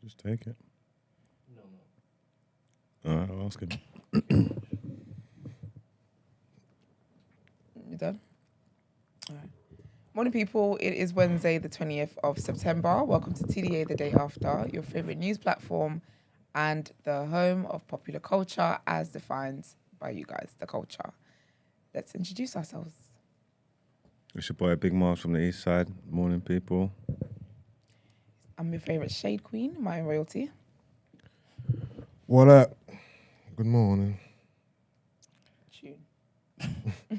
Just take it. No. All right, I'll ask him. You done? All right. Morning, people. It is Wednesday, the 20th of September. Welcome to TDA the day after, your favorite news platform and the home of popular culture as defined by you guys, the culture. Let's introduce ourselves. It's your boy Big Narstie from the east side. Morning, people. I'm your favorite shade queen, my royalty. What up? Good morning. Tune.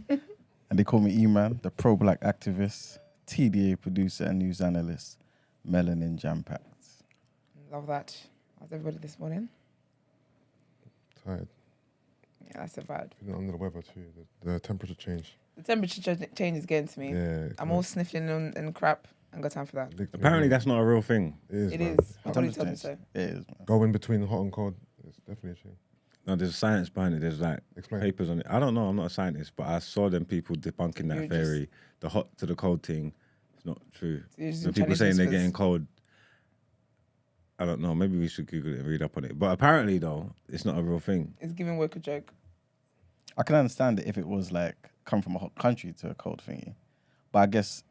And they call me E-Man, the pro-black activist, TDA producer and news analyst, melanin jam-packed. Love that. How's everybody this morning? Tired. Yeah, that's a vibe. Feeling under the weather too. The temperature change. The temperature change is getting to me. Yeah. I'm all sniffling and crap. I ain't got time for that. Apparently, that's not a real thing. It is. It Man. is. My body tells me so. It is, man. Going between hot and cold. It's definitely a change. No, there's science behind it. There's like Explain. papers on it. I don't know. I'm not a scientist, but I saw them people debunking that theory. The hot to the cold thing. It's not true. So When people saying they're getting cold, I don't know. Maybe we should Google it and read up on it. But apparently, though, it's not a real thing. It's giving work a joke. I can understand it if it was like come from a hot country to a cold thingy. But I guess...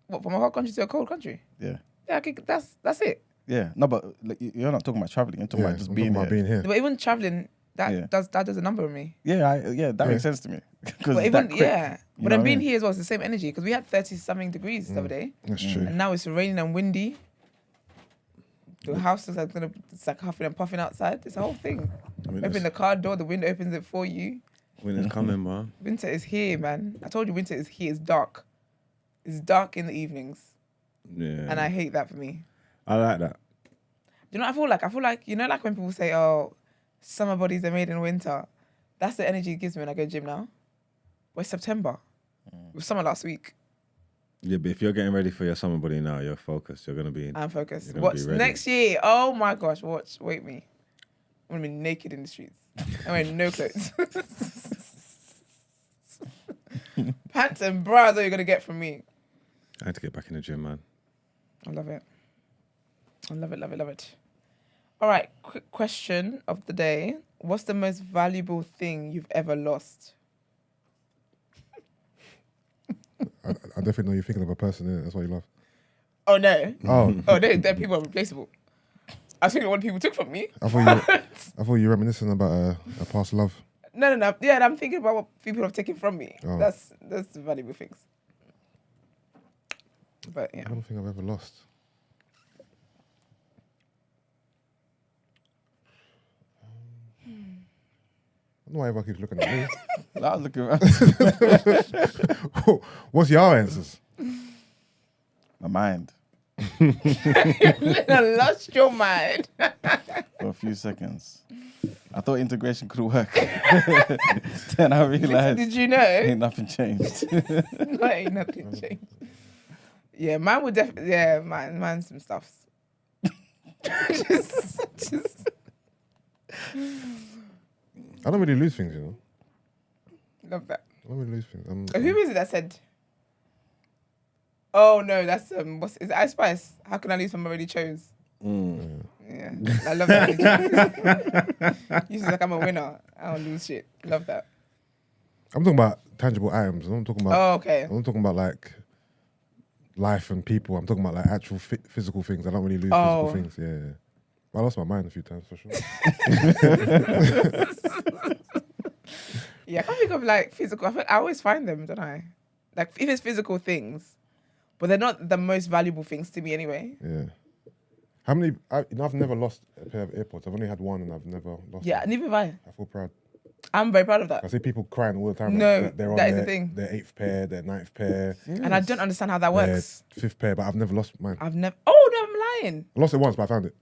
What, from a hot country to a cold country? Yeah. Yeah, okay, that's it. Yeah. No, but like, you're not talking about traveling. You're talking about just being here. here. But even traveling, that does a number on me. Yeah, that makes sense to me. But even but then being here here as well, it's the same energy because we had 30-something degrees the other day, That's true. and now it's raining and windy. The house is like it's like huffing and puffing outside. It's a whole thing. Open the car door, the window opens it for you. Winter's coming, man. Winter is here, man. I told you winter is here. It's dark. It's dark in the evenings, Yeah. and I hate that for me. I like that. Do you know what I feel like? I feel like, you know, like when people say, oh, summer bodies are made in winter. That's the energy it gives me when I go to gym now. But it's September. It was summer last week. Yeah, but if you're getting ready for your summer body now, you're focused. You're going to be... I'm focused. You're gonna Watch be ready. next year. Oh my gosh, watch. Wait me. I'm going to be naked in the streets. I'm wearing no clothes. Pants and bras are you going to get from me. I had to get back in the gym, man. I love it. I love it, love it, love it. All right, quick question of the day. What's the most valuable thing you've ever lost? I definitely know you're thinking of a person, innit? That's why you laugh. Oh, no. Oh. Oh, they're people are replaceable. I was thinking of what people took from me. I thought you were reminiscing about a past love. No. Yeah, I'm thinking about what people have taken from me. Oh. That's the valuable things. But yeah. I don't think I've ever lost. I don't know why everyone keeps looking at me. I was looking around. What's your answers? My mind. I lost your mind. For a few seconds. I thought integration could work. Then I realized Did you know? ain't nothing changed. No, ain't nothing changed. Yeah, mine would definitely. Yeah, mine's some stuffs. just. I don't really lose things, you know. Love that. I don't really lose things. Who is it that said? Oh no, that's is it Ice Spice? How can I lose from I already chose? Yeah, I love that. You seem like I'm a winner. I don't lose shit. Love that. I'm talking about tangible items. I'm not talking about. Oh, okay. I'm not talking about like life and people. I'm talking about like actual physical things. I don't really lose Oh. physical things. Yeah. I lost my mind a few times for sure. Yeah, I can't think of like physical. I always find them, don't I? Like if it's physical things, but they're not the most valuable things to me anyway. Yeah. How many? I've never lost a pair of AirPods. I've only had one, and I've never lost. Yeah, them. neither have I. I feel proud. I'm very proud of that. I see people crying all the time. No, like, they're on that is their, the thing. Their 8th pair, their 9th pair, And I don't understand how that their works. 5th pair, but I've never lost mine. I've never. Oh no, I'm lying. I lost it once, but I found it.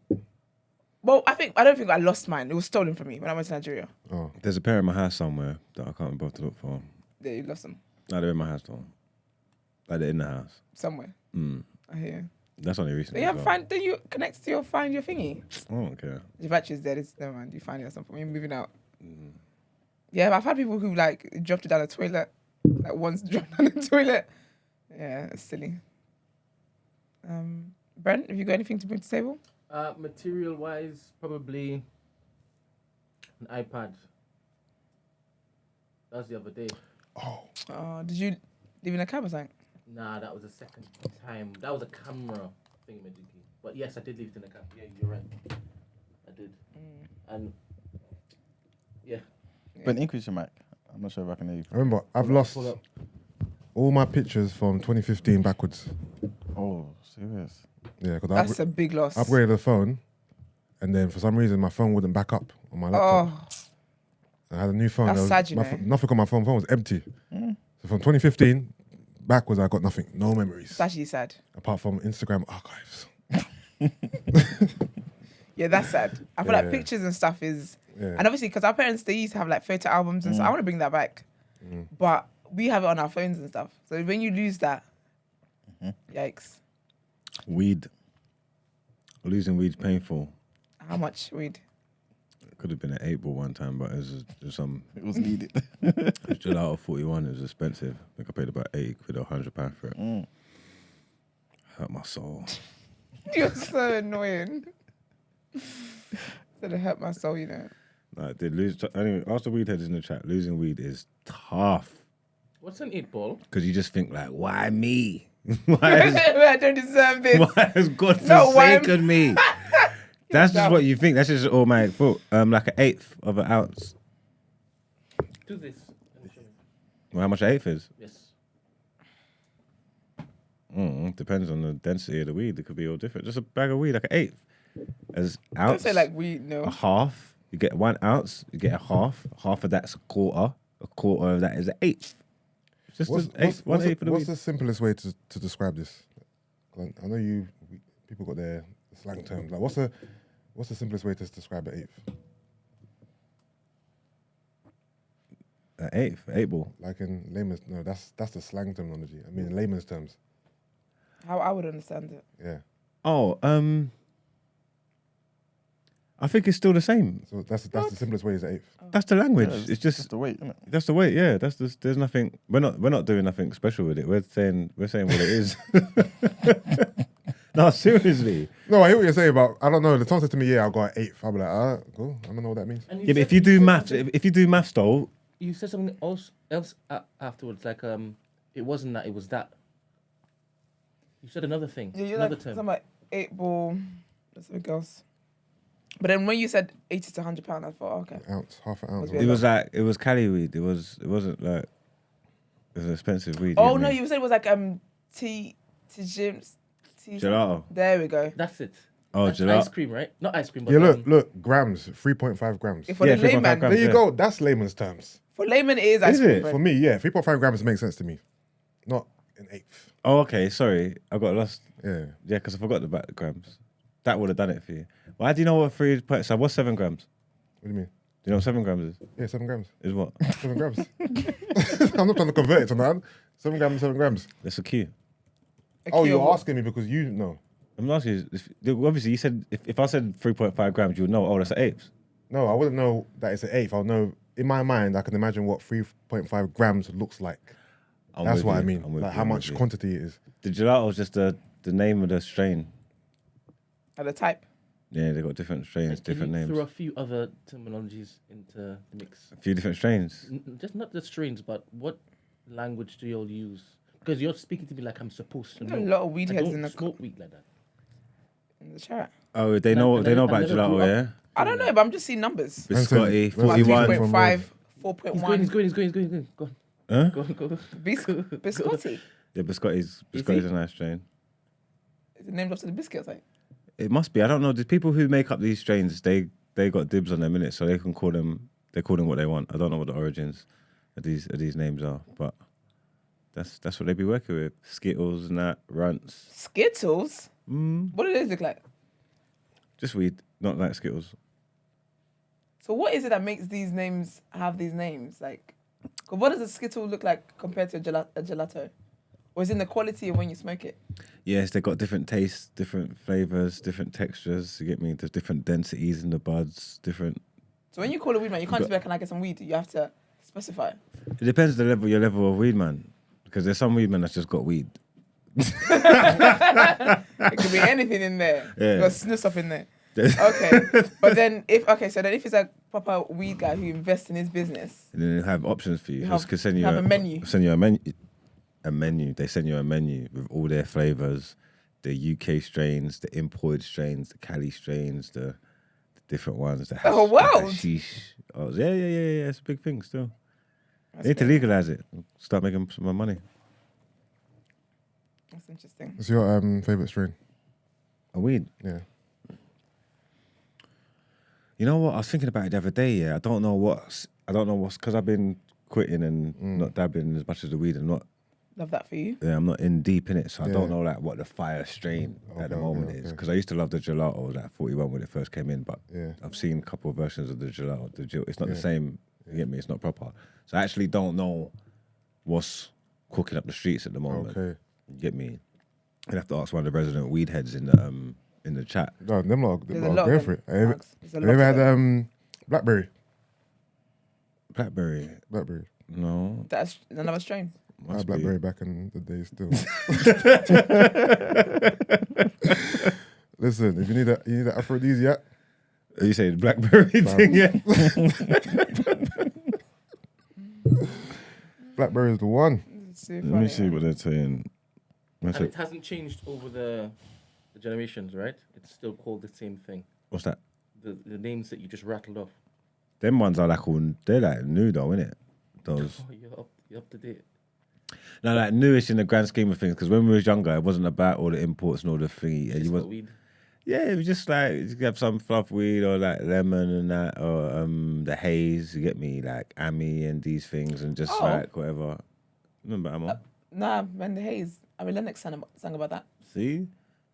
Well, I don't think I lost mine. It was stolen from me when I went to Nigeria. Oh, There's a pair in my house somewhere that I can't be bothered to look for. Yeah, you lost them No, they're in my house, though. Like, they're in the house. somewhere. I hear you. That's only recently. Then you as have well. then you connect to your find your thingy. I don't care. Your battery's dead. It's never mind. You find it at some point. You're moving out. Yeah, but I've had people who like dropped it down the toilet. Like once dropped down the toilet. Yeah, it's silly. Brent, have you got anything to bring to the table? Material-wise, probably an iPad. That was the other day. Did you leave in a cab or something? Nah, that was the second time. That was a camera thing, but yes, I did leave it in the cab. Yeah, you're right. I did. And yeah. But increase your mic. I'm not sure if I can hear you. I remember I've lost all my pictures from 2015 backwards. Oh, serious? Yeah, because That's a big loss. I upgraded the phone, and then for some reason my phone wouldn't back up on my laptop. Oh, I had a new phone. That's sad, you know. Nothing on my phone. Phone was empty. So from 2015 backwards, I got nothing. No memories. it's actually sad. Apart from Instagram archives. Yeah, that's sad. I feel like pictures and stuff is, and obviously because our parents, they used to have like photo albums and stuff. I want to bring that back, but we have it on our phones and stuff. So when you lose that, yikes. Weed. Losing weed's painful. How much weed? Could have been an 8 ball one time, but it was some. It was needed. It's Gelato 41. It was expensive. I think I paid about 80 quid or £100 for it. Hurt my soul. You're so annoying. Said it hurt my soul, you know. Like, did lose. Anyway, ask the weed heads in the chat. Losing weed is tough What's an 8-ball? because you just think like, why me? Why I don't deserve this. why has God No, why- forsaken me? That's just what you think. That's just automatic thought. Like an eighth of an ounce. Do this. Let me show you. Well, how much an eighth is? Yes. Depends on the density of the weed. It could be all different. Just a bag of weed, like an eighth. As Don't ounce, say like we know. a half. You get 1 ounce. You get a half. Half of that's a quarter. A quarter of that is an eighth. It's just an eighth. One eighth of the What's weed. the simplest way to describe this? I know people got their slang terms. Like, what's the simplest way to describe an eighth? An eighth, 8 ball. Like in layman's, no, that's the slang terminology. I mean, in layman's terms. How I would understand it. Yeah. Oh, I think it's still the same. So that's the simplest way is an eighth. That's the language. Yeah, it's just the weight, isn't it? that's the way. Yeah, there's nothing. We're not doing nothing special with it. We're saying what it is. No, seriously. No, I hear what you're saying, but I don't know. The Tom said to me, yeah, I got an eighth. I'll be like, cool. I don't know what that means. And Yeah, but said- if you do said maths, something- if you do maths though, you said something else afterwards, like it wasn't that, it was that. You said another thing, Yeah, you're another like term. something like 8 ball. That's something else. But then when you said 80 to 100 pounds, I thought, okay. Ounce, half an ounce. Was it was Cali weed. It wasn't like it was an expensive weed. Oh get no, me? you said it was like Jim's. Gelato. There we go. That's it. Oh, That's gelato. ice cream, right? Not ice cream, but Yeah, look, grams, 3.5 grams. For Yeah, the 3.5 layman, grams. There you yeah. go. That's layman's terms. for layman it is ice Is cream. it? bread. For me, yeah, 3.5 grams makes sense to me. Not an eighth. Oh, okay. Sorry, I got lost. Yeah. Yeah, because I forgot the grams. That would have done it for you. Why do you know what 3 point? So what's 7 grams? What do you mean? Do you know what 7 grams is? Yeah, 7 grams. Is what? 7 grams. I'm not trying to convert it to man. 7 grams, 7 grams. That's a Q. A Oh, kilo you're what? asking me because you know. I'm asking you. Obviously, you said if I said 3.5 grams, you would know. Oh, that's an eighth. No, I wouldn't know that it's an eighth. I'll know, in my mind, I can imagine what 3.5 grams looks like. I'm That's with what you. I mean. I'm with Like you, how I'm much with you. quantity it is. The gelato is just the name of the strain. At the type. Yeah, they got different strains, different names. Throw a few other terminologies into the mix. A few different strains. Just not the strains, but what language do you all use? Because you're speaking to me like I'm supposed to There's know. a lot of weed I heads don't in the smoke weed like that. in the chat. Oh, they know And about then I gelato, grew up- yeah. I don't know, but I'm just seeing numbers. Biscotti, Well, Like 41. 3.5, He's 4.1. going. Go on. Huh? Go on. Biscotti. Yeah, Biscotti's Is a he? nice strain. Is it named after the biscuit or something? It must be. I don't know. The people who make up these strains, they got dibs on them in it, so they can call them. They call them what they want. I don't know what the origins of these names are, but that's what they be working with. Skittles and that, runts. Skittles? What do those look like? Just weed, not like Skittles. So what is it that makes these names have these names? Like, 'cause what does a Skittle look like compared to a gelato? Or is it in the quality of when you smoke it? Yes, they got different tastes, different flavors, different textures. You get me? There's different densities in the buds. Different. So when you call a weed man, you can't just be like, can I get some weed? You have to specify. It depends your level of weed, man. Because there's some weed man that's just got weed. It could be anything in there. Yeah. You got snus up in there. Okay, but then if it's a proper weed guy who invests in his business, And then they have options for you. You Just have- could send you have a menu. Send you a menu. A menu. They send you a menu with all their flavors, the UK strains, the imported strains, the Cali strains, the different ones. The Oh, wow. the hashish. Oh, yeah. It's a big thing still. that's They need to great. legalize it. Start making some more money. That's interesting. What's your favorite strain? A weed. Yeah. You know what? I was thinking about it the other day. Yeah, I don't know what's because I've been quitting and not dabbling as much as the weed and not. Love that for you. Yeah, I'm not in deep in it, so I don't Yeah. know like what the fire strain at the Okay, moment okay, is. okay. Because I used to love the gelato at 41 when it first came in, but Yeah. I've seen a couple of versions of the gelato. It's not the Yeah. same. You get me? It's not proper. So I actually don't know what's cooking up the streets at the moment. Okay. You get me? I'd have to ask one of the resident weed heads in the chat. No, them lot There's a are lot going of for them. it. Have Max. There's a you lot ever of had them. blackberry? Blackberry? Blackberry. No. That's another strain. I Must had be. blackberry back in the day still. Listen, if you need an aphrodisiac, Are you saying blackberry thing? Yeah. blackberry is the one. It's so Let me funny, see man. what they're saying. And it hasn't changed over the generations, right? It's still called the same thing. What's that? The names that you just rattled off. Them ones are like all, they're like new though, innit? Those. Oh, you're up to date. No, like newish in the grand scheme of things. Because when we was younger, it wasn't about all the imports and all the thingy. Just You got was, weed. yeah, it was just like you could have some fluff weed or like lemon and that, or the haze. You get me, like Ami and these things, and just Oh. like whatever. Remember Amo? Nah, man, the haze. I mean, Lennox sang about that. See,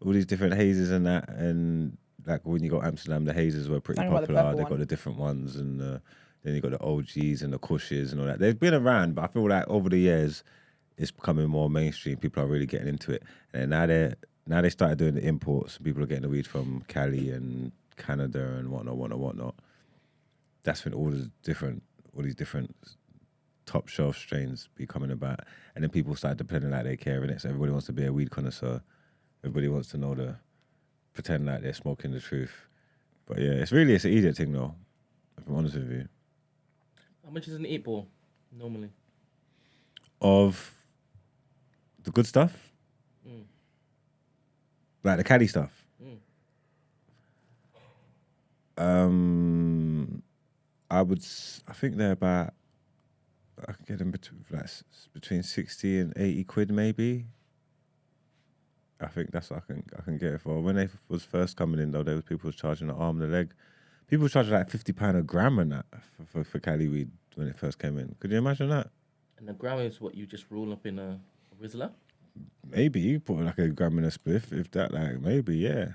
all these different hazes and that, and like when you go to Amsterdam, the hazes were pretty Talking about the popular. purple They've got one. the different ones, and then you got the OGs and the Kushes and all that. They've been around, but I feel like over the years, it's becoming more mainstream. People are really getting into it, and now they started doing the imports. People are getting the weed from Cali and Canada and whatnot. That's when all these different top shelf strains be coming about, and then people start depending like they care in it. So everybody wants to be a weed connoisseur. Everybody wants to know pretend like they're smoking the truth. But yeah, it's an idiot thing though. If I'm honest with you. How much is an 8-ball normally? Of the good stuff, like the Cali stuff. I think they're about. I can get them between 60 and 80 quid maybe. I think that's what I can get it for. When they was first coming in though, there was people was charging an arm and a leg. People was charging like £50 a gram and that for Cali weed when it first came in. Could you imagine that? And the gram is what you just roll up in a Rizzler? Maybe you put like a gram in a spliff, if that, like maybe, yeah.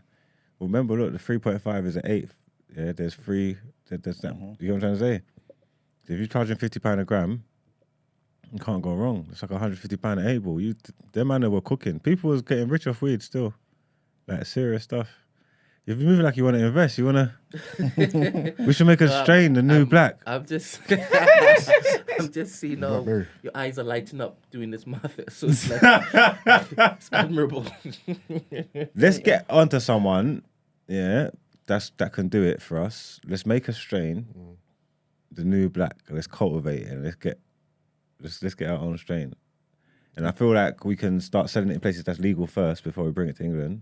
Well, remember, look, the 3.5 is an eighth. Yeah, there's free. There's that. You know what I'm trying to say? If you're charging £50 a gram, you can't go wrong. It's like £150 an 8-ball. Them man that were cooking. People was getting rich off weed still, like serious stuff. If you're moving like you want to invest, you want to. We should make a strain, the new black. I'm just seeing how Blackberry. your eyes are lighting up doing this math. So it's like, it's admirable. Let's get onto someone, yeah, that can do it for us. Let's make a strain, the new black. Let's cultivate it and let's get our own strain. And I feel like we can start selling it in places that's legal first before we bring it to England.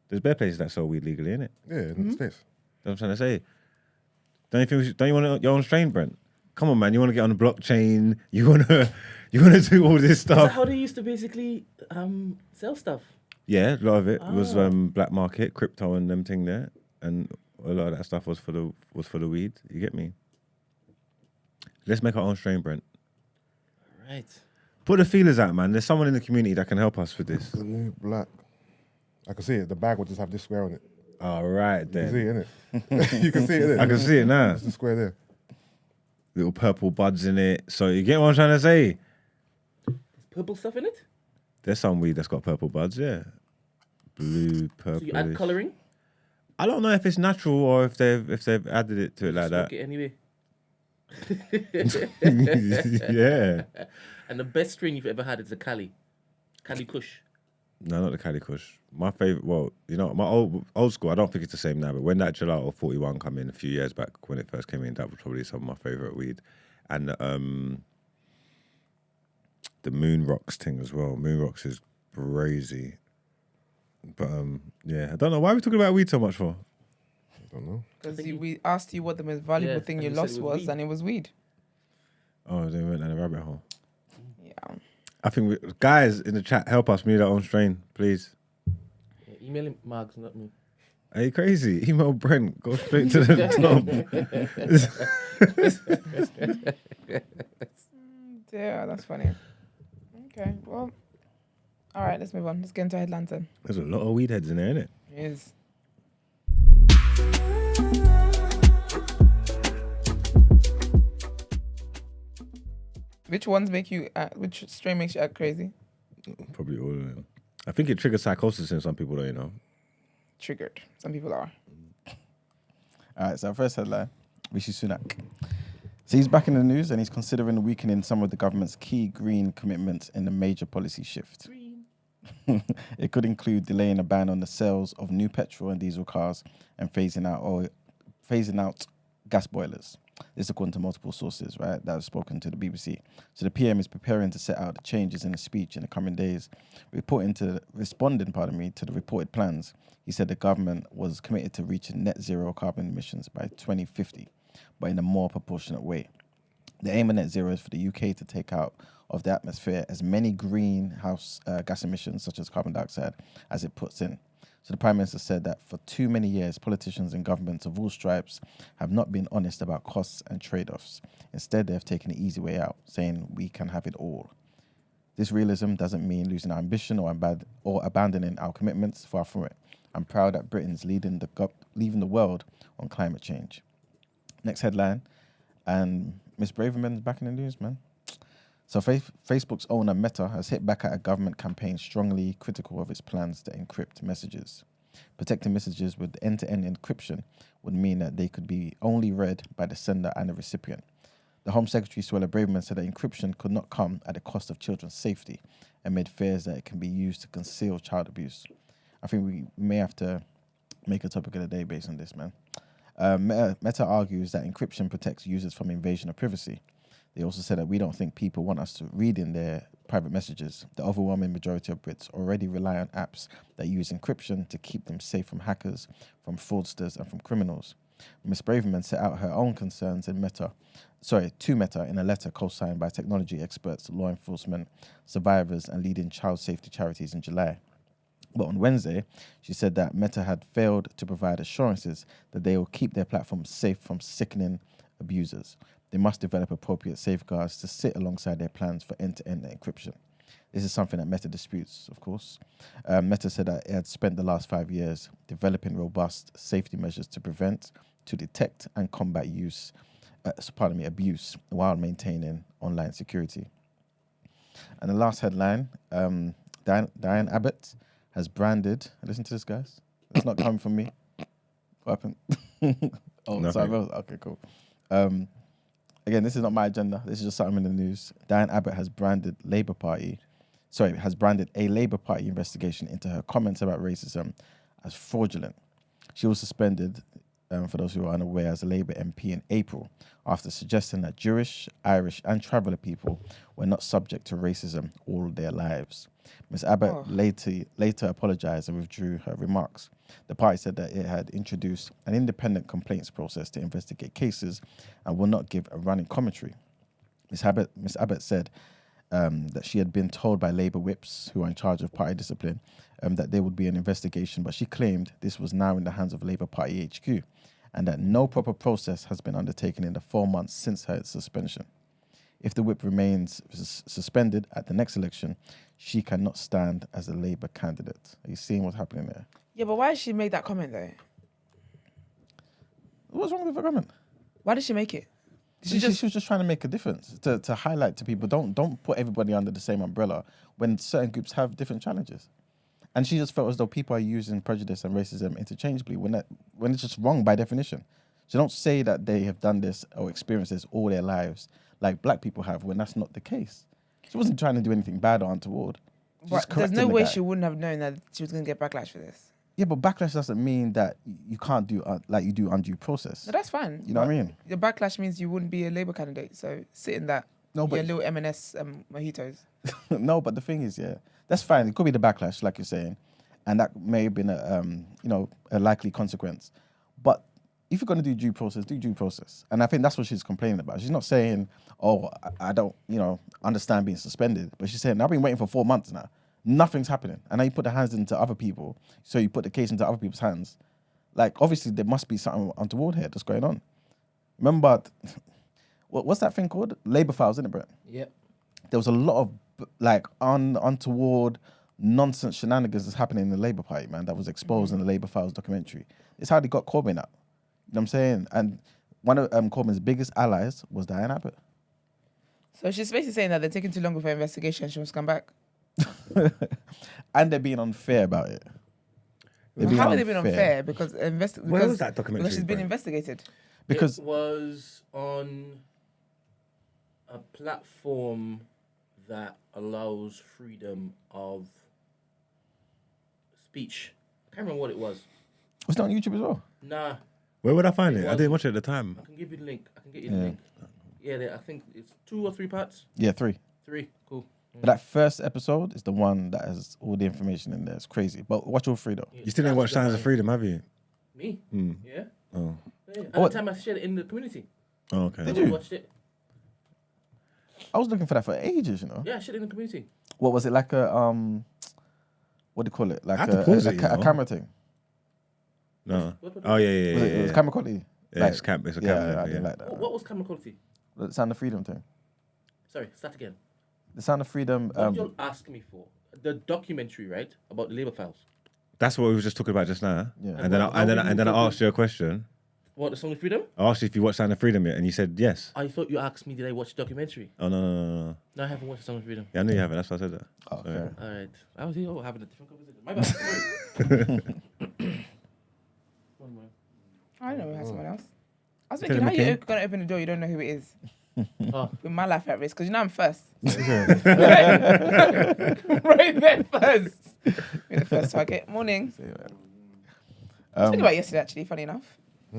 There's bare places that sell weed legally, innit? Yeah, in the States. That's what I'm trying to say. Don't you want your own strain, Brent? Come on, man. You want to get on the blockchain. You want to do all this Is that stuff. how they used to basically sell stuff? Yeah, a lot of it was black market, crypto, and them thing there, and a lot of that stuff was for the weed. You get me? Let's make our own strain, Brent. Right. Put the feelers out, man. There's someone in the community that can help us with this. The new black. I can see it. The bag will just have this square on it. All right, You can see then. it, innit? You can see it there. I can see it now. It's the square there. Little purple buds in it. So you get what I'm trying to say? There's purple stuff in it? There's some weed that's got purple buds, yeah. Blue, purple. So you add colouring? I don't know if it's natural or if they've added it to it like Smoke that. it anyway. Yeah. And the best strain you've ever had is a Cali Kush. No, not the Cali Kush. My favorite, well, you know, my old school. I don't think it's the same now, but when that Gelato 41 came in a few years back, when it first came in, that was probably some of my favorite weed, and the Moon Rocks thing as well. Moon Rocks is crazy, but yeah, I don't know why we're talking about weed so much for. I don't know. Because we asked you what the most valuable thing and you you said lost it was was, weed. and it was weed. Oh, they went down a rabbit hole. Yeah. I think guys in the chat, help us. We need our own strain, please. Yeah, email him, Marks, not me. Are you crazy? Email Brent. Go straight to the top. Yeah, that's funny. Okay, well, all right, let's move on. Let's get into headlines then. There's a lot of weed heads in there, isn't it? It is. Which ones make you? Which strain makes you act crazy? Probably all of them. I think it triggers psychosis in some people, though. You know. Triggered. Some people are. All right, so our first headline, Rishi Sunak. So he's back in the news and he's considering weakening some of the government's key green commitments in a major policy shift. It could include delaying a ban on the sales of new petrol and diesel cars and phasing out gas boilers. This according to multiple sources, right, that have spoken to the BBC. So the PM is preparing to set out the changes in the speech in the coming days. Responding to the reported plans, he said the government was committed to reaching net zero carbon emissions by 2050, but in a more proportionate way. The aim of net zero is for the UK to take out of the atmosphere as many greenhouse gas emissions, such as carbon dioxide, as it puts in. So the Prime Minister said that for too many years, politicians and governments of all stripes have not been honest about costs and trade-offs. Instead, they have taken the easy way out, saying we can have it all. This realism doesn't mean losing our ambition or abandoning our commitments, far from it. I'm proud that Britain's leading the world on climate change. Next headline, and Miss Braverman's back in the news, man. So Facebook's owner Meta has hit back at a government campaign strongly critical of its plans to encrypt messages. Protecting messages with end-to-end encryption would mean that they could be only read by the sender and the recipient. The Home Secretary, Suella Braverman, said that encryption could not come at the cost of children's safety and made fears that it can be used to conceal child abuse. I think we may have to make a topic of the day based on this, man. Meta argues that encryption protects users from invasion of privacy. They also said that we don't think people want us to read in their private messages. The overwhelming majority of Brits already rely on apps that use encryption to keep them safe from hackers, from fraudsters, and from criminals. Ms. Braverman set out her own concerns to Meta in a letter co-signed by technology experts, law enforcement, survivors, and leading child safety charities in July. But on Wednesday, she said that Meta had failed to provide assurances that they will keep their platform safe from sickening abusers. They must develop appropriate safeguards to sit alongside their plans for end-to-end encryption. This is something that Meta disputes, of course. Meta said that it had spent the last 5 years developing robust safety measures to prevent, to detect, and combat abuse while maintaining online security. And the last headline, Diane Abbott has branded, listen to this, guys. It's not coming from me. What happened? Nothing. Sorry, okay, cool. Again, this is not my agenda. This is just something in the news. Diane Abbott has branded a Labour Party investigation into her comments about racism as fraudulent. She was suspended, for those who are unaware, as a Labour MP in April after suggesting that Jewish, Irish, and traveller people were not subject to racism all their lives. Ms. Abbott later apologised and withdrew her remarks. The party said that it had introduced an independent complaints process to investigate cases and will not give a running commentary. Ms. Abbott said that she had been told by Labour whips, who are in charge of party discipline, that there would be an investigation, but she claimed this was now in the hands of Labour Party HQ and that no proper process has been undertaken in the 4 months since her suspension. If the whip remains suspended at the next election, she cannot stand as a Labour candidate. Are you seeing what's happening there? Yeah, but why did she make that comment though? What's wrong with the comment? Why did she make it? She was just trying to make a difference, to highlight to people, don't put everybody under the same umbrella when certain groups have different challenges. And she just felt as though people are using prejudice and racism interchangeably when it's just wrong by definition. So don't say that they have done this or experienced this all their lives like black people have when that's not the case. She wasn't trying to do anything bad or untoward. But there's no way she wouldn't have known that she was going to get backlash for this. Yeah, but backlash doesn't mean that you can't do like you do undue process. No, that's fine. You know what I mean? The backlash means you wouldn't be a Labour candidate. So sit in that. No, but your little M&S mojitos. no, but the thing is, yeah, that's fine. It could be the backlash, like you're saying, and that may have been a likely consequence. But if you're going to do due process. And I think that's what she's complaining about. She's not saying, oh, I don't, understand being suspended. But she's saying, I've been waiting for 4 months now. Nothing's happening. And now you put the hands into other people. So you put the case into other people's hands. Like, obviously, there must be something untoward here that's going on. Remember, what's that thing called? Labour files, isn't it, Brett? Yep. There was a lot of, like, untoward nonsense shenanigans that's happening in the Labour Party, man, that was exposed in the Labour Files documentary. It's how they got Corbyn out. You know what I'm saying? And one of Corbyn's biggest allies was Diane Abbott. So she's basically saying that they're taking too long for investigation. She must come back. And they're being unfair about it. How are they being unfair? Because where was that documentary? Because she's been investigated. Because it was on a platform that allows freedom of speech. I can't remember what it was. Was it on YouTube as well? Nah. Where would I find it? I didn't watch it at the time. I can give you the link. I can get you the link. Yeah, I think it's 2 or 3 parts. Yeah, 3. 3, cool. But that first episode is the one that has all the information in there. It's crazy. But watch all 3 though. You still didn't watch Signs of Freedom, have you? Me? Mm. Yeah. Oh. Yeah. At the time I shared it in the community. Oh, okay. Did you? Watched it. I was looking for that for ages, Yeah, I shared it in the community. What was it, like a what do you call it? Like I had to pause it, a camera thing? No. What? Oh, yeah. It was camera quality? Yeah, Like, it's a camera. Yeah, I didn't like that. What was camera quality? The Sound of Freedom thing. Sorry, start again. The Sound of Freedom. What did you ask me for? The documentary, right? About the Labour files. That's what we were just talking about just now. Yeah. And then I asked you a question. What, the Song of Freedom? I asked you if you watched Sound of Freedom yet, and you said yes. I thought you asked me, did I watch the documentary? Oh, no. No, I haven't watched the Song of Freedom. Yeah, I knew you haven't. That's why I said that. Oh, okay. All right. I was here having a different conversation. My bad. I don't know we had someone else. I was thinking, how you going to open the door? You don't know who it is. With my life at risk, because I'm first. Right there first. You're the first target. Morning. I was thinking about yesterday, actually, funny enough. I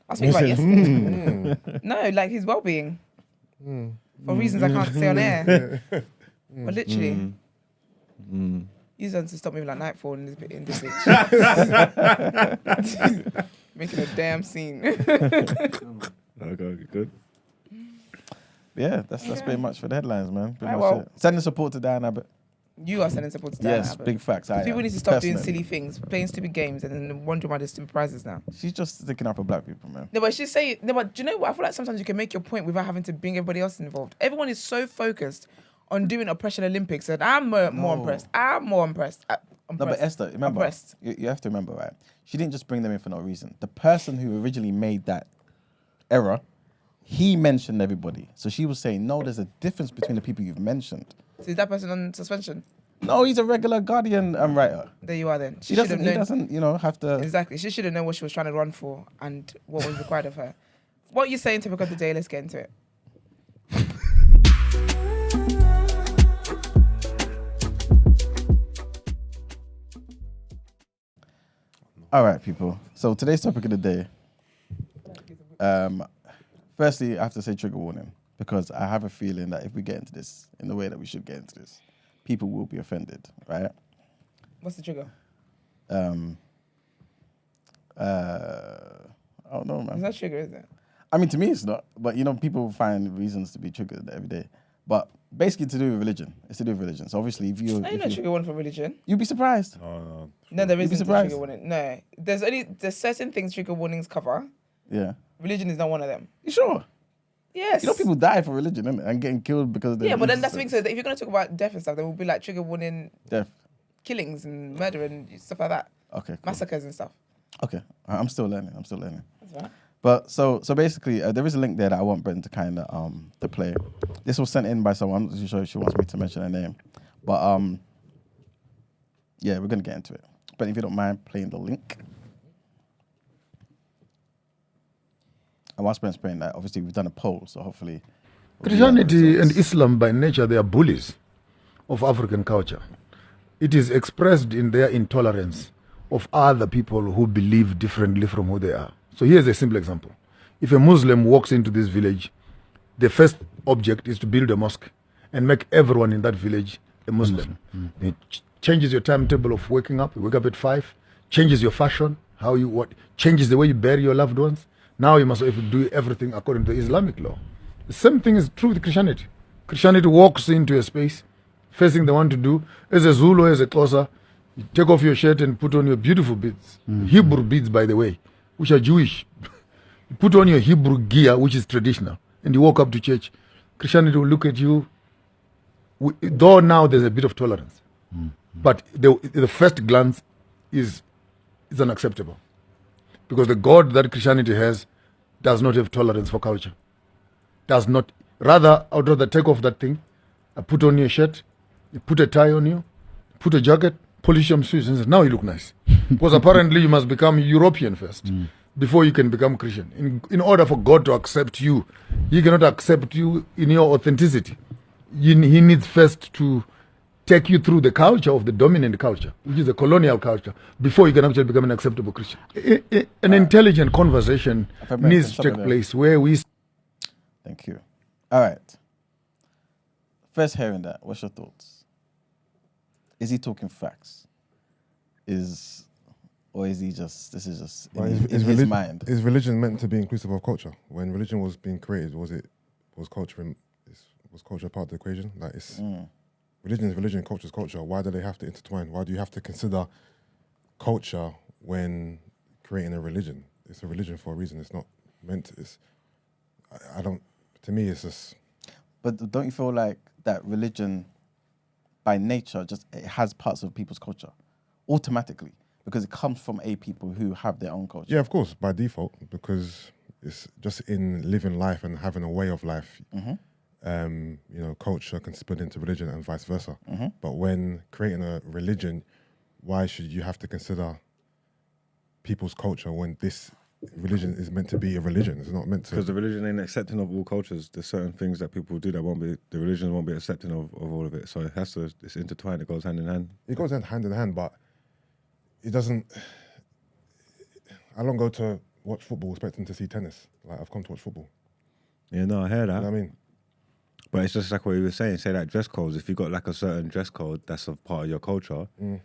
was thinking about yesterday. No, like his well-being. For reasons I can't say on air. But literally. He's done to stop me like nightfall in this bitch. Making a damn scene. Okay, good. Yeah, that's pretty much for the headlines, man. Right, well, sending support to Diane Abbott. You are sending support to Diane Yes, Abbott. big facts. People need to stop doing silly things, playing stupid games, and then wondering why there's stupid prizes now. She's just sticking up for black people, man. No, but she's saying, no, but do you know what? I feel like sometimes you can make your point without having to bring everybody else involved. Everyone is so focused on doing Oppression Olympics, and I'm more impressed. I'm more impressed. No, but Esther, remember, you have to remember, right? She didn't just bring them in for no reason. The person who originally made that error, he mentioned everybody. So she was saying, no, there's a difference between the people you've mentioned. So is that person on suspension? No, he's a regular Guardian writer. There you are then. He doesn't, have to... Exactly. She should have known what she was trying to run for and what was required of her. What are you saying to Book of the Day? Let's get into it. All right, people. So today's topic of the day. Firstly, I have to say trigger warning, because I have a feeling that if we get into this in the way that we should get into this, people will be offended, right? What's the trigger? I don't know, man. It's not trigger, is it? I mean, to me, it's not. But, people find reasons to be triggered every day. But basically to do with religion. It's to do with religion. So obviously, if you... No, you're not trigger warning for religion. You'd be surprised. No, there isn't a surprised. trigger warning. No. There's certain things trigger warnings cover. Yeah. Religion is not one of them. You sure? Yes. People die for religion, innit? And getting killed because of their but then beliefs that's the thing. So if you're going to talk about death and stuff, then we'll be like trigger warning death, killings and murder and stuff like that. Okay. Cool. Massacres and stuff. Okay. I'm still learning. That's right. But so basically, there is a link there that I want Brenton to kind of to play. This was sent in by someone. I'm not too sure if she wants me to mention her name. But yeah, we're going to get into it. But if you don't mind playing the link. And whilst Brent's playing that, obviously we've done a poll, so hopefully... Christianity and Islam by nature, they are bullies of African culture. it is expressed in their intolerance of other people who believe differently from who they are. So here's a simple example. If a Muslim walks into this village, the first object is to build a mosque and make everyone in that village a Muslim. It changes your timetable of waking up. You wake up at 5, changes your fashion, changes the way you bury your loved ones. Now you must do everything according to Islamic law. The same thing is true with Christianity. Christianity walks into a space, facing the one to do, as a Zulu, as a Xhosa, you take off your shirt and put on your beautiful beads. Hebrew beads, by the way, which are Jewish. You put on your Hebrew gear, which is traditional, and you walk up to church. Christianity will look at you, though now there's a bit of tolerance. But the first glance is unacceptable. Because the God that Christianity has does not have tolerance for culture. Does not. Rather, I'd rather take off that thing, put on your shirt, you put a tie on you, put a jacket, polish your shoes, and say, now you look nice. Because apparently you must become European first before you can become Christian. In order for God to accept you, He cannot accept you in your authenticity. He needs first to take you through the culture of the dominant culture, which is the colonial culture, before you can actually become an acceptable Christian. An intelligent conversation needs to take place where we... Thank you. All right. First hearing that, what's your thoughts? Is he talking facts? Or is he just, this is just in his mind? Is religion meant to be inclusive of culture? When religion was being created, was culture part of the equation? Like religion is religion, culture is culture. Why do they have to intertwine? Why do you have to consider culture when creating a religion? It's a religion for a reason. It's not meant to. To me, it's just... But don't you feel like that religion, by nature, it has parts of people's culture automatically because it comes from a people who have their own culture? Yeah, of course, by default, because it's just in living life and having a way of life. Culture can split into religion and vice versa. But when creating a religion, why should you have to consider people's culture when this religion is meant to be a religion? It's not meant to... Because the religion ain't accepting of all cultures. There's certain things that people do that the religion won't be accepting of all of it. So it's intertwined, it goes hand in hand. It goes hand in hand, but it doesn't... I don't go to watch football expecting to see tennis. Like, I've come to watch football. Yeah, no, I hear that. You know what I mean? But it's just like what you were saying, say like dress codes. If you got like a certain dress code that's a part of your culture, it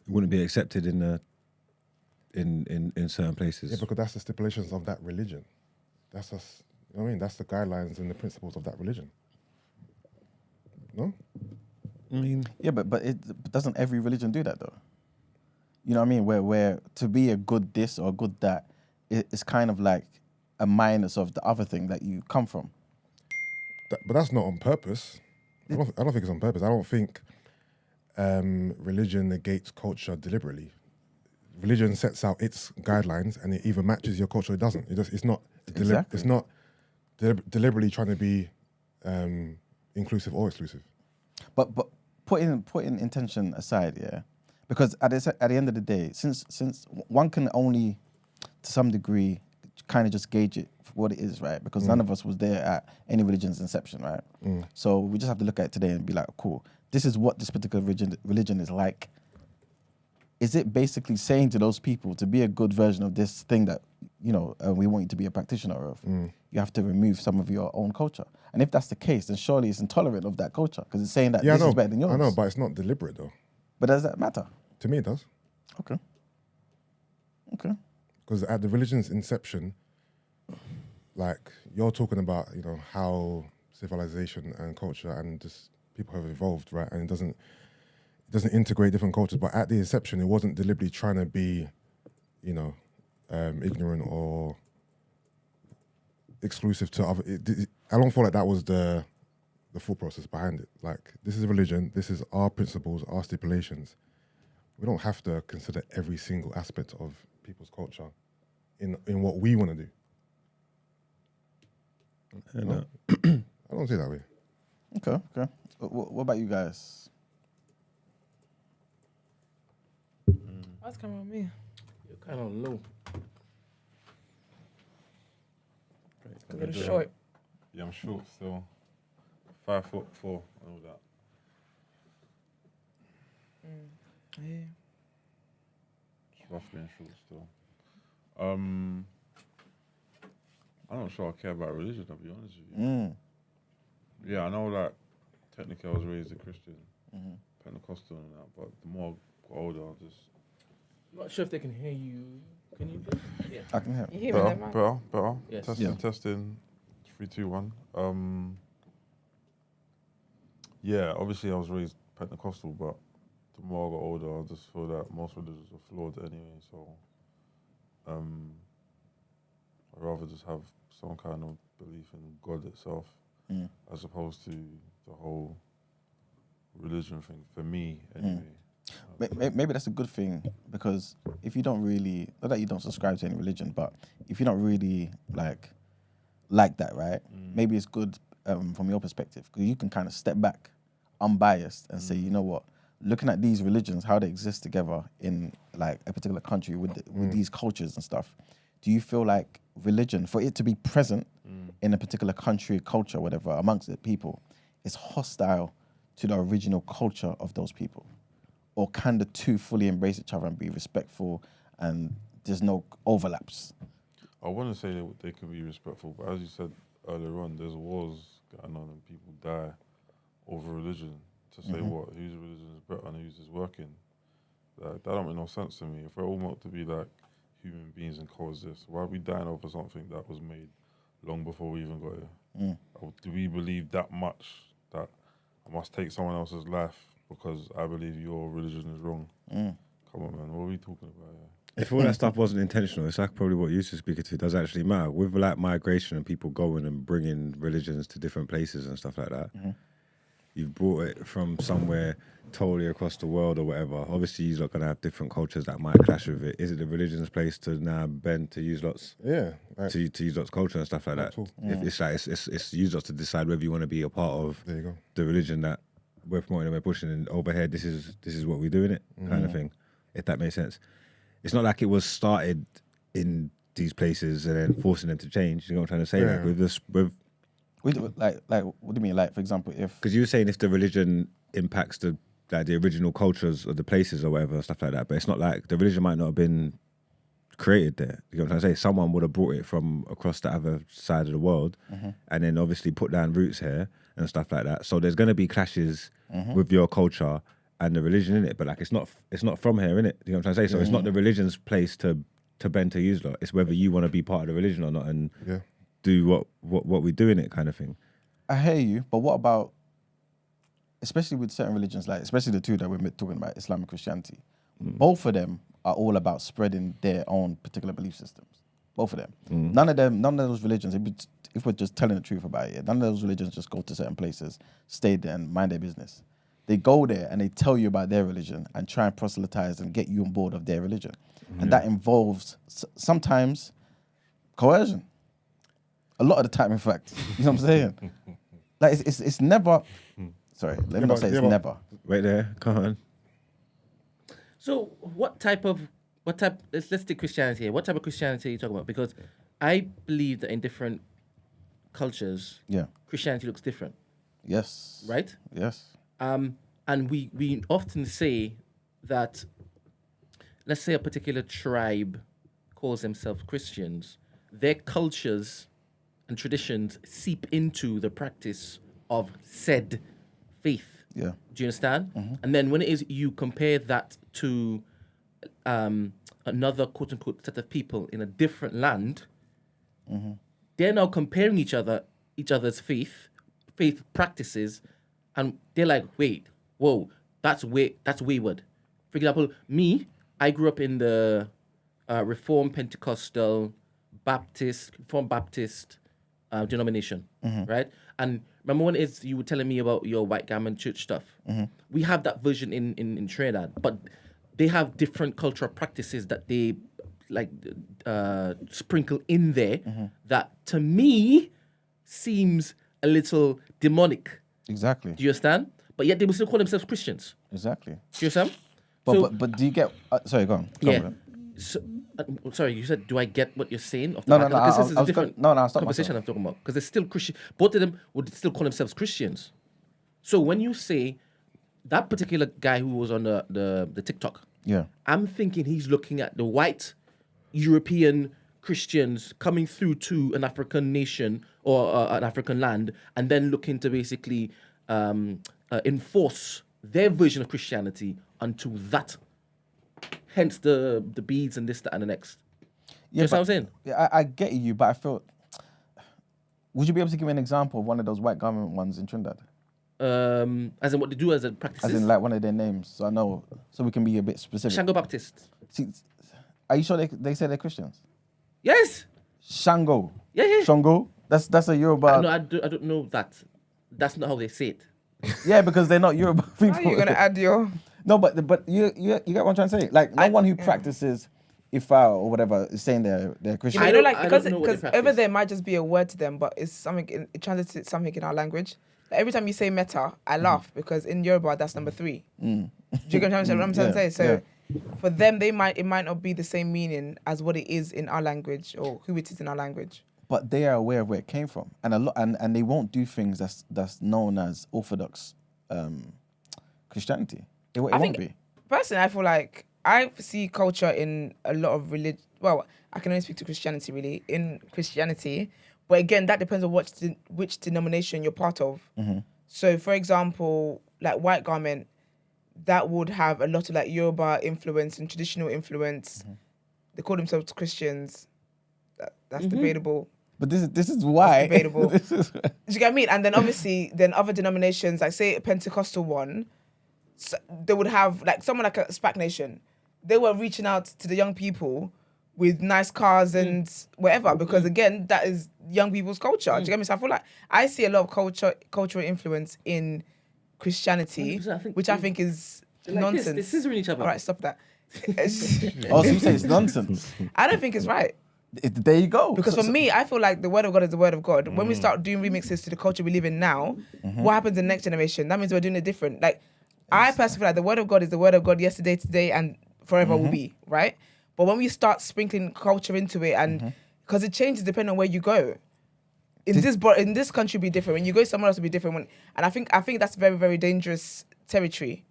wouldn't be accepted in certain places. Yeah, because that's the stipulations of that religion. That's us. You know what I mean? That's the guidelines and the principles of that religion. No? I mean, yeah, but doesn't every religion do that though? You know what I mean? Where to be a good this or a good that, it's kind of like a minus of the other thing that you come from. But that's not on purpose. I don't think it's on purpose. I don't think religion negates culture deliberately. Religion sets out its guidelines, and it either matches your culture or it doesn't. It's not deliberately trying to be inclusive or exclusive. But putting intention aside, yeah, because at the end of the day, since one can only to some degree kind of just gauge it for what it is, right? Because none of us was there at any religion's inception, right? So we just have to look at it today and be like, cool, this is what this particular religion is like. Is it basically saying to those people to be a good version of this thing that, we want you to be a practitioner of, you have to remove some of your own culture? And if that's the case, then surely it's intolerant of that culture because it's saying that this is better than yours. I know, but it's not deliberate though. But does that matter? To me, it does. Okay. Because at the religion's inception, like you're talking about, how civilization and culture and just people have evolved, right? And it doesn't integrate different cultures. But at the inception, it wasn't deliberately trying to be, ignorant or exclusive to other. I don't feel like that was the thought process behind it. Like, this is a religion. This is our principles, our stipulations. We don't have to consider every single aspect of people's culture in what we want to do. No? I don't see it that way. Okay. What about you guys? What's coming on me? You're kind of low. A little short. Yeah, I'm short still. 5'4" and all that. Yeah. Roughly and short still. I'm not sure I care about religion, I'll be honest with you. Yeah, I know that technically I was raised a Christian, Pentecostal and that, but the more I got older, I just... I'm not sure if they can hear you. Can you? Yeah. I can hear. You hear me, man? better. Yes. Testing. 3, 2, 1. Yeah, obviously I was raised Pentecostal, but the more I got older, I just feel that most religions are flawed anyway. So, I'd rather just have some kind of belief in God itself, as opposed to the whole religion thing. For me, anyway. Maybe that's a good thing, because if you don't really, not that you don't subscribe to any religion, but if you don't really like that, right? Maybe it's good from your perspective, because you can kind of step back, unbiased, and say, you know what? Looking at these religions, how they exist together in like a particular country with these cultures and stuff, do you feel like religion, for it to be present in a particular country, culture, whatever, amongst the people, is hostile to the original culture of those people? Or can the two fully embrace each other and be respectful and there's no overlaps? I want to say that they can be respectful, but as you said earlier on, there's wars going on and people die over religion. To say what, whose religion is better and whose is working, like, that don't make no sense to me. If we're all meant to be like human beings and coexist, why are we dying over something that was made long before we even got here? Or do we believe that much that I must take someone else's life because I believe your religion is wrong? Come on, man, what are we talking about here? If all that stuff wasn't intentional, it's like probably what you used to speak to does actually matter. With like migration and people going and bringing religions to different places and stuff like that, you've brought it from somewhere totally across the world or whatever. Obviously, you're not going to have different cultures that might clash with it. Is it the religion's place to now bend to use lots? Yeah. To use lots culture and stuff like that. If it's like it's use lots to decide whether you want to be a part of There you go. the religion that we're promoting and we're pushing, and over here this is what we're doing it kind of thing. If that makes sense. It's not like it was started in these places and then forcing them to change. You know what I'm trying to say? Yeah. Like with this, with Like, what do you mean? Like, for example, if because you were saying if the religion impacts the original cultures of the places or whatever, stuff like that. But it's not like the religion might not have been created there. You know what I'm trying to say? Someone would have brought it from across the other side of the world, and then obviously put down roots here and stuff like that. So there's going to be clashes with your culture and the religion in it. But like it's not from here, innit? You know what I'm trying to say? So it's not the religion's place to bend to use lot. It's whether you want to be part of the religion or not, and do what we do in it, kind of thing. I hear you, but what about, especially with certain religions, like especially the two that we're talking about, Islam and Christianity, both of them are all about spreading their own particular belief systems. Both of them. None of those religions, if we're just telling the truth about it, none of those religions just go to certain places, stay there and mind their business. They go there and they tell you about their religion and try and proselytize and get you on board of their religion. And that involves sometimes coercion. A lot of the time, in fact. You know what I'm saying? Like, it's never... Sorry, let me not say it's never. Wait there, come on. So let's take Christianity here. What type of Christianity are you talking about? Because I believe that in different cultures, Christianity looks different. Yes. Right? Yes. And we often say that, let's say a particular tribe calls themselves Christians, their cultures and traditions seep into the practice of said faith. Yeah. Do you understand? And then when it is you compare that to another quote unquote set of people in a different land, they're now comparing each other's faith practices, and they're like, wait, whoa, that's wayward. For example, me, I grew up in the Reformed Pentecostal Baptist denomination, right? And remember when you were telling me about your white garment church stuff? We have that version in Trinidad, but they have different cultural practices that they sprinkle in there that to me seems a little demonic. Exactly. Do you understand? But yet they will still call themselves Christians. Exactly. Do you understand? But do you get... sorry, go on. Sorry, you said, do I get what you're saying? No, because this is a different stop conversation I'm talking about. Because they're still Christian. Both of them would still call themselves Christians. So when you say that particular guy who was on the TikTok, Yeah. I'm thinking he's looking at the white European Christians coming through to an African nation or an African land, and then looking to basically enforce their version of Christianity onto that. Hence the beads and this, that, and the next. Yeah, That's what I'm saying. Yeah, I get you, but I feel. Would you be able to give me an example of one of those white government ones in Trinidad? As in what they do as a practices. As in like one of their names, so I know, so we can be a bit specific. Shango Baptist. See, are you sure they say they're Christians? Yes. Shango. Yeah. Shango. That's a Yoruba. No, I don't know that. That's not how they say it. Yeah, because they're not Yoruba people. How are you gonna add your? No, but you get what I'm trying to say. Like no one who practices Ifa or whatever is saying they're Christian. I don't- know, like I don't know what they because over practice. there might just be a word to them, but it's something. It translates to something in our language. Like every time you say meta, I laugh because in Yoruba that's number 3. Do you get what I'm trying to say? So for them, it might not be the same meaning as what it is in our language or who it is in our language. But they are aware of where it came from, and a lot, and they won't do things that's known as Orthodox Christianity. It won't be. Personally, I feel like I see culture in a lot of religion. Well, I can only speak to Christianity really. In Christianity, but again, that depends on which denomination you're part of. So, for example, like white garment, that would have a lot of like Yoruba influence and traditional influence. They call themselves Christians. That's debatable. But this is why. That's debatable. This is Do you get what I mean? And then obviously, then other denominations, like say a Pentecostal one, so they would have like someone like a SPAC Nation. They were reaching out to the young people with nice cars and whatever, because again, that is young people's culture. Do you get me? So I feel like I see a lot of cultural influence in Christianity, 100%, I think which I think is They're like nonsense. this. They're scissoring each other. All right, stop that. Oh, so you say it's nonsense? I don't think it's right. There you go. Because for me, I feel like the word of God is the word of God. When we start doing remixes to the culture we live in now, what happens in the next generation? That means we're doing it different. Like, I personally feel like the word of God is the word of God yesterday, today, and forever will be, right? But when we start sprinkling culture into it, and because it changes depending on where you go. In this country, it'll be different. When you go somewhere else, it'll be different. And I think that's very, very dangerous territory.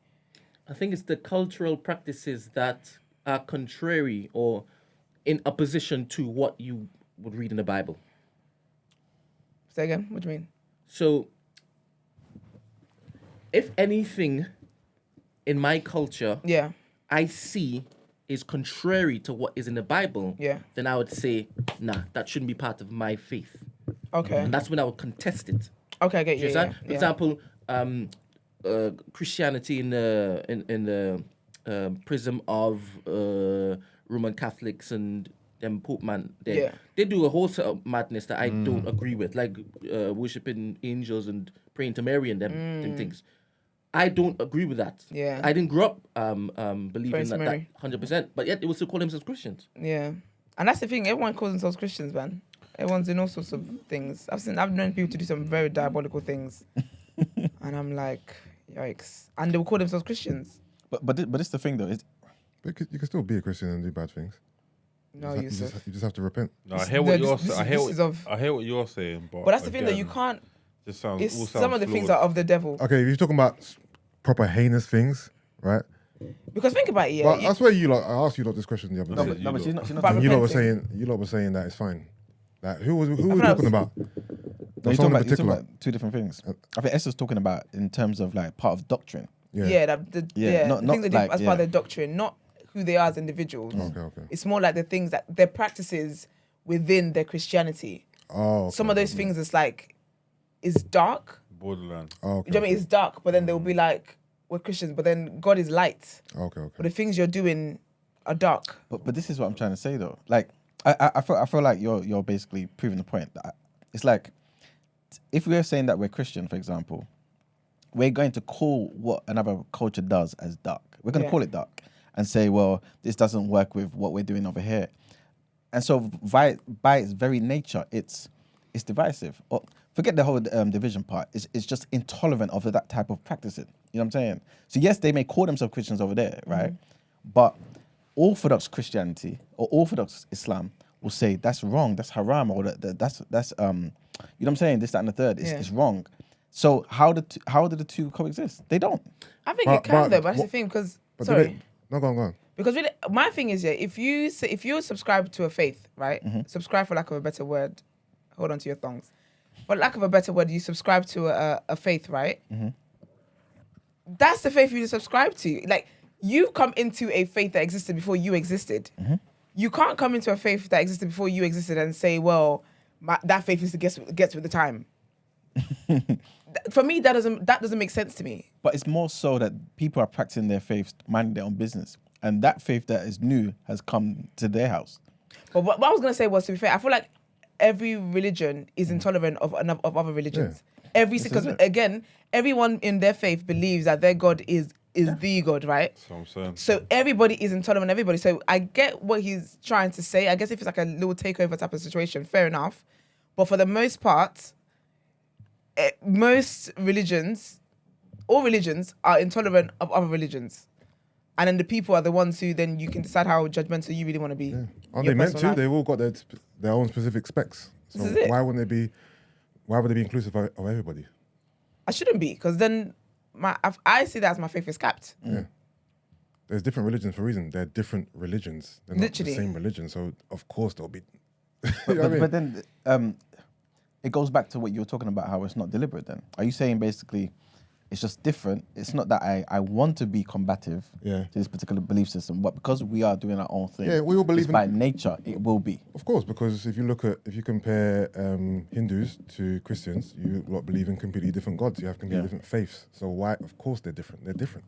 I think it's the cultural practices that are contrary or in opposition to what you would read in the Bible. Say again, what do you mean? So, if anything in my culture Yeah, I see is contrary to what is in the Bible, then I would say, nah, that shouldn't be part of my faith. okay. And that's when I would contest it. Okay, I get you. You Yeah, understand? For example, Christianity in the prism of Roman Catholics and them Pope man, they do a whole set of madness that I don't agree with, like worshiping angels and praying to Mary and them things. I don't agree with that. Yeah. I didn't grow up believing Praise that Mary. 100%, but yet they will still call themselves Christians. Yeah, and that's the thing. Everyone calls themselves Christians, man. Everyone's doing all sorts of things. I've known people to do some very diabolical things, and I'm like, yikes! And they will call themselves Christians. But it's the thing though. But you can still be a Christian and do bad things. No, you Yusuf. just have to repent. No, I hear what you're this saying. is I hear what you're saying, but But that's the thing that you again, can't. this sounds, It's all some of the sounds things flawed. are of the devil. Okay, if you're talking about proper heinous things, right? Because think about it, yeah. But I swear I asked you lot this question the other No, day. but she's not. But And you lot were repenting. saying that it's fine. Like who was we thought talking I about? No, There was you're someone in talking particular. about two different things. I think Esther's talking about in terms of like part of doctrine. yeah, not- the things not they do like- as part of their doctrine, not who they are as individuals. Okay. It's more like the things that their practices within their Christianity. Oh, okay, Some of those things is dark. Borderline. Oh, okay. You know what I mean? It's dark, but then they'll be like, we're Christians, but then God is light. Okay. But the things you're doing are dark. But this is what I'm trying to say though. Like I feel like you're basically proving the point. That it's like if we're saying that we're Christian, for example, we're going to call what another culture does as dark. We're going to call it dark and say, well, this doesn't work with what we're doing over here. And so by its very nature, it's divisive. Or forget the whole division part. It's just intolerant of that type of practicing. You know what I'm saying? So yes, they may call themselves Christians over there, right? But Orthodox Christianity or Orthodox Islam will say that's wrong, that's haram, or that's you know what I'm saying? This, that, and the third. It's wrong. So how do the two coexist? They don't. I think But- it can but though, but that's the what- thing because But do sorry. they- no, go on. Because really, my thing is, yeah, if you subscribe to a faith, right? Subscribe for lack of a better word. Hold on to your thongs. For lack of a better word, you subscribe to a faith, right? That's the faith you subscribe to. Like, you come into a faith that existed before you existed. You can't come into a faith that existed before you existed and say, well, that faith is to gets with the time. For me, that doesn't make sense to me. But it's more so that people are practicing their faith, minding their own business, and that faith that is new has come to their house. But what I was gonna say was, to be fair, I feel like every religion is intolerant of other religions. Because it. again, everyone in their faith believes that their God is the God, right? That's what I'm saying. So everybody is intolerant of everybody. So I get what he's trying to say. I guess if it's like a little takeover type of situation, fair enough. But for the most part, most religions, all religions are intolerant of other religions. And then the people are the ones who then you can decide how judgmental you really want to be. Yeah. Aren't Your they meant personal to? life. They've all got their own specific specs. So This is it. why would they be inclusive of everybody? I shouldn't be, because then I see that as my faith is capped. Yeah. There's different religions for a reason. They're different religions. They're not Literally. the same religion. So of course they'll be. But then it goes back to what you were talking about, how it's not deliberate then. Are you saying basically it's just different? It's not that I want to be combative Yeah. to this particular belief system, but because we are doing our own thing, Yeah, we all believe just in- by nature, it will be. Of course, because if you compare Hindus to Christians, you lot believe in completely different gods. You have completely different faiths. So why? Of course they're different. They're different.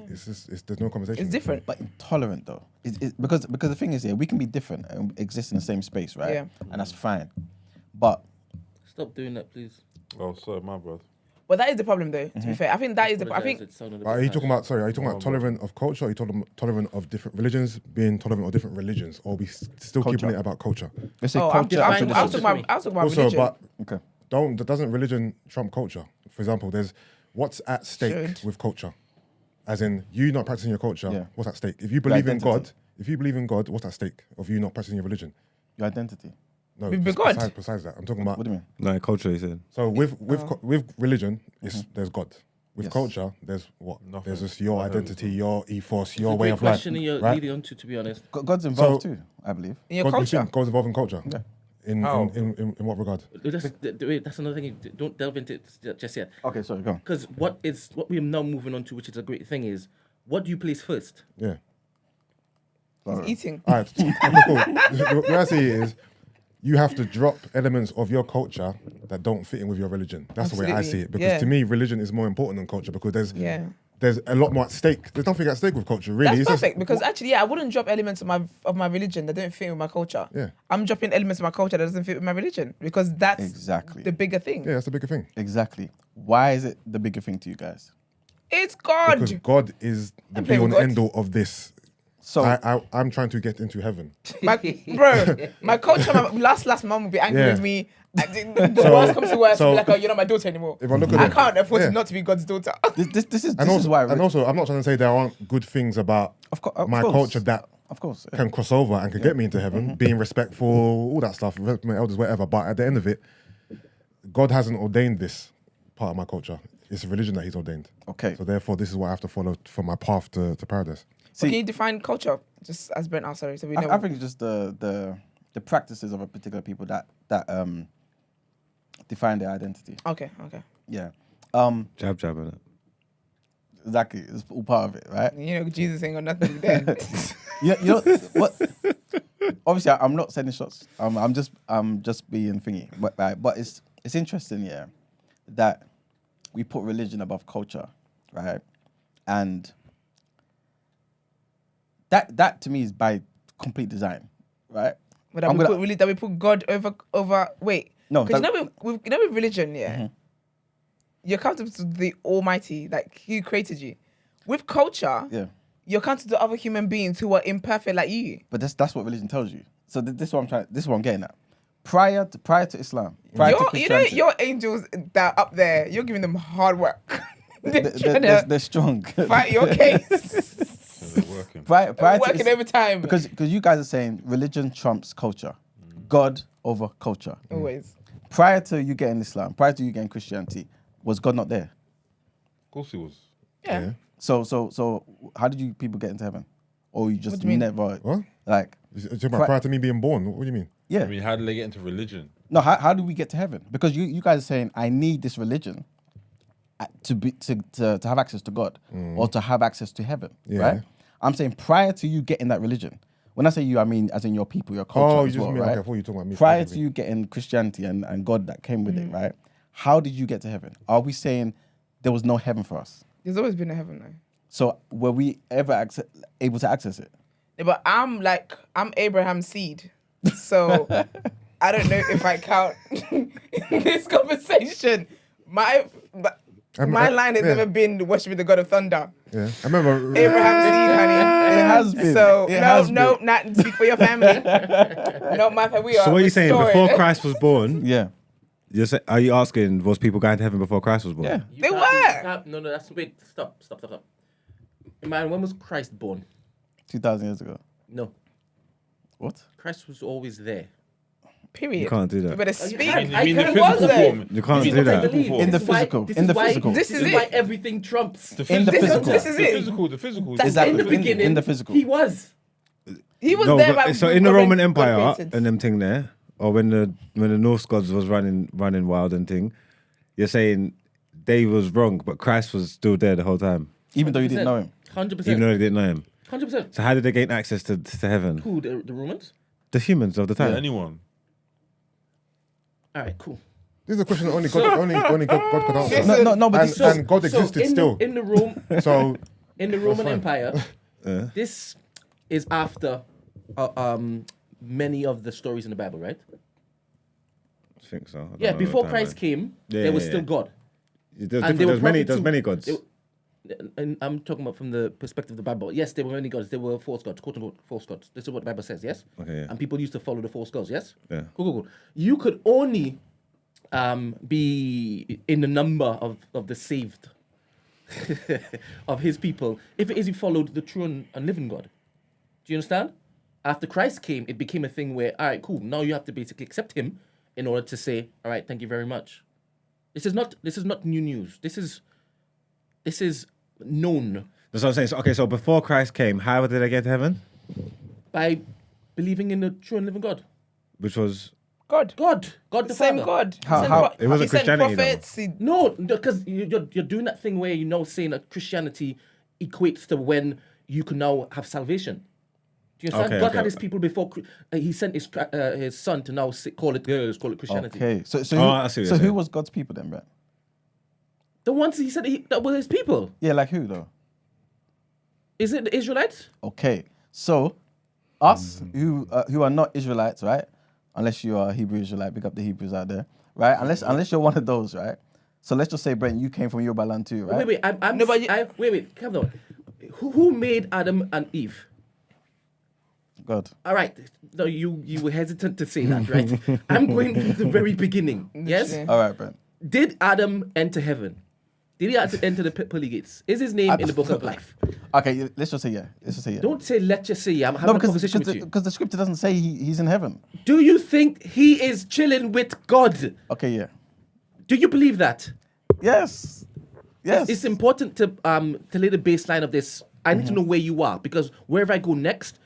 It's just there's no conversation. It's different. But intolerant though, because the thing is, we can be different and exist in the same space, right? Yeah. And that's fine. But Stop doing that, please. Oh, sorry, my bad. But that is the problem, though. To be fair, I think that is the. I think Apologise, it sounded a Are bit you talking harsh. about? Sorry, are you talking about tolerant of culture? Or are you tolerant of different religions? Being tolerant of different religions, or are we still Culture. keeping it about culture? let's say I'm culture. just- I Define was culture talking for about Also, religion. but Okay. doesn't religion trump culture? For example, there's what's at stake Should. with culture, as in you not practicing your culture. Yeah. What's at stake? If you believe in identity. God, what's at stake of you not practicing your religion? Your identity. No, With God. besides that, I'm talking about. What do you mean? No, culture, he said. So with religion, there's God. With Yes. culture, there's what? Nothing. There's just your I heard identity, it. your ethos, It's your a way great of life. question you're right? leading on to be honest. God's involved So- too, I believe. in your God, you culture. think God's involved in culture. Yeah. In what regard? That's another thing. Don't delve into it just yet. Okay, sorry, go on. Because what we're now moving on to, which is a great thing, is what do you place first? Yeah. He's eating. All right. Okay, cool. The way I see it is, you have to drop elements of your culture that don't fit in with your religion. That's the way I Absolutely. see it. Because Yeah. to me, religion is more important than culture because Yeah. there's a lot more at stake. There's nothing at stake with culture, really. That's It's just- perfect because actually, yeah, I wouldn't drop elements of my religion that don't fit with my culture. Yeah. I'm dropping elements of my culture that doesn't fit with my religion because that's Exactly. the bigger thing. yeah, that's the bigger thing. Exactly. Why is it the bigger thing to you guys? It's God. Because God is the I play be with all and God. end all of this. So I'm trying to get into heaven. My culture, my last mom would be angry Yeah. with me. The worst comes to worst, so- be like, oh, you're not my daughter anymore. If I look at I it- can't afford yeah. to not to be God's daughter. this is And why. also, I'm not trying to say there aren't good things about Of my course. culture that Of course. yeah. can cross over and can get me into heaven, being respectful, all that stuff, respect my elders, whatever. But at the end of it, God hasn't ordained this part of my culture. It's a religion that He's ordained. Okay. So therefore, this is what I have to follow for my path to paradise. So See- can you define culture? Just as Brent asked, sorry. So we know. I think it's just the practices of a particular people that define their identity. Okay. Yeah. Jab, innit? Exactly. It's all part of it, right? You know, Jesus ain't got nothing to do there. You know what? Obviously, I'm not sending shots. I'm just being thingy. But it's interesting, yeah, that we put religion above culture, right? And that to me is by complete design, right? But that we put God over. Wait. No, Because that- with religion, yeah, you're accountable to the Almighty, like He created you. With culture, Yeah. you're accountable to other human beings who are imperfect like you. But that's what religion tells you. So this is what I'm getting at. Prior to Islam, prior to Christianity, Your angels that are up there, you're giving them hard work. They're trying they're strong. to fight your case. So they're working. prior to Working overtime. because you guys are saying religion trumps culture, God over culture. Always. prior to you getting Islam, prior to you getting Christianity, was God not there? Of course he was. Yeah. So how did you people get into heaven? Or you just What do you mean? never What? like? You're talking about prior to me being born. What do you mean? Yeah. I mean, how did they get into religion? No, how do we get to heaven? Because you guys are saying I need this religion to have access to God or to have access to heaven, Yeah. right? I'm saying prior to you getting that religion. When I say you, I mean as in your people, your culture Oh, you as just well, mean, right? okay, I thought you were talking about me. Prior to specifically. you getting Christianity and God that came with it, right? How did you get to heaven? Are we saying there was no heaven for us? There's always been a heaven though. So were we ever able to access it? Yeah, but I'm Abraham's seed. So I don't know if I count in this conversation. My line has never been worshiping the God of thunder. Yeah, I remember. Abraham's seed, honey. It has been. So It has no, been. not speak for your family. Not my family. We are. So what are you saying? restored. Before Christ was born, Yeah. are you asking, was people going to heaven before Christ was born? Yeah. You They can't- were. you can't- No, that's wait. Stop. Man, when was Christ born? 2,000 years ago. No, What? Christ was always there. Period. You can't do You that. better Oh, you speak. can't. I mean the He physical was there. form. You can't This is do what I that. believe. In the This is why- physical. this In is the why- physical. This is This is why it. everything trumps. The In the physical. physical. This is the it. physical. The physical. Is that in the in- beginning, in the physical? He was. He was No, there. but- By so in the God Roman God Empire created. and them thing there, or when the Norse gods was running wild and thing, you're saying they was wrong, but Christ was still there the whole time, Even though you didn't know him. 100%. even though they didn't know him. 100%. So how did they gain access to heaven? Who, the Romans? The humans of the Yeah, time. anyone. All right, cool. This is a question that only God could answer. No, but and God existed still. In the Rome, So in the Roman fine. Empire, this is after many of the stories in the Bible, right? I think so. I don't Yeah, know before what Christ timeline. came, Yeah, there was yeah, still yeah. God. There's, And they were many prophets many who- gods. And I'm talking about from the perspective of the Bible. Yes, there were many gods. There were false gods, quote unquote false gods. This is what the Bible says, yes? Okay, yeah. And people used to follow the false gods, yes? Yeah. Cool. You could only be in the number of the saved of his people if it is you followed the true and living God. Do you understand? After Christ came, it became a thing where, all right, cool. Now you have to basically accept him in order to say, all right, thank you very much. This is not new news. This is known That's what I'm saying. So, okay, so before Christ came, how did they get to heaven? by believing in the true and living God. Which was God. God the Same Father. God. How- He sent how- pro- It wasn't he sent Christianity, though. prophets. He- No, because you're doing that thing where saying that Christianity equates to when you can now have salvation. Do you understand? Okay, God okay. had his people before he sent his son to now call it Christianity. Okay. So I see who, what so you're who saying. was God's people then, Brett? The ones he said that were his people. Yeah, like who though? Is it the Israelites? Okay. So us who are not Israelites, right? Unless you are a Hebrew Israelite, pick up the Hebrews out there, right? Unless you're one of those, right? So let's just say, Brent, you came from Yoruba land too, right? Wait, I'm No, but wait, come on. Who made Adam and Eve? God. All right. No, you were hesitant to say that, right? I'm going from the very beginning. Yes? Yeah. All right, Brent. Did Adam enter heaven? Did he enter the pearly gates? Is his name in the book of life? Okay, let's just say yeah. Let's just say yeah. Don't say let's just say yeah. I'm having No, a because conversation with you. the scripture doesn't say he's in heaven. Do you think he is chilling with God? Okay, yeah. Do you believe that? Yes. Yes. It's important to lay the baseline of this. I need to know where you are because wherever I go next,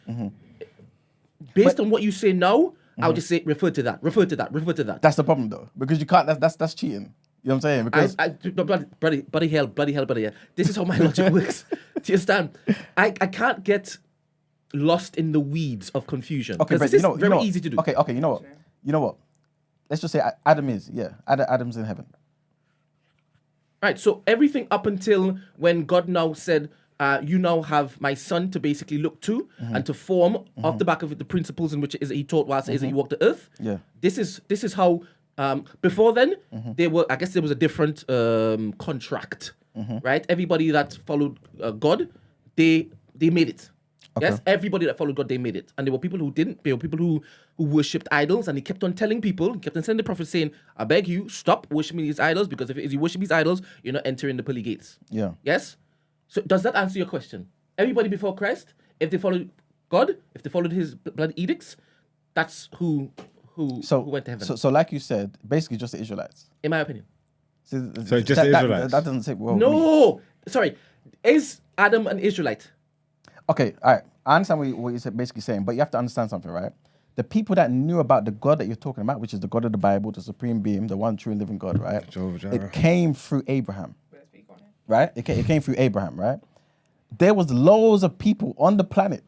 based on what you say now, I'll just say refer to that, refer to that, refer to that. That's the problem though, because you can't. That's cheating. You know what I'm saying? Because Bloody hell. This is how my logic works. Do you understand? I can't get lost in the weeds of confusion. okay, Because but this you is know, very you know what? easy to do. Okay, you know what? You know what? Let's just say Adam's in heaven. Right, so everything up until when God now said, you now have my son to basically look to and to form off the back of the principles in which it is that he taught whilst it is that he walked the earth. Yeah. This is how before then there was a different contract. Right? Everybody that followed God, they made it. Okay. Yes, everybody that followed God, they made it. And there were people who didn't. There were people who worshipped idols, and he kept on telling people, he kept on sending the prophet saying, I beg you, stop worshiping these idols, because if you worship these idols, you're not entering the pearly gates. Yeah. Yes? So does that answer your question? Everybody before Christ, if they followed God, if they followed his blood edicts, that's who who So went to heaven. So like you said, basically just the Israelites. In my opinion. So just the Israelites? That doesn't say well. No, sorry. Is Adam an Israelite? Okay, all right. I understand what you're basically saying, but you have to understand something, right? The people that knew about the God that you're talking about, which is the God of the Bible, the supreme being, the one true and living God, right? Jehovah Jireh. It came through Abraham, right? It came through Abraham, right? There was loads of people on the planet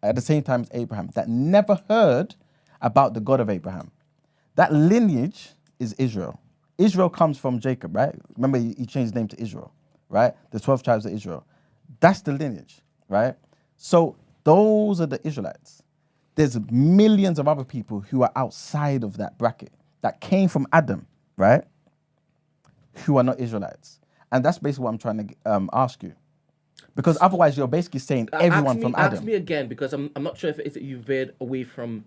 at the same time as Abraham that never heard about the God of Abraham. That lineage is Israel. Israel comes from Jacob, right? Remember, he changed his name to Israel, right? The 12 tribes of Israel. That's the lineage, right? So those are the Israelites. There's millions of other people who are outside of that bracket that came from Adam, right? Who are not Israelites. And that's basically what I'm trying to ask you. Because otherwise you're basically saying everyone from Adam. Ask me again, because I'm not sure if it's that you've veered away from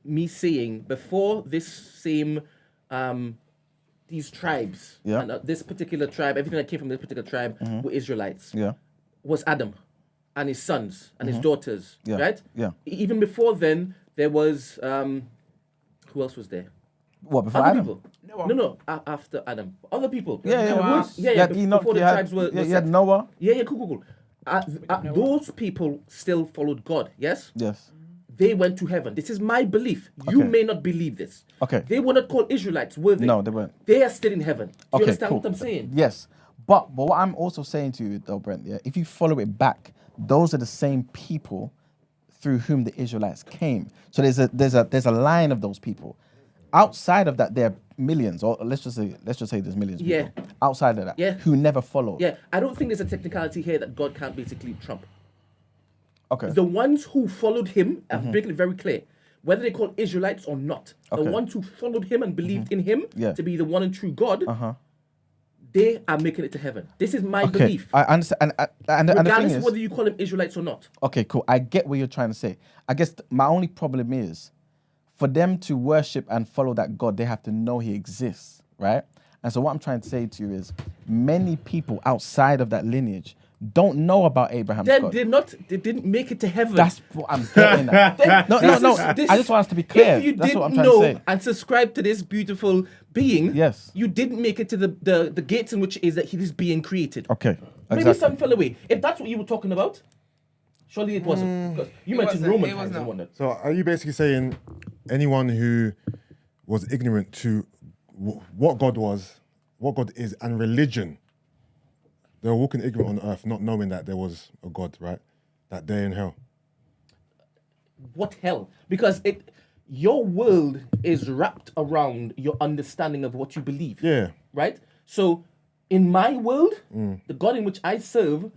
me saying before this same, these tribes, Yeah. and this particular tribe, everything that came from this particular tribe were Israelites. Yeah. Was Adam and his sons and his daughters, Yeah. right? Yeah. Even before then, there was, who else was there? What, before Other Adam? people. No, after Adam. Other people. Yeah. Before the tribes were you set. had Noah. Yeah, cool. Those people still followed God, yes? Yes. They went to heaven. This is my belief. You Okay. may not believe this. Okay. They were not called Israelites, were they? No, they weren't. They are still in heaven. Do you Okay, understand cool. what I'm saying? Yes. But what I'm also saying to you though, Brent, yeah, if you follow it back, those are the same people through whom the Israelites came. So there's a line of those people. Outside of that, there are millions, or let's just say there's millions of people. Outside of that, who never followed. Yeah, I don't think there's a technicality here that God can't basically trump. Okay. The ones who followed him, I'm making it very clear, whether they call Israelites or not, the Okay. ones who followed him and believed in him to be the one and true God, they are making it to heaven. This is my belief. I understand. And the thing Regardless is, of whether you call them Israelites or not. okay, cool. I get what you're trying to say. I guess my only problem is, for them to worship and follow that God, they have to know he exists, right? And so what I'm trying to say to you is, many people outside of that lineage don't know about Abraham's Then God. they didn't make it to heaven. That's what I'm getting at. No. I just want us to be clear. If you That's didn't what I'm trying to know say. and subscribe to this beautiful being, Yes. you didn't make it to the gates in which is that he is being created. Okay. Maybe Exactly. some fell away. If that's what you were talking about, surely it wasn't. Because you mentioned wasn't. Roman It was times and not. whatnot. So are you basically saying anyone who was ignorant to what God was, what God is, and religion, they were walking ignorant on earth, not knowing that there was a God, right? That day in hell. What hell? Because your world is wrapped around your understanding of what you believe. Yeah. Right? So in my world, the God in which I serve,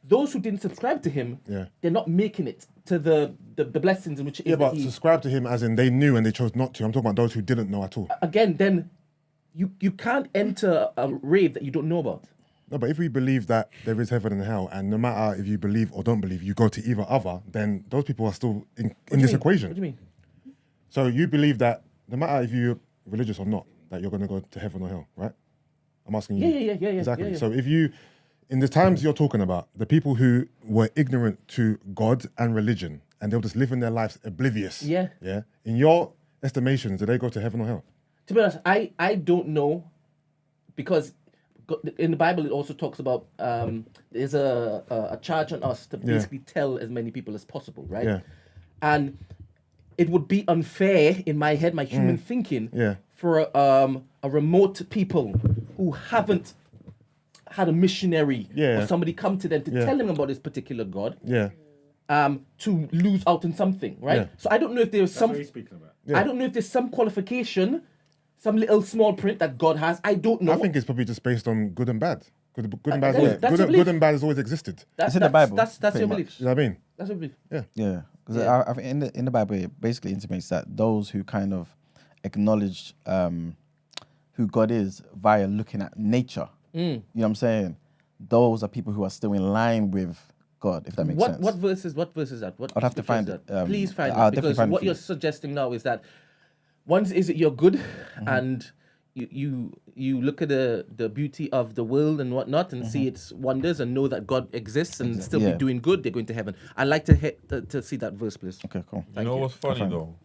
those who didn't subscribe to him, they're not making it to the blessings in which it is Yeah, that but he... subscribe to him as in they knew and they chose not to. I'm talking about those who didn't know at all. Again, then you can't enter a rave that you don't know about. No, but if we believe that there is heaven and hell, and no matter if you believe or don't believe, you go to either other, then those people are still in this equation. What do you mean? So you believe that no matter if you're religious or not, that you're going to go to heaven or hell, right? I'm asking you. Yeah. Exactly. Yeah. So if you, in the times you're talking about, the people who were ignorant to God and religion, and they were just living their lives oblivious. Yeah. Yeah. In your estimations, do they go to heaven or hell? To be honest, I don't know, because in the Bible it also talks about there's a charge on us to basically tell as many people as possible, right? Yeah. And it would be unfair in my head, my human thinking, for a remote people who haven't had a missionary or somebody come to them to tell them about this particular God. Yeah. To lose out on something, right? Yeah. So I don't know if there's some. What are you speaking about? Yeah. I don't know if there's some qualification, some little small print that God has. I don't know. I think it's probably just based on good and bad. Good and bad. that's your belief. Good and bad has always existed. It's in the Bible, That's pretty your much. belief. You know what I mean? That's your belief. Yeah, because I think in the Bible it basically intimates that those who kind of acknowledge who God is via looking at nature, you know what I'm saying? Those are people who are still in line with God, if that makes sense. What verse is that? What I'd have to scripture find is it. that? Please find I'll it, definitely because find it what for you're you. suggesting now is that once is it you're good and you look at the beauty of the world and whatnot and see its wonders and know that God exists and still be doing good, they're going to heaven. I'd like to see that verse, please. Okay, cool. You know what's funny though?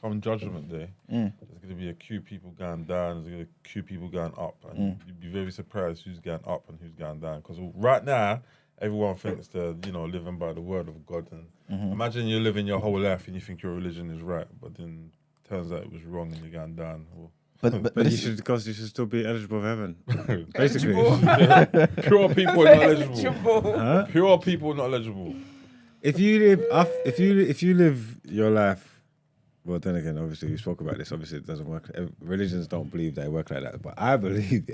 come Judgment Day, there's going to be a queue people going down, there's going to be a queue people going up, and you'd be very surprised who's going up and who's going down. Because right now, everyone thinks they're, living by the word of God. And imagine you're living your whole life and you think your religion is right, but then turns out it was wrong and you're going down. Well, But you should still be eligible for heaven. Basically. Pure people are not eligible. Huh? Pure people are not eligible. If you live your life, well, then again, obviously we spoke about this. Obviously, it doesn't work. Religions don't believe they work like that. But I believe,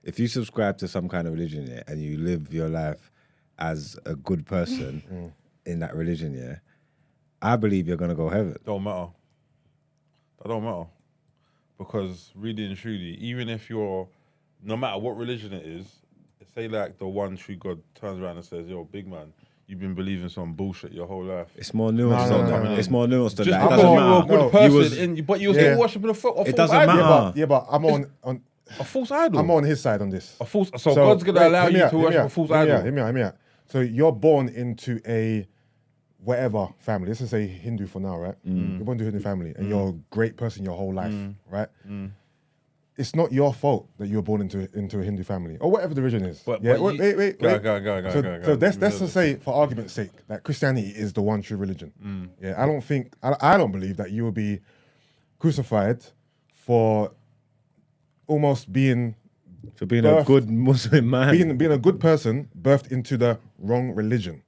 if you subscribe to some kind of religion, and you live your life as a good person in that religion, I believe you're gonna go heaven. Don't matter. That don't matter. Because really and truly, even if you're, no matter what religion it is, say like the one true God turns around and says, "Yo, big man, you've been believing some bullshit your whole life." It's more nuanced than that. It's more nuanced than Just that. It because doesn't you're a matter. good person, but you was worshipping a false It doesn't idol. matter. Yeah, but I'm on A false idol. I'm on his side on this. A false. So God's gonna allow you to worship a false idol. Hear me out. So you're born into a whatever family. Let's just say Hindu for now, right? You're born into a Hindu family, and you're a great person your whole life, right? It's not your fault that you were born into a Hindu family or whatever the religion is. But wait. Go. So let's just say, for argument's sake, that Christianity is the one true religion. Yeah, I don't believe that you will be crucified for almost being a good Muslim man, being a good person birthed into the wrong religion,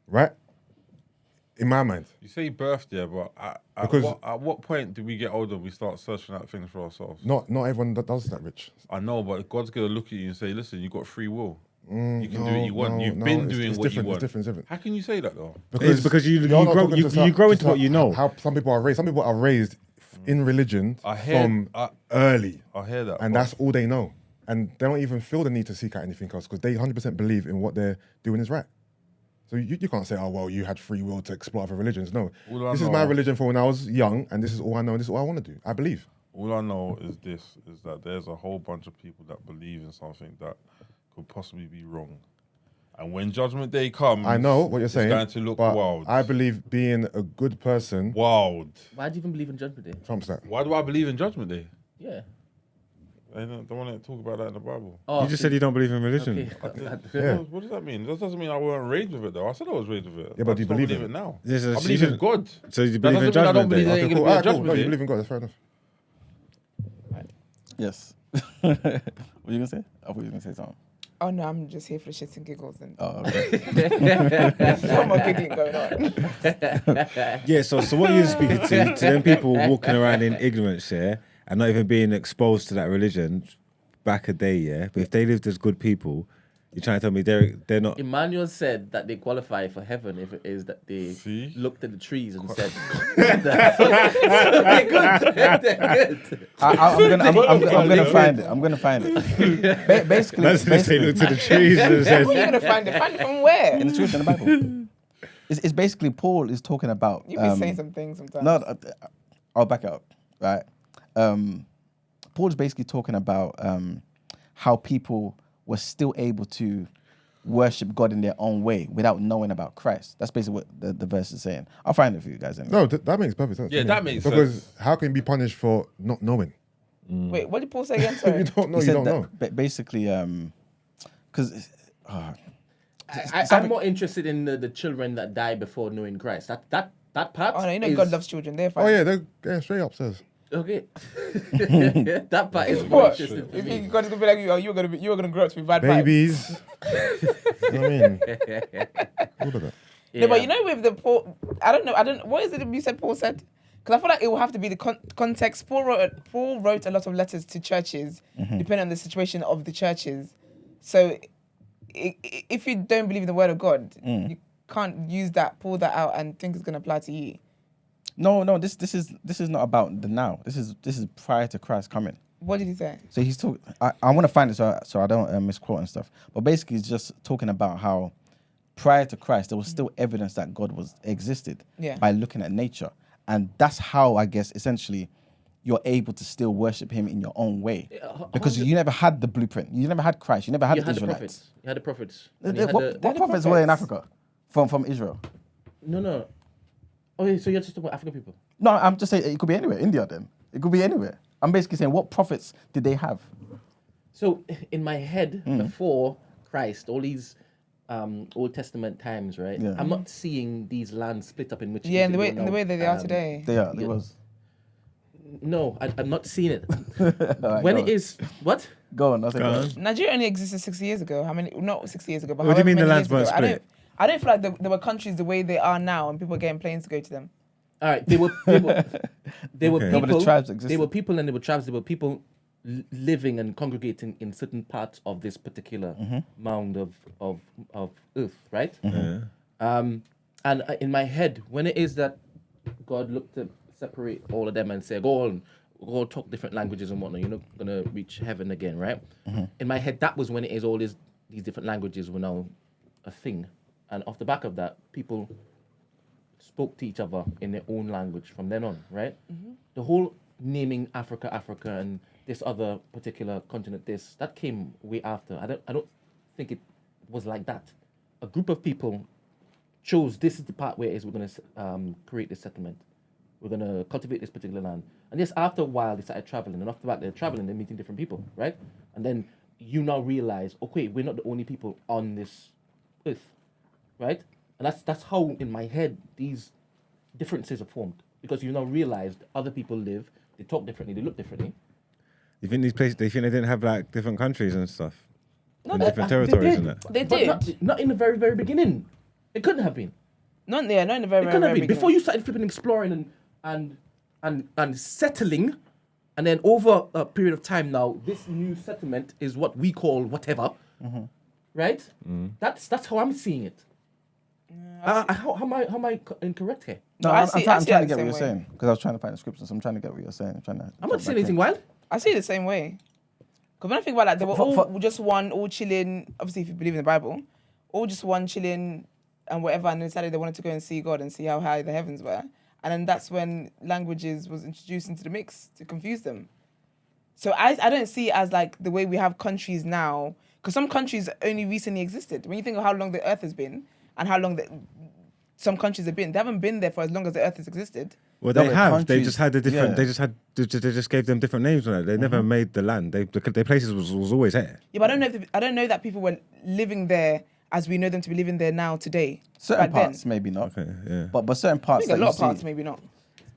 right? In my mind. You say birthed, but at what point do we get older and we start searching out things for ourselves? Not everyone that does that, Rich. I know, but God's going to look at you and say, listen, you got free will. You can do what you want. You've been doing what you want. It's different. How can you say that, though? Because you grow into what you know. How some people are raised. Some people are raised in religion from early. I hear that. And that's all they know. And they don't even feel the need to seek out anything else because they 100% believe in what they're doing is right. So you can't say, oh, well, you had free will to explore other religions. No. This is my religion for when I was young, and this is all I know, and this is all I want to do. I believe. All I know is that there's a whole bunch of people that believe in something that could possibly be wrong. And when Judgment Day comes, I know what you're saying. It's going to look but wild. I believe being a good person. Wild. Why do you even believe in Judgment Day? Trump's that. Why do I believe in Judgment Day? Yeah. I don't want to talk about that in the Bible. Oh, you just said you don't believe in religion. Yeah. What does that mean? That doesn't mean I weren't raised with it, though. I said I was raised with it. Yeah, but do you believe it now? Yes, I believe in God. So you believe in Judgment Day? Okay, cool. No, you believe in God. That's fair enough. Yes. What were you going to say? I thought you were going to say something. Oh no, I'm just here for the shits and giggles and okay. no more giggling going on. Yeah, so what you're speaking to them people walking around in ignorance, and not even being exposed to that religion back a day, but if they lived as good people, you're trying to tell me they're not. Emmanuel said that they qualify for heaven if it is that they looked at the trees and said, "They're good. They're good." I'm gonna find it. I'm gonna find it. Basically, they looked at the trees and said, Where are you gonna find it? Find it from where? in the truth in the Bible. It's basically Paul is talking about. You've been saying some things sometimes. No, I'll back it up. Right. Paul's basically talking about how people were still able to worship God in their own way without knowing about Christ. That's basically what the verse is saying. I'll find it for you guys anyway. No, that makes perfect sense. Yeah, that makes sense. Because how can you be punished for not knowing? Wait, what did Paul say again? Sorry. You don't know, He you said don't know. Basically, because I'm more interested in the children that die before knowing Christ. That part. Oh no, you know God loves children. They're fine. Oh yeah, they're straight upstairs. Okay. That part is more What? interesting. You think God's gonna be like you? Oh, you're gonna grow up to be bad Babies. You know what I mean? All of that. Yeah. No, but you know with the Paul, I don't know. What is it you said Paul said? Because I feel like it will have to be the context. Paul wrote a lot of letters to churches, depending on the situation of the churches. So if you don't believe in the word of God, you can't use that, pull that out, and think it's going to apply to you. No. This is not about the now. This is prior to Christ coming. What did he say? So he's talking. I want to find it so I don't misquote and stuff. But basically, he's just talking about how prior to Christ there was still evidence that God existed by looking at nature, and that's how I guess essentially you're able to still worship Him in your own way because you never had the blueprint. You never had Christ. You never had the Israelites. You had the prophets. What prophets were in Africa from Israel? No. Okay, so you're just talking about African people. No, I'm just saying it could be anywhere. India, then it could be anywhere. I'm basically saying, what prophets did they have? So in my head, before Christ, all these Old Testament times, right? Yeah. I'm not seeing these lands split up in which. Yeah, in the way that they are today. They are. It was. No, I'm not seeing it. Alright, When go it on. is what? Go on. I'll say go on. Nigeria only existed 60 years ago. How many? Not 60 years ago, but What do you however mean the many lands years weren't ago. split? I don't feel like there were countries the way they are now, and people are getting planes to go to them. All right, they were people. They were Okay. people. No, but the tribes They existed. were people, and they were tribes. They were people living and congregating in certain parts of this particular mound of earth, right? Yeah. And in my head, when it is that God looked to separate all of them and say, go talk different languages and whatnot, you're not gonna reach heaven again, right? In my head, that was when it is all these different languages were now a thing, and off the back of that, people spoke to each other in their own language from then on, right? The whole naming Africa, and this other particular continent, that came way after. I don't think it was like that. A group of people chose this is the part where it is we're going to create this settlement. We're going to cultivate this particular land. And yes, after a while, they started traveling. And after that, they're traveling, they're meeting different people, right? And then you now realize, okay, we're not the only people on this earth, right? And that's how, in my head, these differences are formed. Because you now realized other people live, they talk differently, they look differently. You think these places? They think they didn't have like different countries and stuff, No, and they- different they territories did. and that. They But did. not in the very, very beginning. It couldn't have been. Not in the very, It very, couldn't very have been. beginning. Before you started flipping exploring and settling, and then over a period of time now, this new settlement is what we call whatever. Right? That's how I'm seeing it. How am I incorrect here? No, No, I I'm see- trying I see to it the get what same you're way. saying because I was trying to find the scriptures. I'm trying to get what you're saying. I'm not saying anything wild. I see it the same way. Because when I think about that, they were all just one, all chilling. Obviously, if you believe in the Bible, all just one chilling and whatever. And they decided they wanted to go and see God and see how high the heavens were. And then that's when languages was introduced into the mix to confuse them. So I don't see it as like the way we have countries now. Because some countries only recently existed. When you think of how long the earth has been and how long some countries have been, they haven't been there for as long as the earth has existed. Well, No, they but have. They countries- just had the different. yeah. They just gave them different names on it. They never made the land. Their places was always there. Yeah, but I don't know that people were living there as we know them to be living there now today. Certain Back then. parts, maybe not. Okay, yeah. But certain I parts think a that lot you of parts, see, maybe not.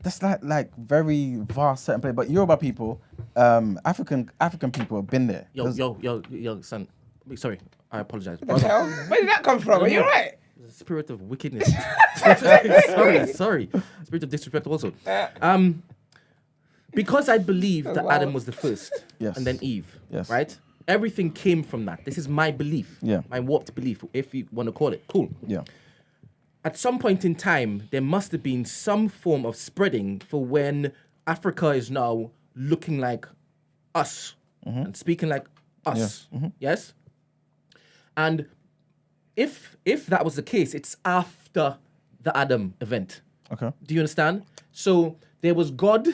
that's like very vast certain place. But Yoruba people, African people have been there. There's- Yo, son. Sorry, I apologize. What the hell? Where did that come from? Are you right? The spirit of wickedness. sorry. Spirit of disrespect also. Because I believe that wow. Adam was the first, Yes. and then Eve, Yes. right? Everything came from that. This is my belief, Yeah. my warped belief, if you want to call it. Cool. Yeah. At some point in time, there must have been some form of spreading for when Africa is now looking like us and speaking like us. Yes? And if that was the case, it's after the Adam event. Okay. Do you understand? So there was God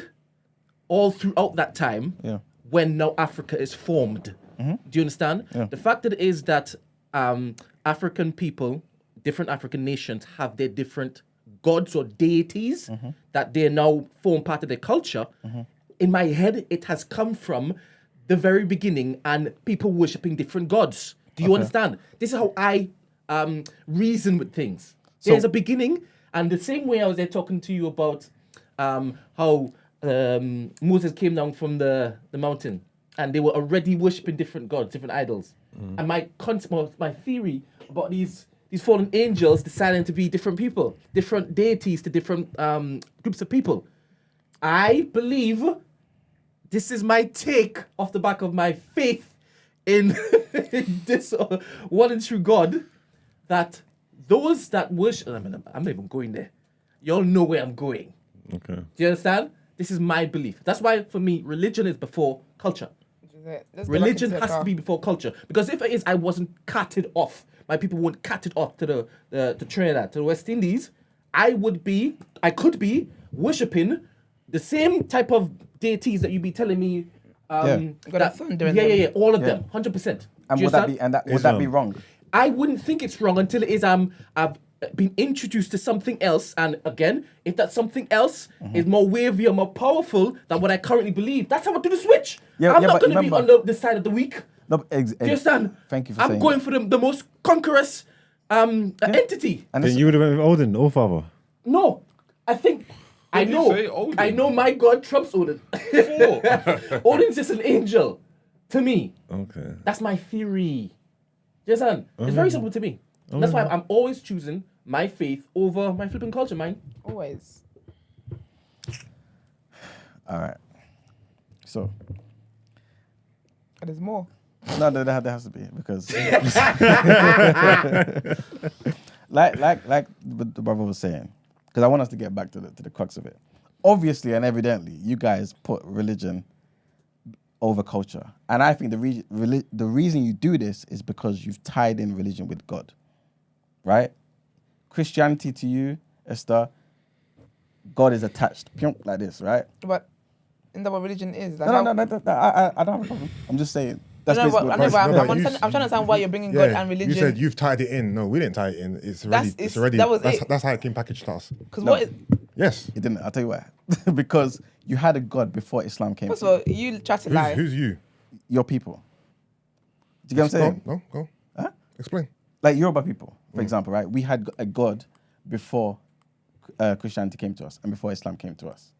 all throughout that time Yeah. when now Africa is formed. Do you understand? Yeah. The fact that it is that African people, different African nations have their different gods or deities that they now form part of their culture. In my head, it has come from the very beginning and people worshipping different gods. Do you understand? This is how I reason with things. There's a beginning, and the same way I was there talking to you about how Moses came down from the mountain and they were already worshipping different gods, different idols. And my theory about these fallen angels deciding to be different people, different deities to different groups of people. I believe this is my take off the back of my faith in this one and true God, that those that worship, I'm not even going there. Y'all know where I'm going. Okay. Do you understand? This is my belief. That's why, for me, religion is before culture. Let's go back Religion into the has car. to be before culture. Because if it is, I wasn't carted off. My people weren't carted off to to Trinidad, to the West Indies. I could be worshipping the same type of deities that you be telling me. Got a thunder in yeah, them. yeah, all of them, 100%. And Do you would that understand? be would that be wrong? I wouldn't think it's wrong until it is I've been introduced to something else, and again, if that something else is more wavy or more powerful than what I currently believe, that's how I do the switch. I'm not going to be on the side of the weak. No, Do you understand? Thank you for I'm saying going for the most conquerous entity. And Then you would have been with Odin, All Father. No, I think I Did you say know. Odin? I know my God trumps Odin. Odin's just an angel to me. Okay. That's my theory. You understand? It's very simple to me. That's why I'm always choosing my faith over my flipping culture, man. Always. All right. So, And there's more. no, there has to be because, like the brother was saying, because I want us to get back to the crux of it. Obviously and evidently, you guys put religion over culture, and I think the reason you do this is because you've tied in religion with God, right? Christianity to you, Esther, God is attached, like this, right? But isn't that what religion is? Like No, I don't have a problem. I'm just saying. That's I'm basically what trying No, but to understand why you're bringing God and religion. You said you've tied it in. No, we didn't tie it in. It's already. That's how it came packaged to us. Because No. what is, Yes. It didn't. I'll tell you why. Because you had a God before Islam came. first to of all, you try to lie. Who's you? your people. Do you get what I'm saying? No, go. Huh? Explain. Like Yoruba people, for example, right? We had a God before Christianity came to us and before Islam came to us.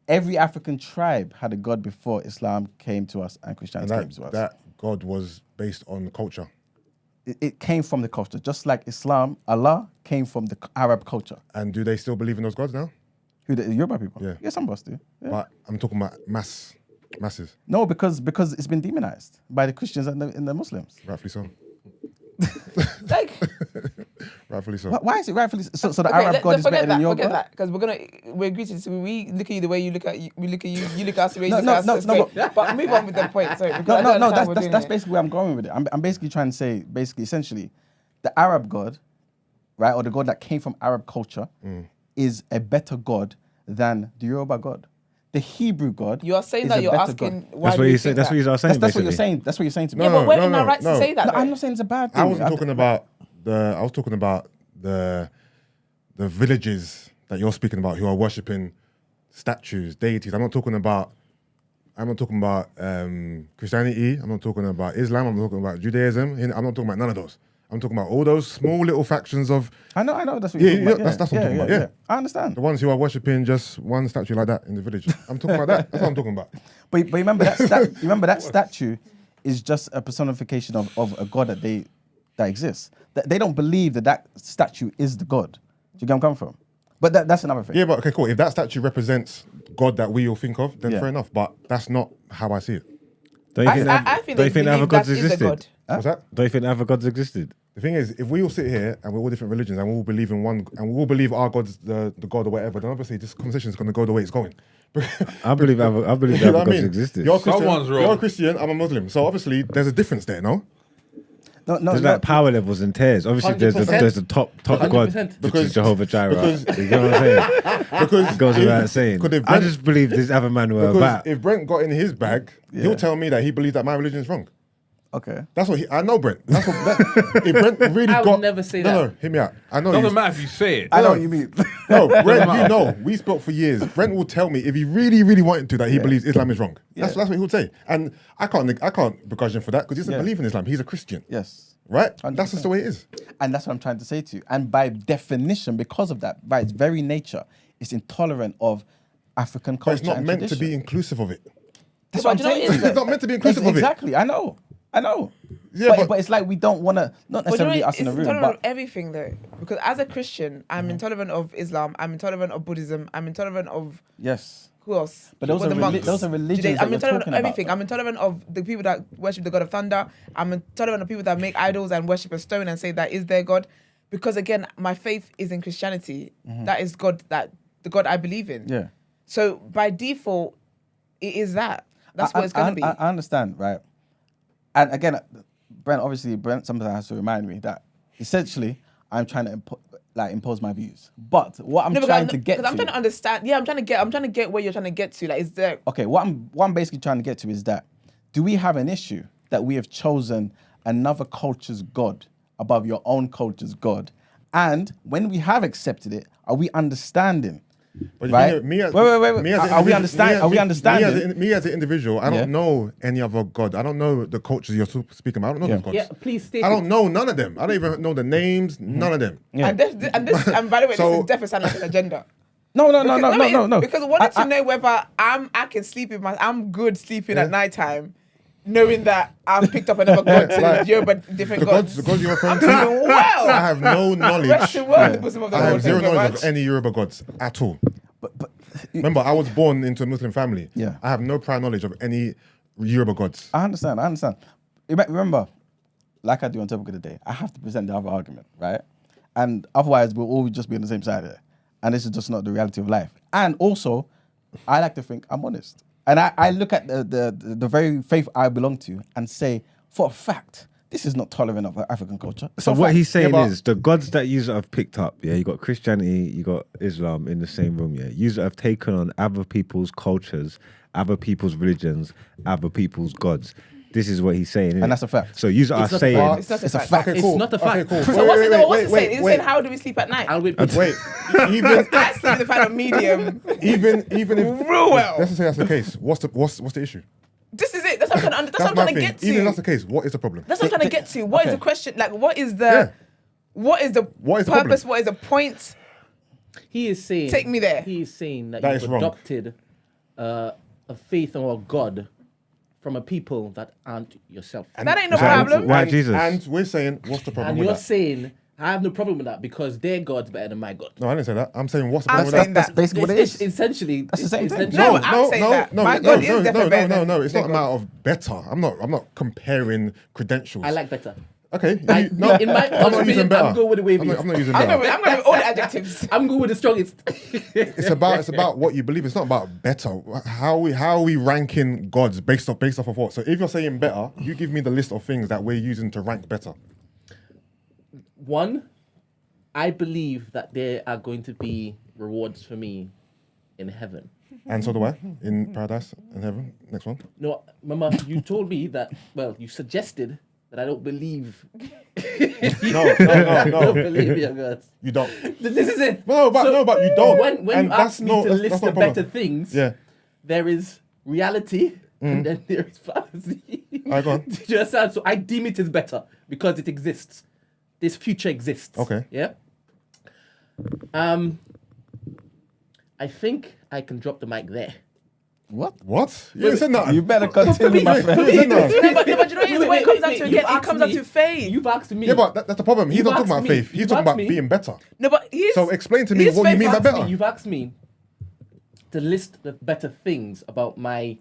Every African tribe had a God before Islam came to us and Christianity came to us. That God was based on culture. It came from the culture, just like Islam, Allah came from the Arab culture. And do they still believe in those gods now? Who the Yoruba people? Yeah. Yeah, some of us do. Yeah. But I'm talking about masses. No, because it's been demonized by the Christians and the Muslims. Rightfully so. Like, Rightfully so. Why is it rightfully so? So the okay, Arab God is better than your forget God? that, because we agree to this. We look at you the way you look at you. We look at you. You look at us the way you No, look no, at us. no, It's no, great. But move on with the point. Sorry. because I No, don't understand what we're that's doing basically where I'm going with it. I'm basically trying to say, essentially, the Arab God, right, or the God that came from Arab culture, is a better God than the Yoruba God. The Hebrew God. You are saying is that a you're better asking God. why That's what do you you say. think That's that? what you're saying. That's what you're basically. saying. That's what you're saying to me. Yeah, but we're in no, our rights to no. say that. No, though. I'm not saying it's a bad thing. I wasn't talking about I was talking about the villages that you're speaking about who are worshipping statues, deities. I'm not talking about Christianity. I'm not talking about Islam. I'm not talking about Judaism. I'm not talking about none of those. I'm talking about all those small little factions of I know. That's what you're talking about. that's what I'm talking about. Yeah. I understand. the ones who are worshipping just one statue like that in the village. I'm talking about that. That's what I'm talking about. But remember that statue is just a personification of a god that exists. They don't believe that statue is the god. Do you get where I'm coming from? But that's another thing. Yeah, but okay, cool. If that statue represents God that we all think of, then Yeah. fair enough. But that's not how I see it. Don't you I think think don't you think they other believe gods that is a existed? god. What's that? Don't you think other gods existed? The thing is, if we all sit here and we're all different religions and we all believe in one, and we all believe our God's the God or whatever, then obviously this conversation is going to go the way it's going. I believe other You know gods what I mean? existed. You're a Christian, Someone's wrong. You're a Christian, I'm a Muslim. So obviously there's a difference there, no? No, There's like power levels and tiers. Obviously, there's 100%. the top god, 100%. which is Jehovah Jireh. because- You know what I'm saying? Because It goes if- without saying. because if I Brent- just believe these other men were because about. if Brent got in his bag, he'll tell me that he believes that my religion is wrong. Okay. That's what I know, Brent. That's what. If Brent really I would got, never say no, that. No, hear me out. I know. Doesn't you- matter if you say it. I know what you mean. No, Brent, you know, we spoke for years. Brent will tell me if he really, really wanted to that he believes Islam is wrong. That's what he would say, and I can't begrudge him for that because he doesn't Yeah. believe in Islam. He's a Christian, Yes. right? 100%. That's just the way it is. And that's what I'm trying to say to you. And by definition, because of that, by its very nature, it's intolerant of African But culture. it's not and meant to tradition. be inclusive of it. That's But what do I'm you know saying. what it is, It's not meant to be inclusive of it. Exactly. I know. Yeah, but it's like we don't want to, not But you know, necessarily it's us in the room, intolerant of but everything though. Because as a Christian, I'm intolerant of Islam. I'm intolerant of Buddhism. I'm intolerant of yes. who else? But those Well, are the monks. those are religions Judaism. that I'm you're intolerant talking of about. everything. I'm intolerant of the people that worship the god of thunder. I'm intolerant of people that make idols and worship a stone and say that is their god. Because again, my faith is in Christianity. That is God, that the God I believe in. Yeah. So by default, it is that. That's what it's going to be. I understand, right? And again, Brent sometimes has to remind me that essentially I'm trying to impose my views. But what I'm trying to get to, I'm trying to understand. Yeah, I'm trying to get where you're trying to get to. Like, is there? okay, what I'm basically trying to get to is that, do we have an issue that we have chosen another culture's God above your own culture's God, And when we have accepted it, are we understanding? But Right? you know, me as, Wait. me as an Are we individual- Are we understanding? Me as an individual, I Yeah. don't know any other god. I don't know the cultures you're speaking about. I don't know Yeah. those gods. Yeah, please state I don't it. know none of them. I don't even know the names. None of them. Yeah. And by the way, So- this is definitely sound like an agenda. No. Because I wanted to know whether I can sleep in I'm good sleeping at nighttime, knowing that I've picked up another god to Like, Yoruba different gods. The gods you're referring I'm to, thinking, wow. I have no knowledge. Rest in the bosom of the I have Lord. zero Thank you very knowledge much. of any Yoruba gods at all. But Remember, I was born into a Muslim family. Yeah. I have no prior knowledge of any Yoruba gods. I understand. Remember, like I do on Topic of the Day, I have to present the other argument, right? And otherwise, we'll all just be on the same side here. And this is just not the reality of life. And also, I like to think I'm honest. And I look at the very faith I belong to and say, for a fact, this is not tolerant of African culture. So For a what fact. he's saying Yeah, but- is the gods that you have picked up, yeah, you got Christianity, you got Islam in the same room, yeah. You have taken on other people's cultures, other people's religions, other people's gods. This is what he's saying, innit? And that's a fact. So you are It's not a saying, fact. It's not It's a a fact. fact. Okay, It's cool. not a Okay, fact. cool. So what's it Wait, saying? It's saying how do we sleep at night? I'll wait. Wait, even I sleep in the final medium. even if Real well. let's just say that's the case. What's the issue? This is it. That's what I'm That's my trying to thing. get to. Even if that's the case, what is the problem? That's what I'm trying to get to. What is the question? Like, what is the What is the purpose? problem? What is the point? He is saying. Take me there. He is saying that That you've is wrong. adopted a faith or a God from a people that aren't yourself. That ain't no Why- problem. why and, Jesus? And we're saying, what's the problem And with you're that? saying, I have no problem with that because their God's better than my God. No, I didn't say that. I'm saying, what's the I'm problem with saying that? That's basically what it It's is. essentially That's the same thing. essentially- No, I'm saying that. My God is definitely better than no. It's their not a matter of better. I'm not comparing credentials. I like better. Okay. I, you- no, in my I'm not opinion, using better. I'm going with the way I'm not using I'm better. going with all the adjectives. I'm going with the strongest. It's about what you believe. It's not about better. How are we ranking gods based off of what? So if you're saying better, you give me the list of things that we're using to rank better. One, I believe that there are going to be rewards for me in heaven. And so do I in paradise and heaven. Next one. No, Mama, you told me that. Well, you suggested that I don't believe. No. don't believe your God. You don't. This is it. No, but you don't. When And you that's ask me no- to that's list not the a problem. better things, Yeah. there is reality and then there is fantasy. Alright, go on. Do you understand? So I deem it as better because it exists. This future exists. Okay. Yeah. I think I can drop the mic there. What? What? You ain't said nothing. You better continue, my friend. You said nothing. No, but you know what it is? When it comes down to you've again, it asked comes down me- to faith. You've asked me. Yeah, but that's the problem. He's You've not talking asked about me. faith. He's You've talking asked about me. being better. No, but he's So explain to me his what you faith mean by has- better. You've asked me to list the better things about my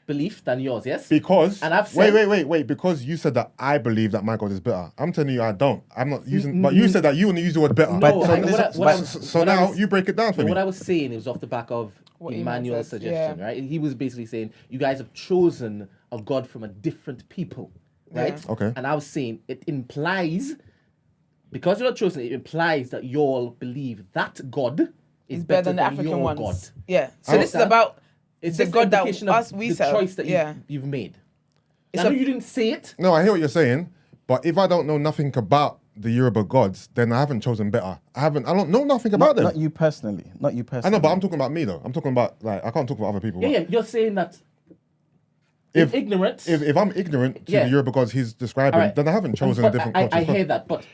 belief than yours, yes? Because And I've said- wait. Because you said that I believe that my God is better. I'm telling you I don't. I'm not using. But you said that you want to use the word better. No, But- I- what I- what I was- So what I now was- you break it down for me. What I was saying is off the back of What Iman Emmanuel's said, suggestion, yeah. right? He was basically saying you guys have chosen a God from a different people, right? Yeah. Okay. And I was saying it implies, because you're not chosen, it implies that you all believe that God is He's better than the African your ones. God. Yeah. So I this is understand. about It's the just God an that indication of us we the serve. choice that Yeah. you've made. It's I know a- you didn't say it. No, I hear what you're saying. But if I don't know nothing about the Yoruba gods, then I haven't chosen better. I don't know nothing about them. Not you personally. Not you I personally. know, but I'm talking about me though. I'm talking about I can't talk about other people. Yeah, but yeah. You're saying that If- ignorance. If I'm ignorant to Yeah. the Yoruba gods he's describing, All right. then I haven't chosen But a different I culture. hear that, but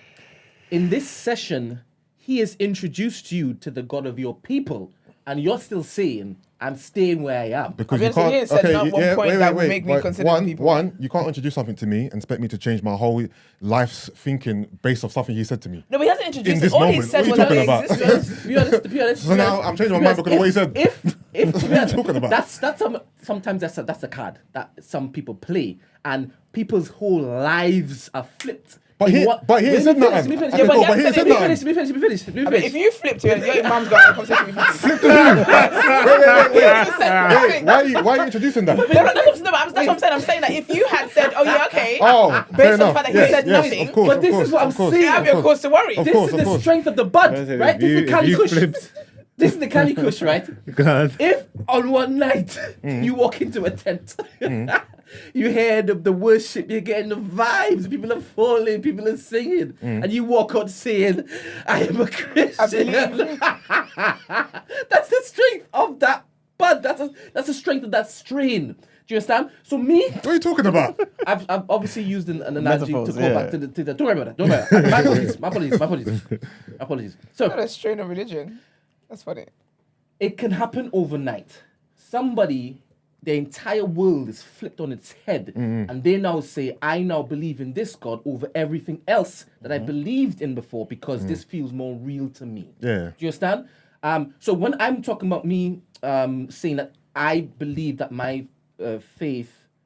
in this session, he has introduced you to the God of your people, and you're still saying, "I'm staying where I am." Because I you mean, so he can't. ain't said Okay, not one point that would make me but consider people. One, you can't introduce something to me and expect me to change my whole life's thinking based off something he said to me. No, but he hasn't introduced In it. this All he moment, said what was are you that talking it about? existed. To be honest, So now I'm changing my mind because of what he said. If to be honest, talking about? sometimes that's a card that some people play, and people's whole lives are flipped. But he- but he ain't said nothing. Let me finish. Okay, cool, but he ain't said Let me nothing. finish. Let me finish. I mean, if you flipped your mum's got a conversation with you. Flip the view. Wait. You said nothing. Why are you introducing that? No, that's what I'm saying. I'm saying that if you had said, "Oh yeah, okay," Oh, fair based on the enough. fact that he Yes, said yes, nothing, of course, But of this course, is what I'm of course, saying. that'd be a cause to worry. Of This course, is the course. strength of the bud, If right? This is the you Cali Kush. flipped- This is the Cali Kush, right? God. If on one night you walk into a tent You hear the worship, you're getting the vibes, people are falling, people are singing, and you walk out saying, I am a Christian. That's the strength of that bud. That's the strength of that strain. Do you understand? So me, What are you talking about? I've obviously used an analogy Metaphors, to go back to the. Don't worry about that. Don't worry. My apologies. So Not a strain of religion. That's funny. it can happen overnight. Somebody, their entire world is flipped on its head, and they now say, I now believe in this God over everything else that I believed in before because this feels more real to me. Yeah. Do you understand? So when I'm talking about me saying that I believe that my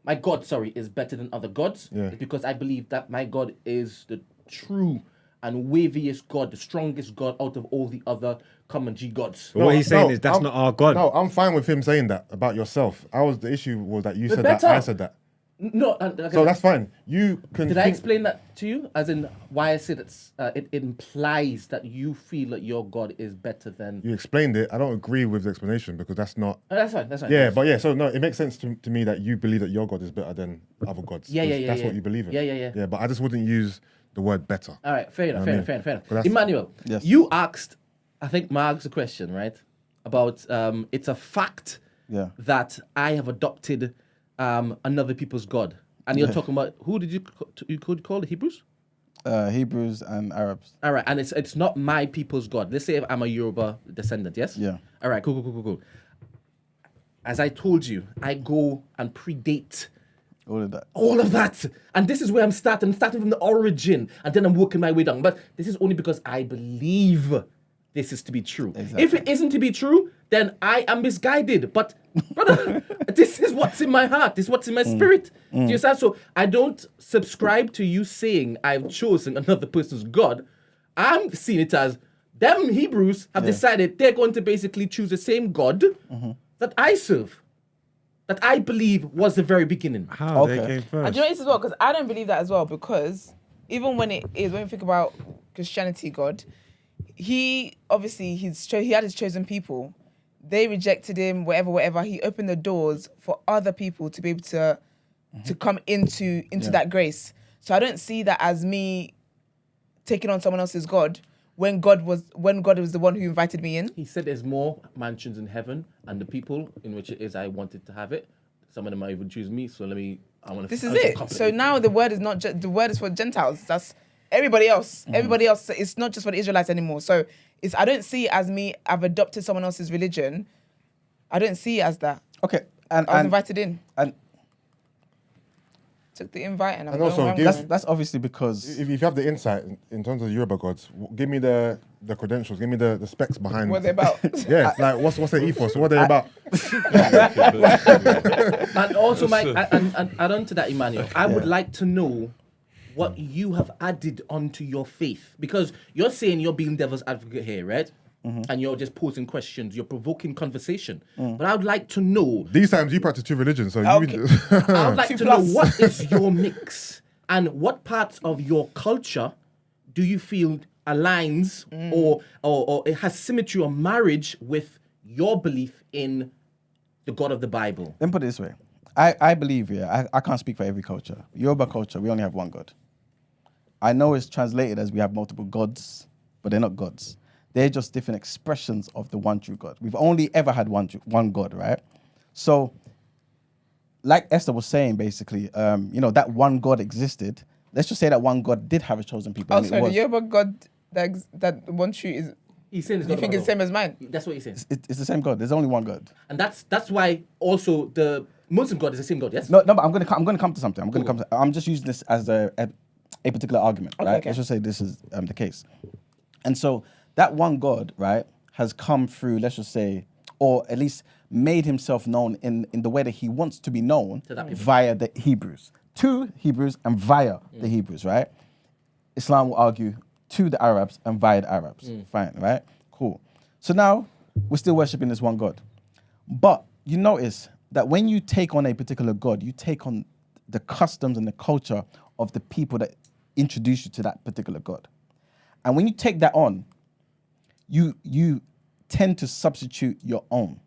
my God, is better than other gods, it's because I believe that my God is the true and waviest God, the strongest God out of all the other common G gods. But what he's saying is that's not our God. No, I'm fine with him saying that about yourself. The issue was that you said better. that, I said that. No, So that's fine. You can Did I think- explain that to you? As in why I said it implies that you feel that your God is better than... You explained it. I don't agree with the explanation because that's not... Oh, that's fine. Yeah, but yeah, so no, it makes sense to me that you believe that your God is better than other gods. Yeah, 'cause That's yeah. what you believe in. Yeah. Yeah, but I just wouldn't use the word better. All right, fair enough. that's- Emmanuel, Yes. you asked, I think Mark's a question, right? About it's a fact that I have adopted another people's God. And you're talking about, who did you call the Hebrews? Hebrews and Arabs. All right, and it's not my people's God. Let's say I'm a Yoruba descendant, yes? Yeah. All right, cool. As I told you, I go and predate all of that. And this is where I'm starting from the origin, and then I'm working my way down. But this is only because I believe this is to be true. Exactly. If it isn't to be true, then I am misguided. But brother, this is what's in my heart. This is what's in my spirit. Do you understand? So I don't subscribe to you saying I've chosen another person's God. I'm seeing it as them Hebrews have decided they're going to basically choose the same God that I serve, that I believe was the very beginning. How they Okay. came first. And do you know this as well? Because I don't believe that as well. Because even when we think about Christianity, God, he obviously he had his chosen people. They rejected him, whatever. He opened the doors for other people to be able to come into that grace. So I don't see that as me taking on someone else's God when God was the one who invited me in. He said there's more mansions in heaven, and the people in which it is I wanted to have it. Some of them might even choose me, so This is it. So now the word is not just the word is for Gentiles. That's everybody else. Everybody else. It's not just for the Israelites anymore. So I don't see it as me. I've adopted someone else's religion. I don't see it as that. Okay. I was invited in. And Took the invite and I'm And going also where I'm give- going. that's obviously because If you have the insight in terms of Yoruba gods, give me the credentials, give me the specs behind. What they're about. Yeah, like what's their ethos? What are they about? And also, and add on to that, Emmanuel, I would like to know what you have added onto your faith. Because you're saying you're being devil's advocate here, right? And you're just posing questions, you're provoking conversation. But I would like to know, These times you practice two religions, so Okay. you. I would like 2 to know plus. what is your mix and what parts of your culture do you feel aligns or it has symmetry or marriage with your belief in the God of the Bible. Let me put it this way. I believe, I can't speak for every culture. Yoruba culture, we only have one God. I know it's translated as we have multiple gods, but they're not gods. They're just different expressions of the one true God. We've only ever had one God, right? So, like Esther was saying, basically, that one God existed. Let's just say that one God did have a chosen people. and it Also, was. the Yoruba God that one true is. He's saying it's You not think about it's the same as mine? That's what he's saying. It's the same God. There's only one God. And that's why also the Muslim God is the same God, yes? No, but I'm gonna come to something. I'm just using this as a particular argument, right? okay. Let's just say this is the case. And so that one God, right, has come through, let's just say, or at least made himself known in the way that he wants to be known To that people. via the Hebrews. To Hebrews and via the Hebrews, right? Islam will argue to the Arabs and via the Arabs. Fine, right? Cool. So now we're still worshiping this one God. But you notice that when you take on a particular God, you take on the customs and the culture of the people that introduce you to that particular God. And when you take that on, you tend to substitute your own.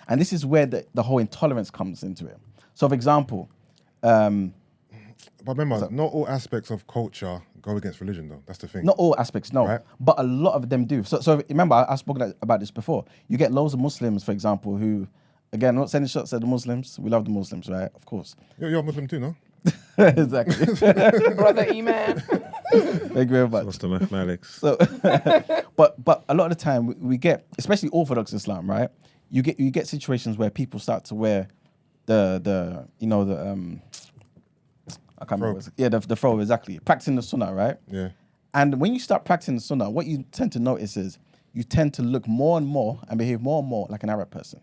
And this is where the whole intolerance comes into it. So, for example, But remember, not all aspects of culture go against religion, though. That's the thing. not all aspects, no, Right. but a lot of them do. So remember, I've spoken about this before. You get loads of Muslims, for example, who, again, I'm not sending shots at the Muslims. We love the Muslims, right? Of course. You're Muslim too, no? Exactly. Brother Iman. Thank you very much. What's the mathematics? So, but a lot of the time we get, especially Orthodox Islam, right? You get situations where people start to wear the I can't remember. The throw, exactly. Practicing the sunnah, right? Yeah. And when you start practicing the sunnah, what you tend to notice is you tend to look more and more and behave more and more like an Arab person.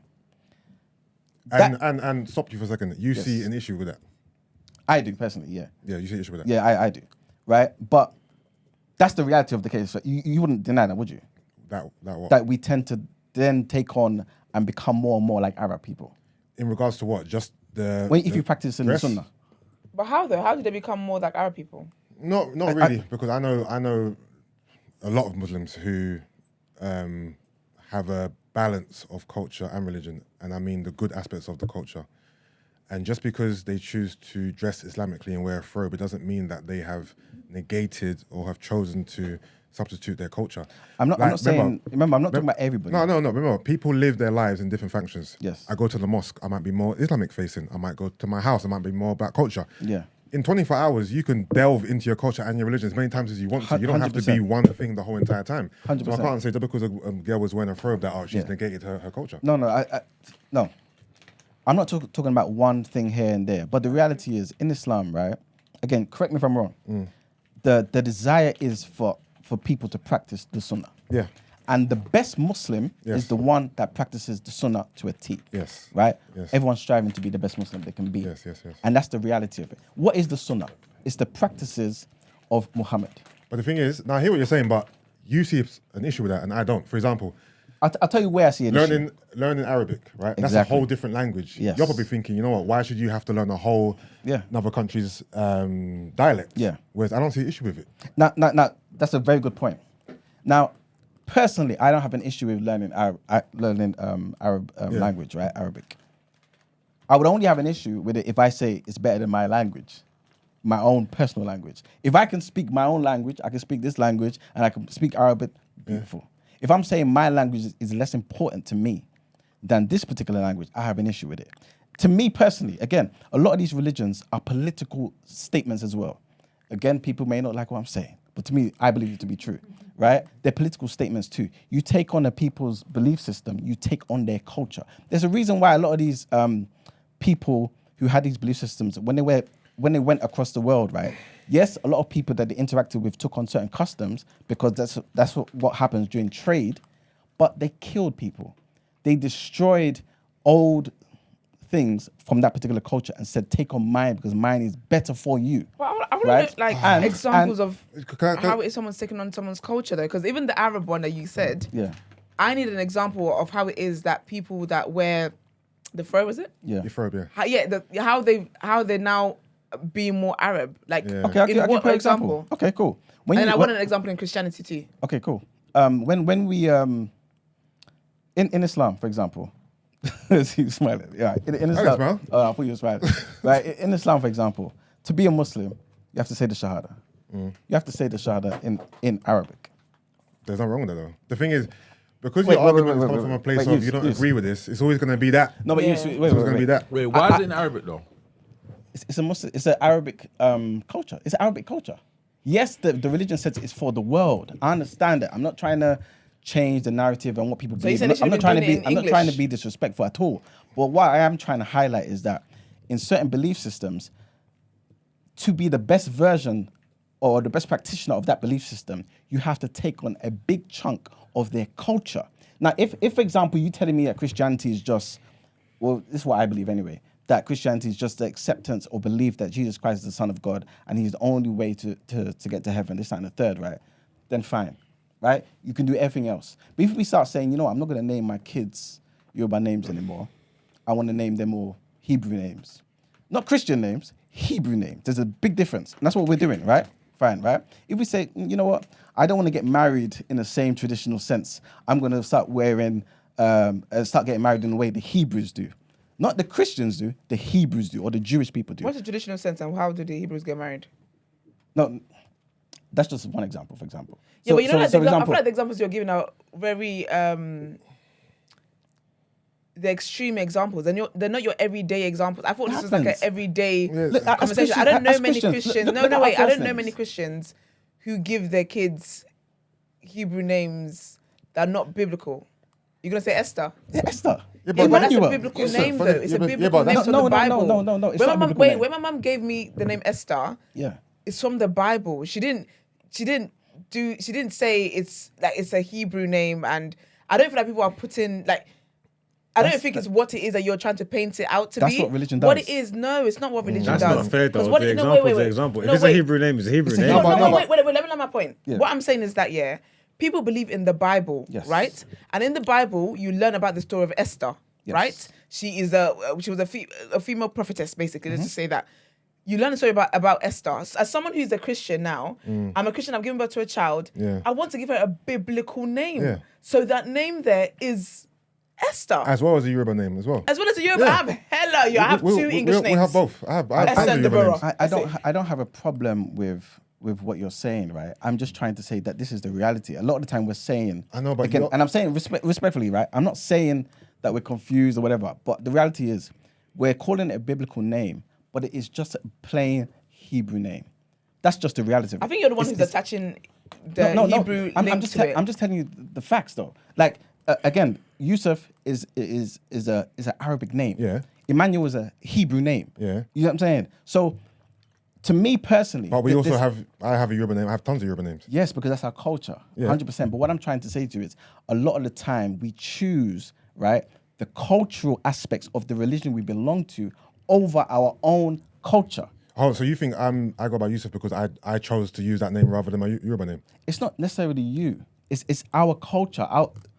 And stop you for a second. You see an issue with that? I do personally, yeah. Yeah, you see an issue with that? Yeah, I do, right? But that's the reality of the case. You wouldn't deny that, would you? That what? That we tend to then take on and become more and more like Arab people. In regards to what? Just the... If you practice in the dress? sunnah. But how though? How did they become more like Arab people? Not really, because I know a lot of Muslims who have a balance of culture and religion, and I mean the good aspects of the culture. And just because they choose to dress Islamically and wear a robe, it doesn't mean that they have negated or have chosen to substitute their culture. I'm not saying. Remember, I'm not talking about everybody. No. Remember, people live their lives in different functions. Yes. I go to the mosque, I might be more Islamic facing. I might go to my house, I might be more about culture. Yeah. In 24 hours, you can delve into your culture and your religion as many times as you want to. You don't have to 100%. be one thing the whole entire time. 100%. So I can't say just because a girl was wearing a robe that she's negated her culture. No. No. I'm not talking about one thing here and there, but the reality is in Islam, right? Again, correct me if I'm wrong. The desire is for people to practice the sunnah. Yeah. And the best Muslim Yes. is the one that practices the sunnah to a T. Yes. Right? Yes. Everyone's striving to be the best Muslim they can be. Yes. And that's the reality of it. What is the sunnah? It's the practices of Muhammad. But the thing is, now I hear what you're saying, but you see an issue with that and I don't. For example, I'll tell you where I see an issue. learning Arabic, right? That's a Exactly. whole different language. Yes. You're probably thinking, you know what? Why should you have to learn a whole another country's dialect? Yeah. Whereas I don't see an issue with it. Now, that's a very good point. Now, personally, I don't have an issue with learning Arab language, right? Arabic. I would only have an issue with it if I say it's better than my language, my own personal language. If I can speak my own language, I can speak this language, and I can speak Arabic, beautiful. If I'm saying my language is less important to me than this particular language, I have an issue with it. To me personally, again, a lot of these religions are political statements as well. Again, people may not like what I'm saying, but to me, I believe it to be true, right? They're political statements too. You take on a people's belief system, you take on their culture. There's a reason why a lot of these people who had these belief systems, when they went across the world, right? Yes, a lot of people that they interacted with took on certain customs because that's what happens during trade, but they killed people. They destroyed old things from that particular culture and said, take on mine because mine is better for you. Well, I want Right? to like And- examples of Can I- how is someone's taking on someone's culture though, because even the Arab one that you said, Yeah, I need an example of how it is that people that wear the fro, was it? yeah. Your phobia. How they're now being more Arab. Like, Yeah. Okay, I'll in give you what an example. Okay, cool. And then I want an example in Christianity too. Okay, cool. When we in Islam, for example, he's smiling. Yeah, in Islam. smile. Oh, I thought you were smiling. Right, in Islam, for example, to be a Muslim, you have to say the Shahada. You have to say the Shahada in Arabic. There's nothing wrong with that though. The thing is, because Wait, your wait, argument wait, is wait, coming from a wait. place Wait, of use- you don't use. agree with this, it's always going to be that. No, but Yeah. wait, It's always going to be that. Wait, why is it in Arabic though? It's a Muslim. It's an Arabic culture. It's Arabic culture. Yes, the religion says it's for the world. I understand that. I'm not trying to change the narrative and what people So you believe. said it should I'm have not been trying to be. done in I'm not trying to English? be disrespectful at all. But what I am trying to highlight is that in certain belief systems, to be the best version or the best practitioner of that belief system, you have to take on a big chunk of their culture. Now, if for example, you telling me that Christianity is just, well, this is what I believe anyway, that Christianity is just the acceptance or belief that Jesus Christ is the Son of God and he's the only way to get to heaven, this, that, and the third, right? Then fine, right? You can do everything else. But if we start saying, you know what, I'm not going to name my kids Yoruba names anymore. I want to name them all Hebrew names. Not Christian names, Hebrew names. There's a big difference. And that's what we're doing, right? Fine, right? If we say, you know what, I don't want to get married in the same traditional sense. I'm going to start wearing start getting married in the way the Hebrews do. Not the Christians do, the Hebrews do, or the Jewish people do. What's the traditional sense and how do the Hebrews get married? No, that's just one example, for example. Yeah, but you know, I feel like the examples you're giving are very the extreme examples, and they're not your everyday examples. I thought this was like an everyday conversation. I don't know many Christians. No, wait. I don't know many Christians who give their kids Hebrew names that are not biblical. You're gonna say Esther? Yeah, Esther. Yeah, But that's a Emmanuel. biblical Yes, sir. name, though. It's a Yeah, biblical but name from the Bible. No. It's not a biblical name. When my mum gave me the name Esther, Yeah. it's from the Bible. She didn't say it's a Hebrew name, and I don't feel like people are putting like. I don't think it's what it is that you're trying to paint it out to That's be. what religion What does. it is, no, it's not what religion That's does. not fair though. 'Cause what- The no, example wait, is the wait. example. No, If it's wait. a Hebrew name, it's a Hebrew It's a name. No, Hebrew no, name. wait, let me land my point. Yeah. What I'm saying is that, people believe in the Bible, Yes. right? And in the Bible, you learn about the story of Esther, Yes. right? She was a female prophetess, basically. Let's just say that. You learn a story about Esther. As someone who's a Christian now, I'm a Christian, I've given birth to a child. Yeah. I want to give her a biblical name. Yeah. So that name there is Esther. As well as a Yoruba name as well. As well as a Yoruba, Yeah. I have I have two English names. We have both. I have Esther tons of and Yoruba Deborah. names. I don't have a problem with what you're saying, right? I'm just trying to say that this is the reality. A lot of the time we're saying, I know, but again, you're- and I'm saying respectfully, right? I'm not saying that we're confused or whatever, but the reality is we're calling it a biblical name, but it is just a plain Hebrew name. That's just the reality of it. I think you're the one who's attaching the Hebrew I'm link just to it. I'm just telling you the facts, though. Like again, Yusuf is an Arabic name. Yeah. Emmanuel is a Hebrew name. Yeah. You know what I'm saying? So, to me personally, But we also this- I have a Yoruba name. I have tons of Yoruba names. Yes, because that's our culture, Yeah. 100%. But what I'm trying to say to you is, a lot of the time we choose, right, the cultural aspects of the religion we belong to over our own culture. Oh, so you think I go by Yusuf because I chose to use that name rather than my Yoruba name? It's not necessarily you. It's our culture.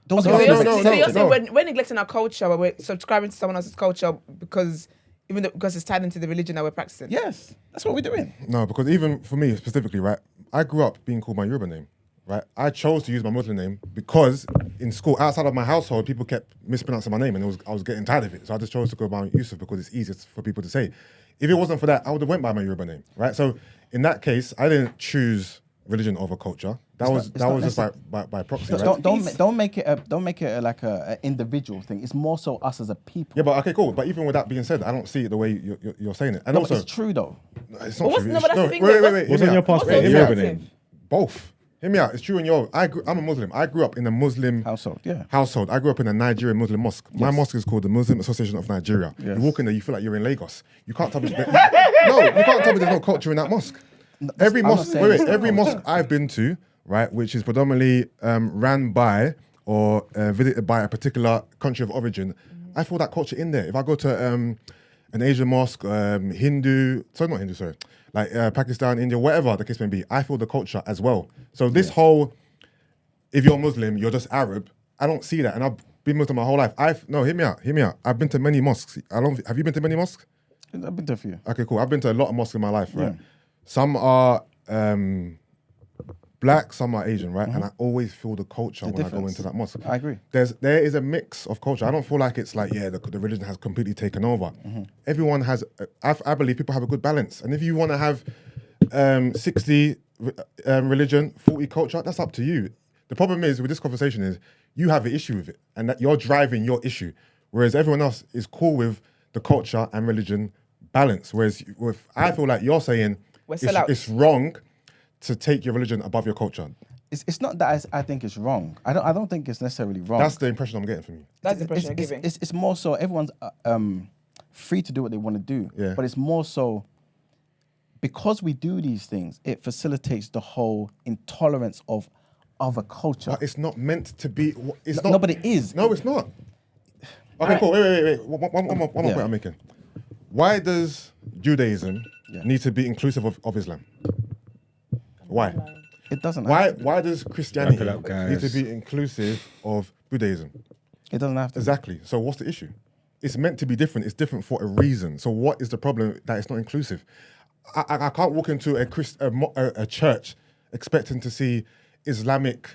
Those So are you're no, saying no. we're neglecting our culture, but we're subscribing to someone else's culture because it's tied into the religion that we're practicing. Yes, that's what we're doing. No, because even for me specifically, right, I grew up being called my Yoruba name, right? I chose to use my Muslim name because in school, outside of my household, people kept mispronouncing my name and I was getting tired of it. So I just chose to go by Yusuf because it's easiest for people to say. If it wasn't for that, I would have went by my Yoruba name, right? So in that case, I didn't choose religion over culture. That was just by proxy, right? Don't make it like a individual thing. It's more so us as a people. Yeah, but okay, cool. But even with that being said, I don't see it the way you're saying it. And No, also, but it's true though. it's not But true. that's the thing, Wait. what's- hear What's me on your out. passport? What's Your the Yoruba difference? name. Both. Hear me out. It's true in your. I'm a Muslim. I grew up in a Muslim Household, yeah. household. I grew up in a Nigerian Muslim mosque. My mosque is called the Muslim Association of Nigeria. Yes. You walk in there, you feel like you're in Lagos. You can't tell me. No, you can't tell me there's no culture in that mosque. Every I'm not mosque. saying Wait, it's not every culture. mosque I've been to, right, which is predominantly ran by or visited by a particular country of origin, I feel that culture in there. If I go to an Asian mosque, like Pakistan, India, whatever the case may be, I feel the culture as well. So this whole, if you're Muslim, you're just Arab, I don't see that. And I've been Muslim my whole life. Hear me out. I've been to many mosques. Have you been to many mosques? I've been to a few. Okay, cool. I've been to a lot of mosques in my life, right? Some are black, some are Asian, right? And I always feel the culture when I go difference. into that mosque. I agree. There is a mix of culture. I don't feel like it's like, the religion has completely taken over. Everyone has, I believe people have a good balance. And if you want to have 60 religion, 40 culture, that's up to you. The problem is with this conversation is you have an issue with it and that you're driving your issue. Whereas everyone else is cool with the culture and religion balance. Whereas I feel like you're saying it's wrong to take your religion above your culture. It's not that I think it's wrong. I don't think it's necessarily wrong. That's the impression I'm getting from you. That's the impression you're giving. It's more so everyone's free to do what they want to do. Yeah. But it's more so because we do these things, it facilitates the whole intolerance of other culture. But it's not meant to be. It's No, not. but it is. No, it's not. Okay, cool. Wait. One more point I'm making. Why does Judaism need to be inclusive of Islam? Why? It doesn't. Why does Christianity Wrap it up, guys. need to be inclusive of Buddhism? It doesn't have to. Exactly. So what's the issue? It's meant to be different. It's different for a reason. So what is the problem that it's not inclusive? I can't walk into a church expecting to see Islamic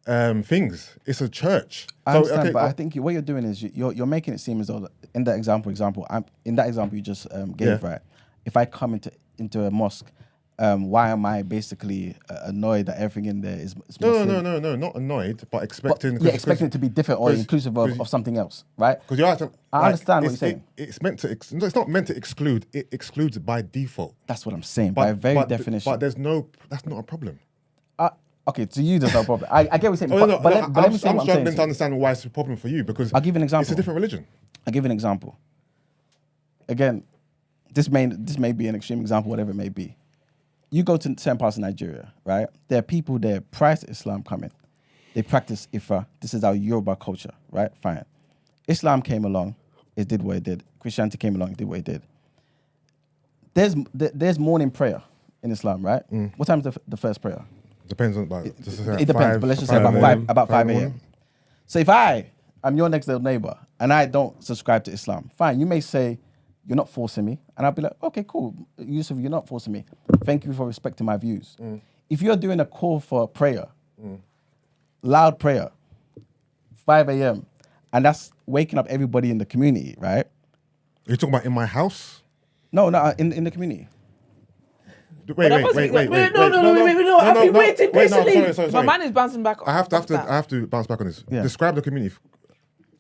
things. It's a church. I understand, but I think what you're doing is you're making it seem as though in that example you just gave, right? If I come into a mosque, why am I basically annoyed that everything in there is Muslim? No, not annoyed, but expecting. Expecting it to be different or inclusive of something else, right? Because you're acting. I understand what you're saying. It's meant to. It's not meant to exclude. It excludes by default. That's what I'm saying. By very definition. But that's not a problem. Okay, to you there's no problem. I get what you're saying. But let me say what I'm saying. I'm struggling to understand why it's a problem for you because I'll give you an example. It's a different religion. I'll give you an example. Again, this may be an extreme example, whatever it may be. You go to certain parts of Nigeria, right? There are people there prior to Islam coming. They practice Ifa. This is our Yoruba culture, right? Fine. Islam came along, it did what it did. Christianity came along, it did what it did. There's morning prayer in Islam, right? What time is the first prayer? Depends on it depends, but let's just say about 5 a.m. So if I'm your next door neighbor and I don't subscribe to Islam, fine, you may say, you're not forcing me. And I'll be like, okay, cool. Yusuf, you're not forcing me. Thank you for respecting my views. If you're doing a call for prayer, loud prayer, 5 a.m., and that's waking up everybody in the community, right? You're talking about in my house? No, in the community. Wait. No. I've been waiting patiently. Sorry. My man is bouncing back. I have to bounce back on this. Yeah. Describe the community.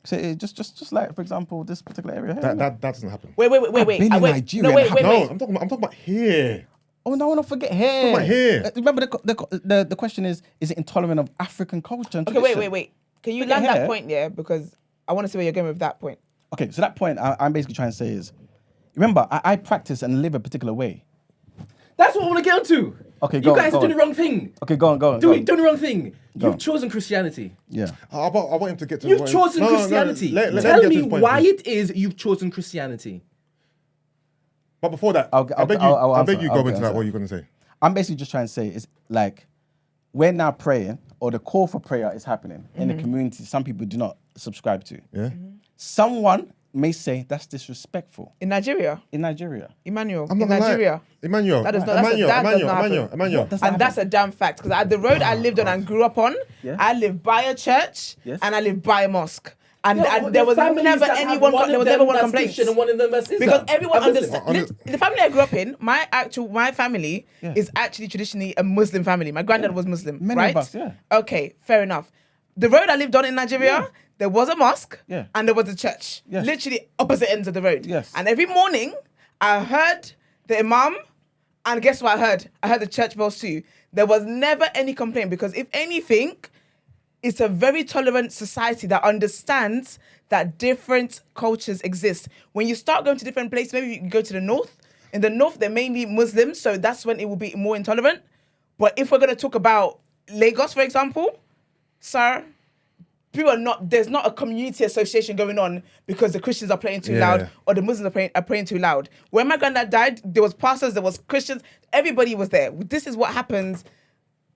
So just like, for example, this particular area here. That doesn't happen. Wait. Nigeria. No, wait. I'm talking about here. Oh no, don't forget here. Talking about here. Remember the question is it intolerant of African culture and Okay, tradition? wait. Can you Forget land that here. point, yeah? Because I want to see where you're going with that point. Okay, so that point I'm basically trying to say is, remember, I practice and live a particular way. That's what I want to get onto. Okay, you guys are doing the wrong thing. Okay, go on. Doing the wrong thing. Go You've on. chosen Christianity. Yeah. I want him to get to. You've chosen Christianity. Let Tell him get to me his point, why please. it is you've chosen Christianity. But before that, I'll I beg you go into answer. that. What you're going to say? I'm basically just trying to say is like, we're now praying, or the call for prayer is happening in the community. Some people do not subscribe to. Yeah. Someone may say that's disrespectful In Nigeria, in Nigeria. Emmanuel, I'm not in gonna Nigeria. lie. Emmanuel. That does not happen. Emmanuel. And that's a damn fact. Because the road I lived on and grew up on, Yeah. I lived by a church Yes. and I lived by a mosque. And, Yeah, and but there the was families never that have anyone. one There of was them never one that's complaint. Christian and one of them that's Islam. Because everyone And Muslim. understands. The family I grew up in, my family is actually traditionally a Muslim family. My granddad was Muslim, Many right? of us, yeah. Okay, fair enough. The road I lived on in Nigeria, there was a mosque Yeah. and there was a church. Yes. Literally opposite ends of the road. Yes. And every morning, I heard the imam, and guess what I heard? I heard the church bells too. There was never any complaint because if anything, it's a very tolerant society that understands that different cultures exist. When you start going to different places, maybe you can go to the north. In the north, they're mainly Muslims, so that's when it will be more intolerant. But if we're going to talk about Lagos, for example, sir, people are not. There's not a community association going on because the Christians are praying too loud or the Muslims are praying too loud. When my granddad died, there was pastors, there was Christians, everybody was there. This is what happens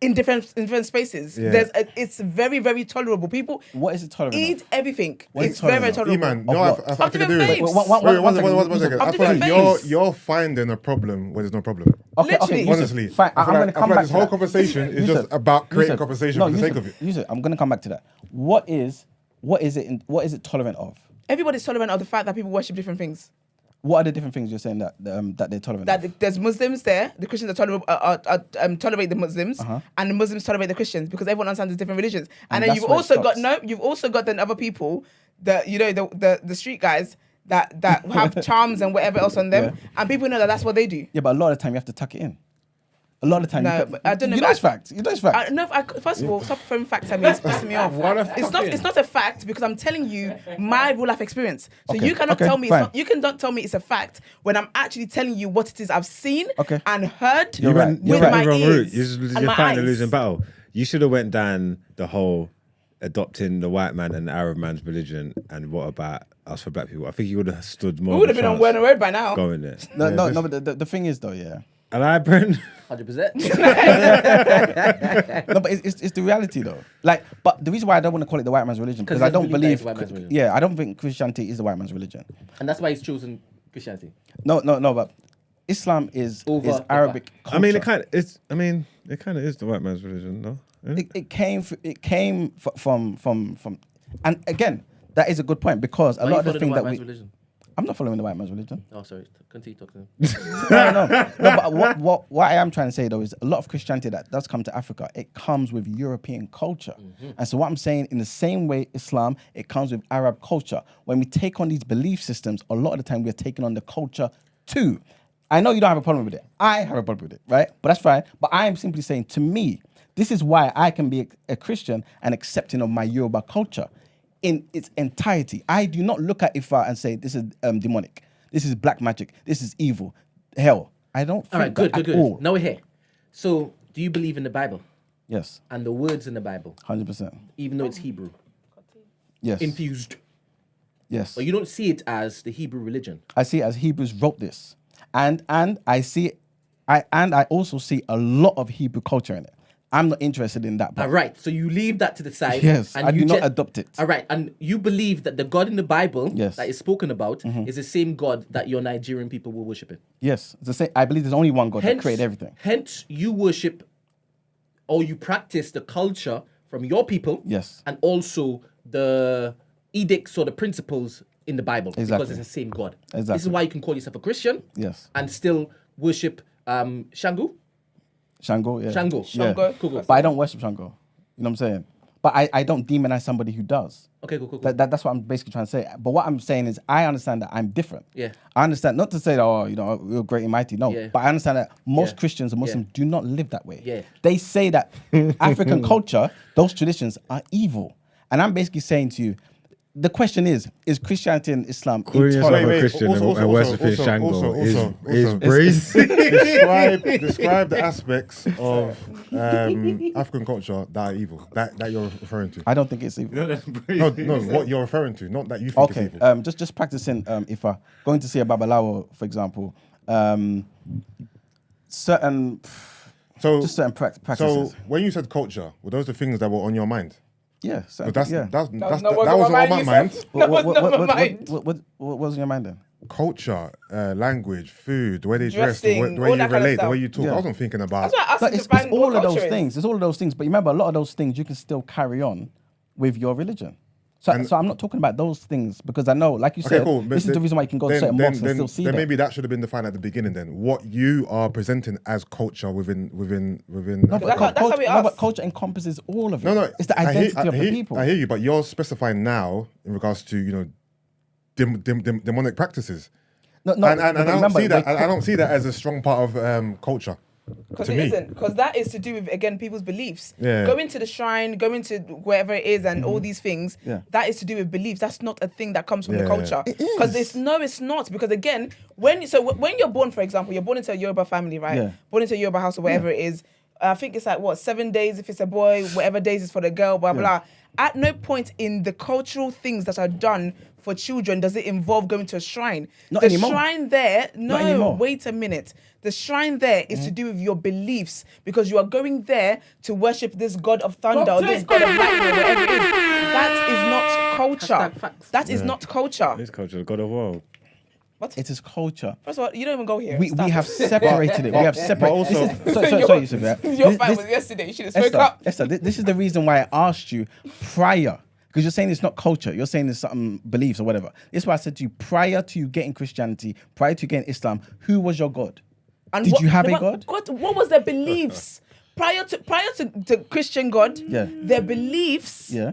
in different spaces. Yeah. It's very, very tolerable. People What is it tolerant of? eat everything. What is It's very, very tolerant tolerable. Iman, no, I what? have to do Wait, it. one second. One second. I Of feel like different you're finding a problem where there's no problem. Literally. Yusuf, Honestly, fine. I feel I'm like going to come back this to whole that. conversation is Yusuf, just about creating Yusuf, conversation no, for the Yusuf, sake of it. Yusuf, I'm going to come back to that. What is it tolerant of? Everybody's tolerant of the fact that people worship different things. What are the different things you're saying that they're tolerant That of? there's Muslims there, the Christians tolerate the Muslims, and the Muslims tolerate the Christians because everyone understands the different religions. And then that's you've where it also got stops. you've also got then other people that the street guys that have charms and whatever else on them, and people know that that's what they do. Yeah, but a lot of the time you have to tuck it in. A lot of the time No, you but I don't know. You know it's fact. You know it's fact. First of all, stop throwing facts at me. It's pissing me off. It's not a fact because I'm telling you my real life experience. So Okay, you cannot okay, tell me. fine. You cannot tell me it's a fact when I'm actually telling you what it is I've seen Okay. and heard You're right. with You're my the wrong route. ears You're and my fighting a eyes. losing battle. You should have went down the whole adopting the white man and the Arab man's religion and what about us for black people. I think you would have stood more. We would have been on Werner Road by now. going there. No, but the thing is though, yeah. And I, Brent. 100%. No, but it's the reality though. Like, but the reason why I don't want to call it the white man's religion because 'Cause I he don't doesn't believe believe. that it's the white man's religion. Yeah, I don't think Christianity is the white man's religion. And that's why he's chosen Christianity. No, but Islam is Over Arabic. I mean, culture. it kind of is the white man's religion, no? It came from, and again, that is a good point because a lot of the things that we. Religion? I'm not following the white man's religion. Oh, sorry. Continue talking. No. But what I am trying to say though is a lot of Christianity that does come to Africa, it comes with European culture. And so what I'm saying, in the same way Islam, it comes with Arab culture. When we take on these belief systems, a lot of the time we're taking on the culture too. I know you don't have a problem with it. I have a problem with it, right? But that's fine. But I am simply saying, to me, this is why I can be a Christian and accepting of my Yoruba culture in its entirety. I do not look at Ifa and say, this is demonic. This is black magic. This is evil. Hell, I don't think All right, good, that good, at all. good. Now we're here. So, do you believe in the Bible Yes, and the words in the Bible, 100%. even though it's Hebrew, Yes, infused? yes. But you don't see it as the Hebrew religion. I see it as Hebrews wrote this. And I see I also see a lot of Hebrew culture in it. I'm not interested in that. All right, so you leave that to the side. Yes, and I you do not adopt it. All right, and you believe that the God in the Bible Yes. that is spoken about is the same God that your Nigerian people will worship in. Yes, it's the same. I believe there's only one God that created everything. Hence, you worship or you practice the culture from your people. Yes. And also the edicts or the principles in the Bible. Because Exactly. it's the same God. Exactly. This is why you can call yourself a Christian. Yes. And still worship Shango. Shango, yeah. Shango. Yeah. Shango. Cool. But I don't worship Shango. You know what I'm saying? But I don't demonize somebody who does. Okay, cool. That's what I'm basically trying to say. But what I'm saying is I understand that I'm different. Yeah. I understand, not to say that, oh, you know, we're great and mighty. No. Yeah. But I understand that most Yeah. Christians and Muslims Yeah. do not live that way. Yeah. They say that African culture, those traditions are evil. And I'm basically saying to you, the question is Christianity and Islam Calling yourself intolerant? a Christian and worshiping Shango is also, brazy. describe the aspects of African culture that are evil, that you're referring to. I don't think it's evil. No, what you're referring to, not that you think Okay, it's evil. just practicing. If I going to see a babalawo, for example, certain practices. So when you said culture, were those the things that were on your mind? Yeah, certain, But yeah. that not wasn't on my mind. That was not my mind. What was in your mind then? Culture, language, food, the way they dress, the Dressing, way all you that kind of relate, the stuff. way you talk. Yeah. I wasn't thinking about. That's why I asked But you it's to find all what of those culture is. things. It's all of those things. But remember, a lot of those things you can still carry on with your religion. So I'm not talking about those things because I know, like you said, cool. But this is the reason why you can go to certain mosques and still see then them. maybe that should have been defined at the beginning. Then what you are presenting as culture within. No, but That's how we but ask. culture encompasses all of it. No, It's the I hear- identity of I the hear- people. I hear you, but you're specifying now in regards to demonic practices. No, and I but don't remember, see that. we're I don't see that as a strong part of culture. Because to it me. isn't. Because that is to do with, again, people's beliefs. Yeah. Going to the shrine, going to wherever it is and all these things, Yeah. that is to do with beliefs. That's not a thing that comes from the Yeah. culture. Because it's not. Because again, when you're born, for example, you're born into a Yoruba family, right? Yeah. Born into a Yoruba house or whatever it is. I think it's like, 7 days if it's a boy, whatever days is for the girl, blah, blah. At no point in the cultural things that are done for children does it involve going to a shrine. Not the anymore. shrine there, Not anymore. wait a minute. The shrine there is to do with your beliefs because you are going there to worship this god of thunder or this god of lightning or whatever it is. That is not culture. Hashtag facts. That is not culture. This culture, God of War. It is culture. First of all, you don't even go here. We Stop have it. separated it. We have separated. also- Sorry, Yusuf. Yeah. Your This- fight this- was yesterday. You should have spoke up. Esther, this is the reason why I asked you prior. Because you're saying it's not culture. You're saying it's something beliefs or whatever. This is why I said to you, prior to you getting Christianity, prior to you getting Islam, who was your God? And Did you have a God? What was their beliefs? Prior to Christian God, Yeah. their beliefs Yeah.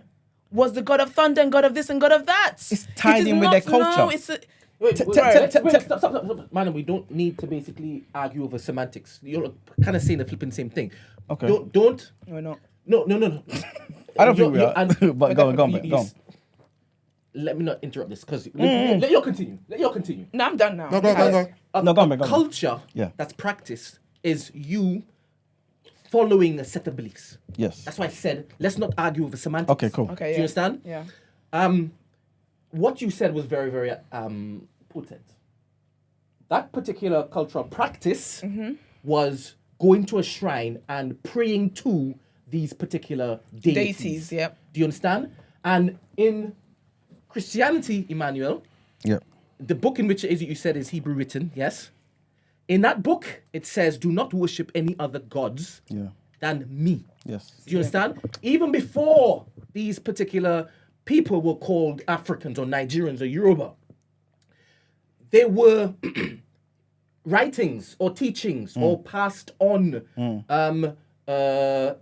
was the God of thunder and God of this and God of that. It's tied It is in with their culture. No, it's Wait, Right. stop. Man, we don't need to basically argue over semantics. You're kind of saying the flipping same thing. Okay. Don't. we're not. No. I don't think we are. and- But go on. Let me not interrupt this because let you continue. No, I'm done now. No, go on. No, go on. Culture Yeah. that's practiced is you following a set of beliefs. Yes. That's why I said let's not argue over semantics. Okay, cool. Okay, Do yeah. you understand? Yeah. What you said was very, very potent. That particular cultural practice was going to a shrine and praying to these particular deities. Deities, yep. Do you understand? And in Christianity, Emmanuel, Yeah. the book in which it is you said is Hebrew written, yes? In that book, it says, do not worship any other gods Yeah. than me. Yes. Do you understand? Even before these particular people were called Africans or Nigerians or Yoruba, there were writings or teachings or passed on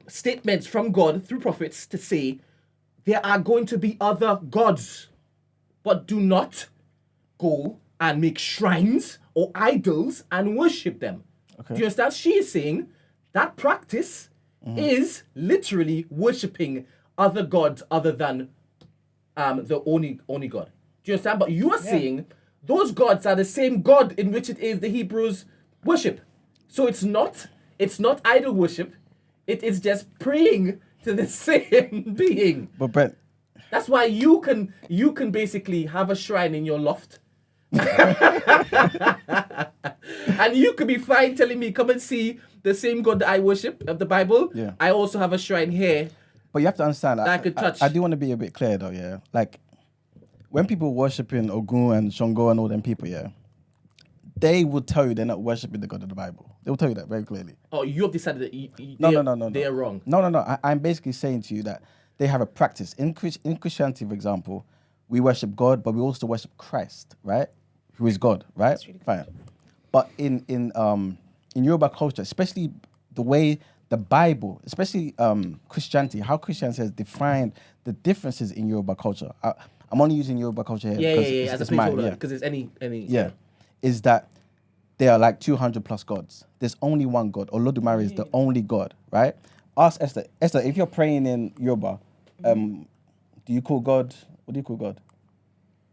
statements from God through prophets to say there are going to be other gods, but do not go and make shrines or idols and worship them. Okay. Do you understand? She is saying that practice is literally worshipping other gods other than the only God. Do you understand? But you are saying those gods are the same God in which it is the Hebrews worship. So it's not idol worship. It is just praying to the same being. But Brent, That's why you can basically have a shrine in your loft. And you could be fine telling me, come and see the same God that I worship of the Bible. Yeah. I also have a shrine here. but you have to understand That I could touch. I do want to be a bit clear though, yeah. Like when people worshiping Ogun and Shango and all them people, yeah, they will tell you they're not worshiping the God of the Bible. They will tell you that very clearly. Oh, you have decided that No. they are wrong. No. I'm basically saying to you that they have a practice. In Christianity, for example, we worship God, but we also worship Christ, right? Who is God, right? Fine. But in Yoruba culture, especially the way the Bible, especially Christianity, how Christianity has defined the differences in Yoruba culture. I'm only using Yoruba culture here Yeah. As a placeholder, because there's any. Yeah. Is that there are like 200 plus gods. There's only one God. Olodumare is the only God, right? Ask Esther. Esther, if you're praying in Yoruba, do you call God? What do you call God?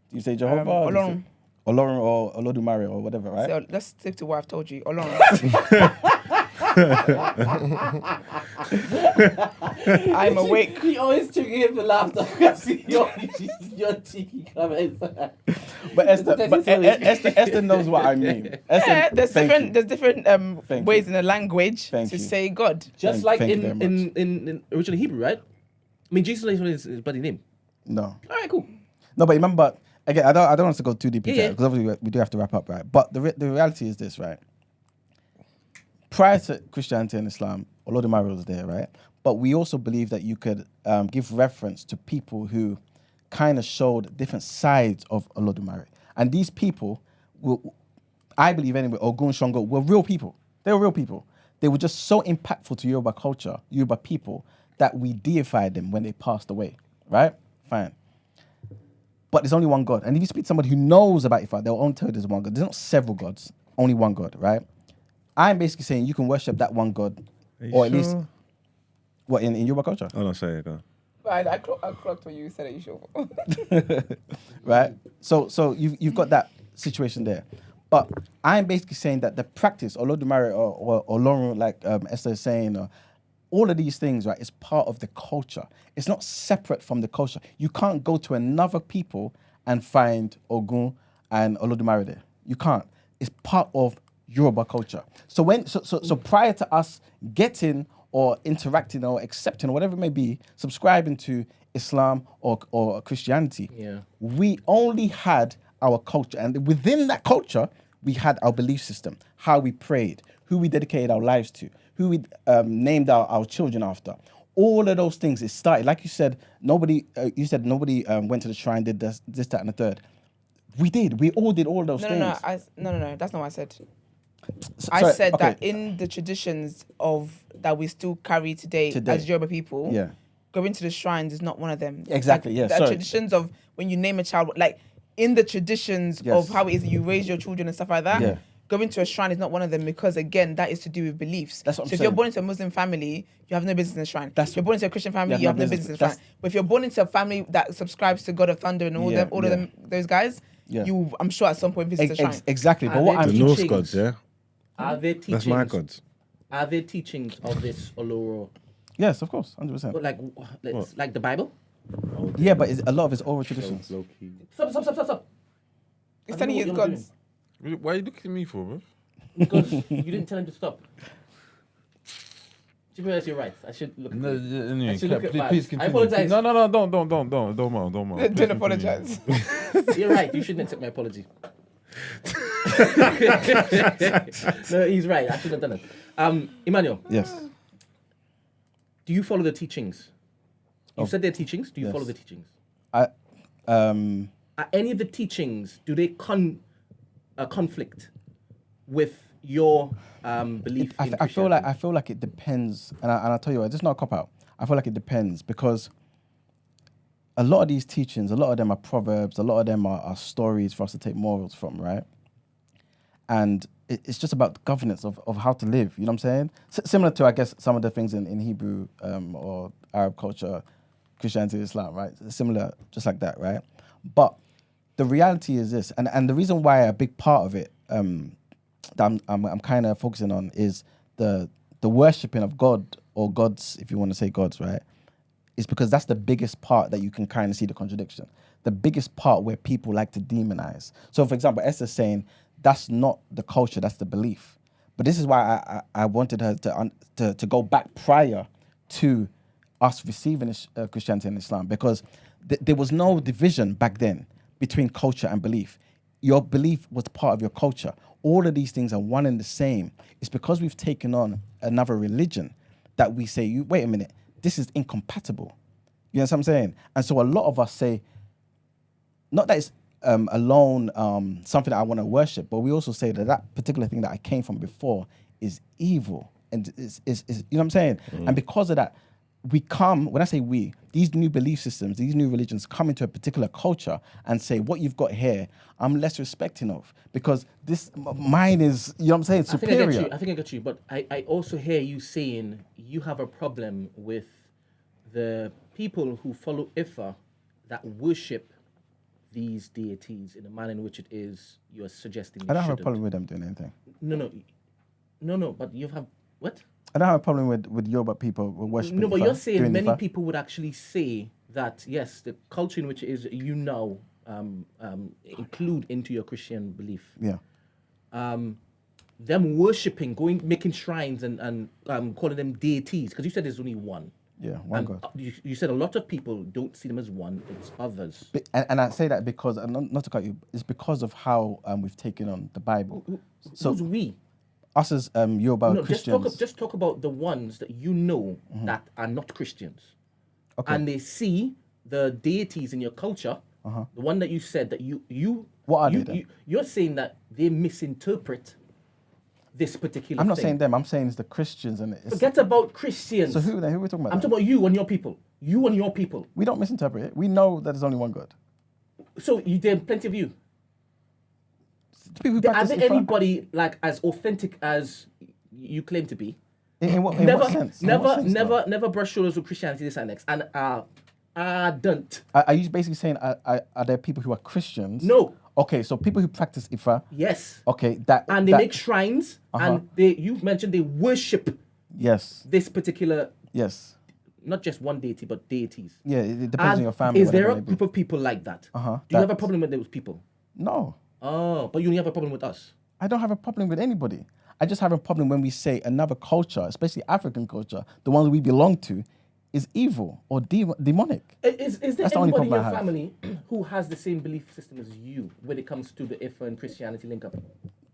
Do you say Jehovah? Olorun. Olorun or Olodumare or whatever, right? So let's stick to what I've told you. Olorun. I'm awake. You always trigger him for laughter. your cheeky comments. But Esther knows what I mean. Esther, Yeah, there's thank different Thank ways you. in the language Thank to you. say God. Just like Thank you very much. in original Hebrew, right? I mean, Jesus is his bloody name. No. All right, cool. No, but remember, again, I don't want to go too deep into Yeah, that because obviously we do have to wrap up, right? But the reality is this, right? Prior to Christianity and Islam, Olodumare was there, right? But we also believe that you could give reference to people who kind of showed different sides of Olodumare. And these people, I believe anyway, Ogun Shango, were real people. They were real people. They were just so impactful to Yoruba culture, Yoruba people, that we deified them when they passed away, right? Fine. But there's only one God. And if you speak to somebody who knows about Ifa, they'll only tell you there's one God. There's not several gods, only one God, right? I'm basically saying you can worship that one God, or at least, what, in Yoruba culture? Oh, no, say it, go. I clocked what you said it, you sure. Right? So you've got that situation there. But I'm basically saying that the practice, Olodumare or Olorun, like Esther is saying, all of these things, right, is part of the culture. It's not separate from the culture. You can't go to another people and find Ogun and Olodumare there. You can't. It's part of Yoruba culture. So prior to us getting or interacting or accepting or whatever it may be, subscribing to Islam or Christianity, we only had our culture. And within that culture, we had our belief system, how we prayed, who we dedicated our lives to, who we named our children after. All of those things, it started. Like you said, nobody went to the shrine, did this, that, and the third. We did. We all did all those things. No. That's not what I said. Sorry, I said okay. that in the traditions that we still carry today as Yoruba people, going to the shrines is not one of them. Exactly, Like, yeah, the sorry. traditions of when you name a child, like in the traditions of how it is that you raise your children and stuff like that, going to a shrine is not one of them because, again, that is to do with beliefs. That's what I'm so if saying. you're born into a Muslim family, you have no business in a shrine. If you're born into a Christian family, you have no business in a shrine. But if you're born into a family that subscribes to God of Thunder and all of them, those guys, you, I'm sure at some point visit a shrine. Exactly. But what The I'm Norse gods, yeah? Are there teachings? That's my gods. Are there teachings of this Oloro? Yes, of course, 100%. But like the Bible? Yeah, but a lot of it's oral traditions. Stop. It's telling you it's gods. Why are you looking at me for, bro? Because you didn't tell him to stop. Jibril, you're right. I should look. No, anyway, I should look at please vibes. continue. I apologize. No, don't mind. Don't apologize. You're right. You shouldn't accept my apology. No, he's right. I shouldn't have done it. Emmanuel. Yes. Do you follow the teachings? You said their teachings. Do you yes. follow the teachings? Are Any of the teachings, do they conflict with your belief in I feel like Christianity? it depends, and I'll tell you what, this is not a cop out. I feel like it depends because a lot of these teachings, a lot of them are proverbs, a lot of them are stories for us to take morals from, right? And it's just about the governance of how to live. You know what I'm saying? Similar to, I guess, some of the things in Hebrew or Arab culture, Christianity, Islam, right? Similar, just like that, right? But the reality is this, and the reason why a big part of it that I'm kind of focusing on is the worshipping of God or gods, if you want to say gods, right? Is because that's the biggest part that you can kind of see the contradiction. The biggest part where people like to demonize. So, for example, Esther's saying that's not the culture, that's the belief. But this is why I wanted her to go back prior to us receiving Christianity and Islam, because there was no division back then between culture and belief. Your belief was part of your culture. All of these things are one and the same. It's because we've taken on another religion that we say, wait a minute, this is incompatible. You know what I'm saying? And so a lot of us say, not that it's alone something that I want to worship, but we also say that particular thing that I came from before is evil. And is you know what I'm saying? And because of that, we come, when I say we, these new belief systems, these new religions come into a particular culture and say, what you've got here, I'm less respecting of. Because mine is, you know what I'm saying, superior. I think I get you. But I also hear you saying you have a problem with the people who follow Ifa that worship these deities in the manner in which it is you're suggesting. I don't have a problem with them doing anything. No, but you have, what? I don't have a problem with Yoruba people worshiping. No, but Ifa, you're saying doing many Ifa. people would actually say that, yes, the culture in which it is, you now include into your Christian belief. Yeah. Them worshipping, making shrines and calling them deities, because you said there's only one. Yeah, one And God. you said a lot of people don't see them as one, it's others. And I say that because, and not to cut you, it's because of how we've taken on the Bible. Who's we? Us as Yoruba No, Christians. just talk about the ones that you know that are not Christians. Okay. And they see the deities in your culture, the one that you said that you What are they then? you're saying that they misinterpret this particular I'm not thing. saying them, I'm saying it's the Christians. And it's, Forget about Christians. so who are we talking about? I'm then? talking about you and your people. You and your people. We don't misinterpret it. We know that there's only one God. So there are plenty of you. The people who Are practice there Ifa, anybody like as authentic as you claim to be? in what sense? In what Never, sense, though? never brush shoulders with Christianity, this and next. And ardent. Are you basically saying are there people who are Christians? No. Okay, so people who practice Ifa. Yes. Okay, And they make shrines, and you mentioned they worship Yes. this particular, Yes. not just one deity, but deities. Yeah, it depends on And your family. is there whatever a it may be. group of people like that? Do you have a That's- problem with those people? No, Oh, but you only have a problem with us. I don't have a problem with anybody. I just have a problem when we say another culture, especially African culture, the ones we belong to, is evil or demonic. Is there That's the only anybody in problem your I have. family who has the same belief system as you when it comes to the Ifa and Christianity link up?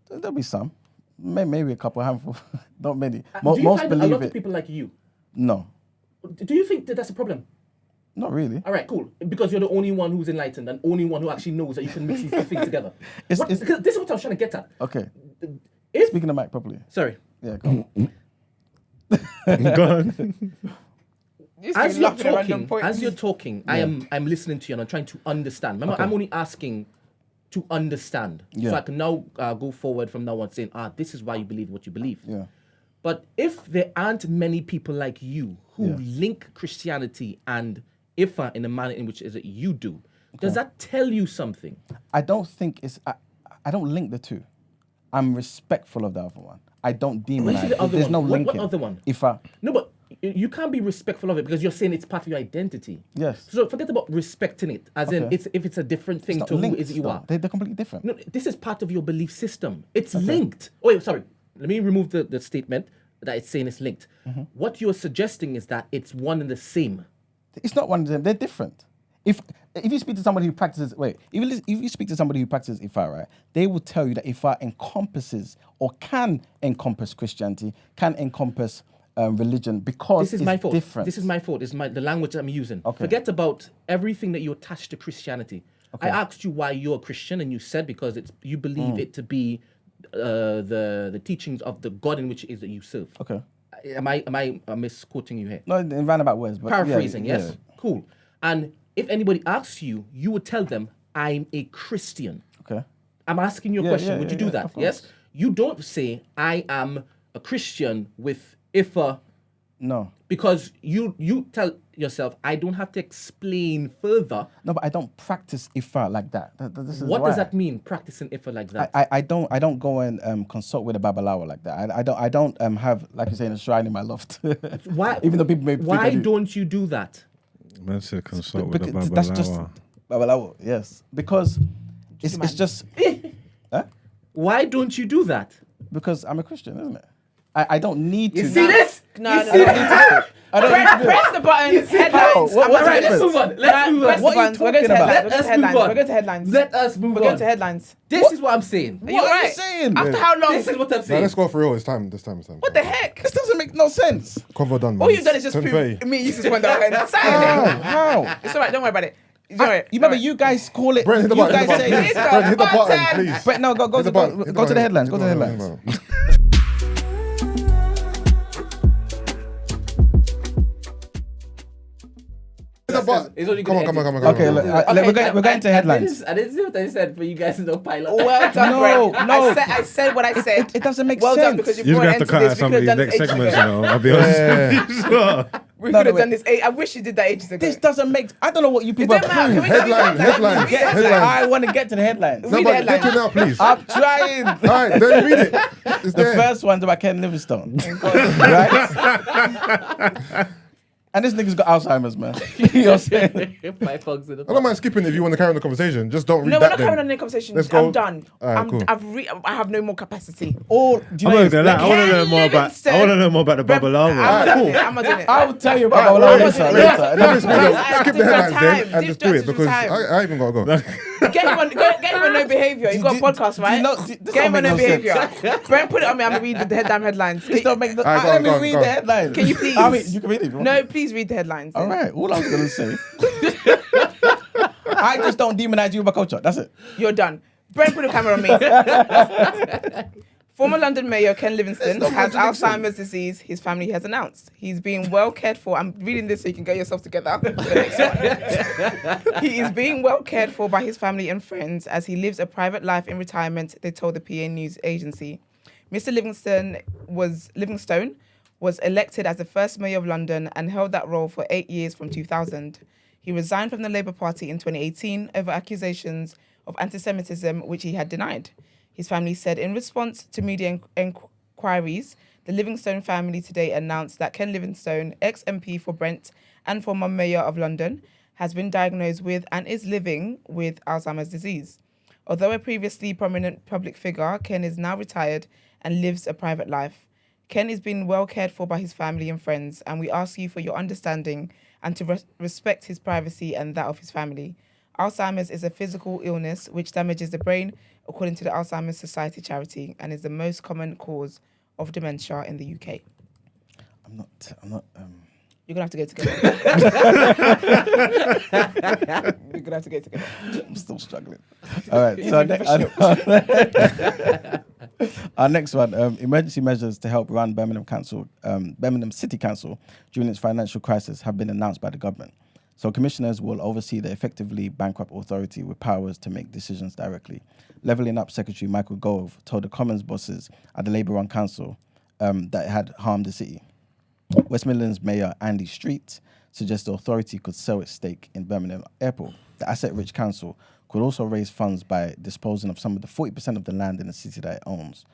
There'll be some, maybe a couple, handful, not many. Do you Most find a believe lot it. of people like you? No, Do you think that that's a problem? not really. All right, cool. Because you're the only one who's enlightened and only one who actually knows that you can mix these two things together. Because this is what I was trying to get at. Okay, If speaking the mic properly. sorry, Yeah, go on. Go on. as you're talking, I'm listening to you and I'm trying to understand. Remember, I'm only asking to understand, so Yeah. I can now go forward from now on saying, this is why you believe what you believe. Yeah. But if there aren't many people like you who link Christianity and Ifa in the manner in which is it you do, does that tell you something? I don't think it's. I don't link the two. I'm respectful of the other one. I don't demonize. the other There's one? no What linking. other one? No, but you can't be respectful of it because you're saying it's part of your identity. Yes. So forget about respecting it, as in Okay. if it's a different thing not to who linked, is it you though. are. They're completely different. No, this is part of your belief system. It's linked. Oh, wait, sorry. Let me remove the statement that it's saying it's linked. Mm-hmm. What you're suggesting is that it's one and the same. It's not one of them. They're different. If you speak to somebody who practices, if you speak to somebody who practices Ifa, right, they will tell you that Ifa encompasses or can encompass Christianity, can encompass religion because This is my it's fault. different. This is my fault. It's the language I'm using. Okay. Forget about everything that you attach to Christianity. I asked you why you're a Christian, and you said because you believe it to be the teachings of the God in which it is that you serve. Okay. Am I misquoting you here? No, in roundabout words, but Paraphrasing, yeah, yes. Cool. And if anybody asks you, you would tell them, I'm a Christian. Okay. I'm asking you a question. Would you do that? of course. Yes? You don't say, I am a Christian with Ifa, No. because you tell yourself, I don't have to explain further. No, but I don't practice Ifa like that. This is What why. does that mean, practicing Ifa like that? I don't go and consult with a babalawo like that. I don't have, like you say, a shrine in my loft. Why? Even though people may think I Why do. don't you do that? Man said consult with the Because that's just babalawa. babalawo. Yes, because it's just Why don't you do that? because I'm a Christian, isn't it? I don't need to. You see this? No, You no, see no. this? I don't need to do it. Press the button. Headlines. What- I'm what's not the doing Let's this. move on. Let's move Press on. the What are you buttons. We're going to talking about? headlines. Let's We're move on. going to headlines. Let us move We're going on. to headlines. This is what I'm saying. Are you What are you right? saying? After how long? This is what I'm Now saying. let's go for real. It's time. What the heck? This doesn't make no sense. Convo done, man. All you've done is just 10:30. prove me. You just went down and Saturday. How? It's all right. Don't worry about it. It's all right. You remember you guys call it. Brent, hit the you button. guys Hit the say button, this. please. Brent, hit the button, button. please. But no, go Hit the button, hit to the button, headlines. hit Go to the button, headlines. hit the button. Hit the button. It's only Come on, gonna come on, come on. Okay, look, we're going to headlines. I didn't see what I said for you guys to know pilot. Well done, No, Brent. no. I said what I said. It doesn't make well sense. done because you You're brought gonna an have to end to cut out this. some We of could have these done this next ages segments, you ago. know. I'll be honest. We No, could have wait. done this. I wish you did that ages ago. This doesn't make. I don't know what you people It don't matter. Can approve. we read Headlines, headlines, Get to it. headlines. I want to get to the headlines. No, Read the but get headlines. it now, please. I'm trying. All right, then read it. It's The there. first one's about Ken Livingstone, right? And this nigga's got Alzheimer's, man. You know what I'm saying? Five bugs in the I don't mind skipping if you want to carry on the conversation. Just don't read No, we're that not then. carrying on the conversation. Let's go. I'm done. All right, cool. I have no more capacity. Or do you I'm know? not gonna lie. I want to learn more about. Livingstone. I want to learn more about the babalawo. I'm not doing it. I will tell you about All my right, later. wait, later. Promise me, though. I Skip the different headlines then time. and just do it Different because time. I even gotta go. Get him on no behavior. You got a podcast, right? This Get him don't on make no no sense. behavior. Brent, put it on me. I'm gonna read the damn headlines. This don't make no. Alright, go Let on, me go on, read go the on. headlines. Can you please? I mean, you can read it if you want. No, please read the headlines. All right. All I was gonna say. I just don't demonize you by culture. That's it. You're done. Brent, put a camera on me. Former London Mayor Ken Livingstone has Alzheimer's disease, his family has announced. He's being well cared for. I'm reading this so you can get yourself together. He is being well cared for by his family and friends as he lives a private life in retirement, they told the PA News agency. Mr. Livingstone was elected as the first mayor of London and held that role for 8 years from 2000. He resigned from the Labour Party in 2018 over accusations of anti-Semitism, which he had denied. His family said in response to media inquiries, the Livingstone family today announced that Ken Livingstone, ex-MP for Brent and former mayor of London, has been diagnosed with and is living with Alzheimer's disease. Although a previously prominent public figure, Ken is now retired and lives a private life. Ken is being well cared for by his family and friends, and we ask you for your understanding and to respect his privacy and that of his family. Alzheimer's is a physical illness which damages the brain, according to the Alzheimer's Society charity, and is the most common cause of dementia in the UK. I'm not. You're gonna have to get together. You're gonna have to get together. I'm still struggling. All right. So our next one, emergency measures to help run Birmingham City Council during its financial crisis have been announced by the government. So commissioners will oversee the effectively bankrupt authority with powers to make decisions directly. Levelling Up Secretary Michael Gove told the Commons bosses at the Labour-run council that it had harmed the city. West Midlands Mayor Andy Street suggests the authority could sell its stake in Birmingham Airport. The asset-rich council could also raise funds by disposing of some of the 40% of the land in the city that it owns.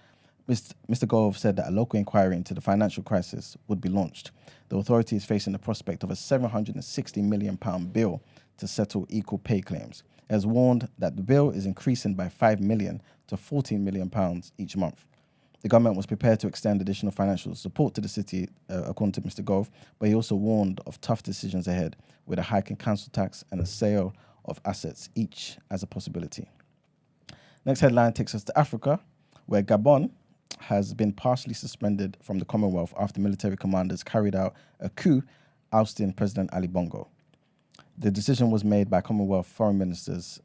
Mr. Gove said that a local inquiry into the financial crisis would be launched. The authority is facing the prospect of a £760 million bill to settle equal pay claims. It has warned that the bill is increasing by £5 million to £14 million each month. The government was prepared to extend additional financial support to the city, according to Mr. Gove, but he also warned of tough decisions ahead, with a hike in council tax and a sale of assets, each as a possibility. Next headline takes us to Africa, where Gabon has been partially suspended from the Commonwealth after military commanders carried out a coup ousting President Ali Bongo. The decision was made by Commonwealth foreign ministers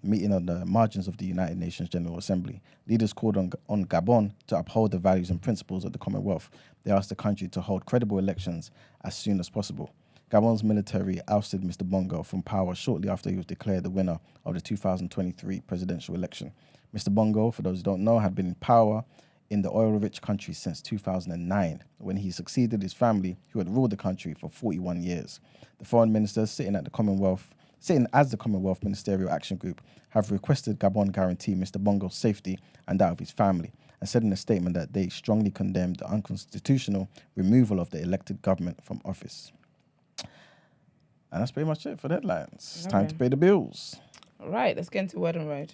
meeting on the margins of the United Nations General Assembly. Leaders called on Gabon to uphold the values and principles of the Commonwealth. They asked the country to hold credible elections as soon as possible. Gabon's military ousted Mr. Bongo from power shortly after he was declared the winner of the 2023 presidential election. Mr. Bongo, for those who don't know, had been in power in the oil-rich country since 2009, when he succeeded his family, who had ruled the country for 41 years. The foreign ministers sitting as the Commonwealth Ministerial Action Group have requested Gabon guarantee Mr. Bongo's safety and that of his family, and said in a statement that they strongly condemned the unconstitutional removal of the elected government from office. And that's pretty much it for the headlines. It's time to pay the bills. All right, let's get into Word on Road.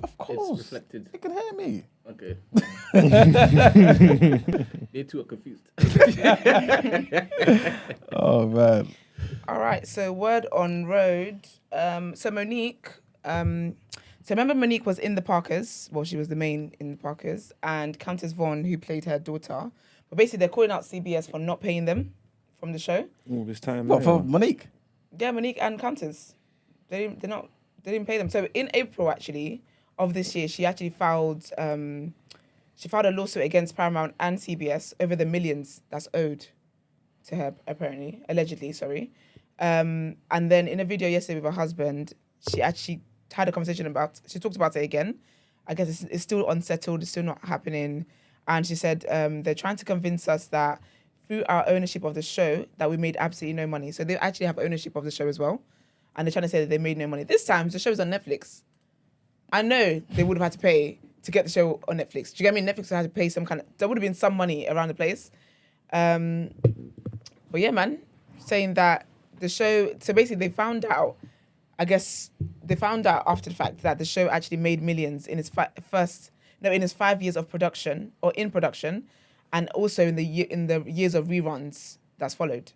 Of course. It's reflected. You can hear me. Okay. They too are confused. Oh, man. All right, so Word on Road. So Monique, so remember Monique was in the Parkers. Well, she was the main in the Parkers. And Countess Vaughn, who played her daughter. But basically, they're calling out CBS for not paying them from the show. All this time. What, for Monique? Yeah, Monique and Countess. They didn't pay them. So in April, actually, of this year, she actually filed a lawsuit against Paramount and CBS over the millions that's owed to her, apparently, allegedly, sorry. And then in a video yesterday with her husband, she actually had a conversation she talked about it again. I guess it's still unsettled, it's still not happening. And she said they're trying to convince us that through our ownership of the show, that we made absolutely no money. So they actually have ownership of the show as well. And they're trying to say that they made no money. This time, the show's on Netflix. I know they would have had to pay to get the show on Netflix. Do you get me? Netflix would have had to pay there would have been some money around the place. But yeah, man, saying that the show, so basically they found out after the fact that the show actually made millions in its 5 years of production, or in production, and also in the years of reruns that's followed,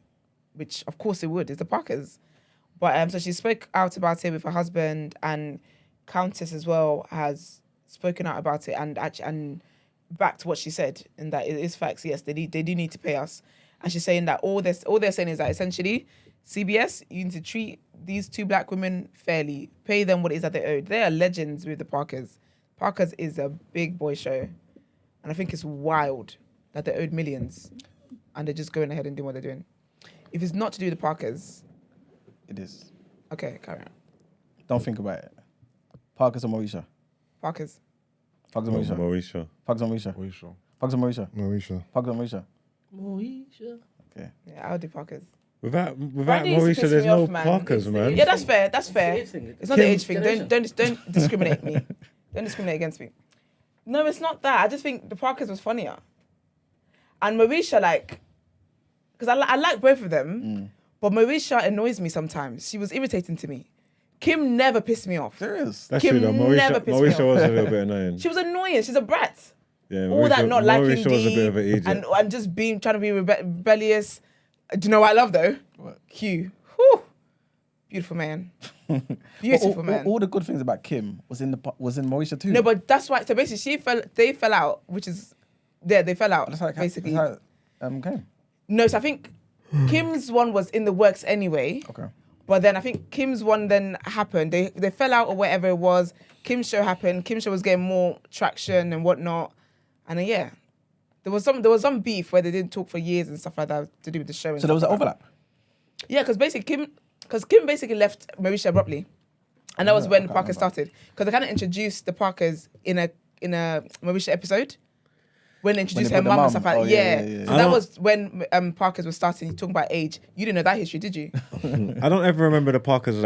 which of course it would. It's the Parkers. But so she spoke out about it with her husband, and Countess as well has spoken out about it and backed what she said, and that it is facts. Yes, they do need to pay us. And she's saying that all they're saying is that essentially, CBS, you need to treat these two black women fairly, pay them what it is that they owed. They are legends with the Parkers. Parkers is a big boy show, and I think it's wild that they owed millions, and they're just going ahead and doing what they're doing. If it's not to do with the Parkers, It is. okay, carry on. Don't think about it. Parkers or Mauritia? Parkers. Parkers or Mauritia? Mauritia. Parkers or Mauritia? Mauritia. Parkers or Mauritia? Mauritia. Parkers or Mauritia? Moesha. Okay. Yeah, I'll do Parkers. Without Brandy used to Mauritia, piss there's me no off, man. Parkers, It's man. Yeah, that's fair. That's fair. It's the age thing. It's not the age Kim thing. Don't discriminate me. Don't discriminate against me. No, it's not that. I just think the Parkers was funnier. And Mauritia, because I like both of them, but Mauritia annoys me sometimes. She was irritating to me. Kim never pissed me off. Serious? That's Kim true though. never pissed me Mauritia off. was a little bit annoying. She was annoying. She's a brat. Yeah, All that not liking Mauritia was a D bit of an idiot. and just trying to be rebellious. Do you know what I love though? What? Q. Whew. Beautiful man. Beautiful man. All the good things about Kim was in Mauritia too. No, but that's why. So basically, they fell out, which is, they fell out. That's how basically. That's how it came. No, so I think Kim's one was in the works anyway. Okay. But then I think Kim's one then happened. They fell out or whatever it was. Kim's show happened. Kim's show was getting more traction and whatnot. And then yeah, there was some beef where they didn't talk for years and stuff like that to do with the show. And So there was an stuff like that. overlap. Yeah, because Kim basically left Mauritia abruptly, and that was when Parker started. Because they kind of introduced the Parkers in a Mauritia episode when they introduced they her brought the mum and mum. stuff like that. Oh, Yeah. yeah. So that was when Parkers was starting talking about age. You didn't know that history, did you? I don't ever remember the Parkers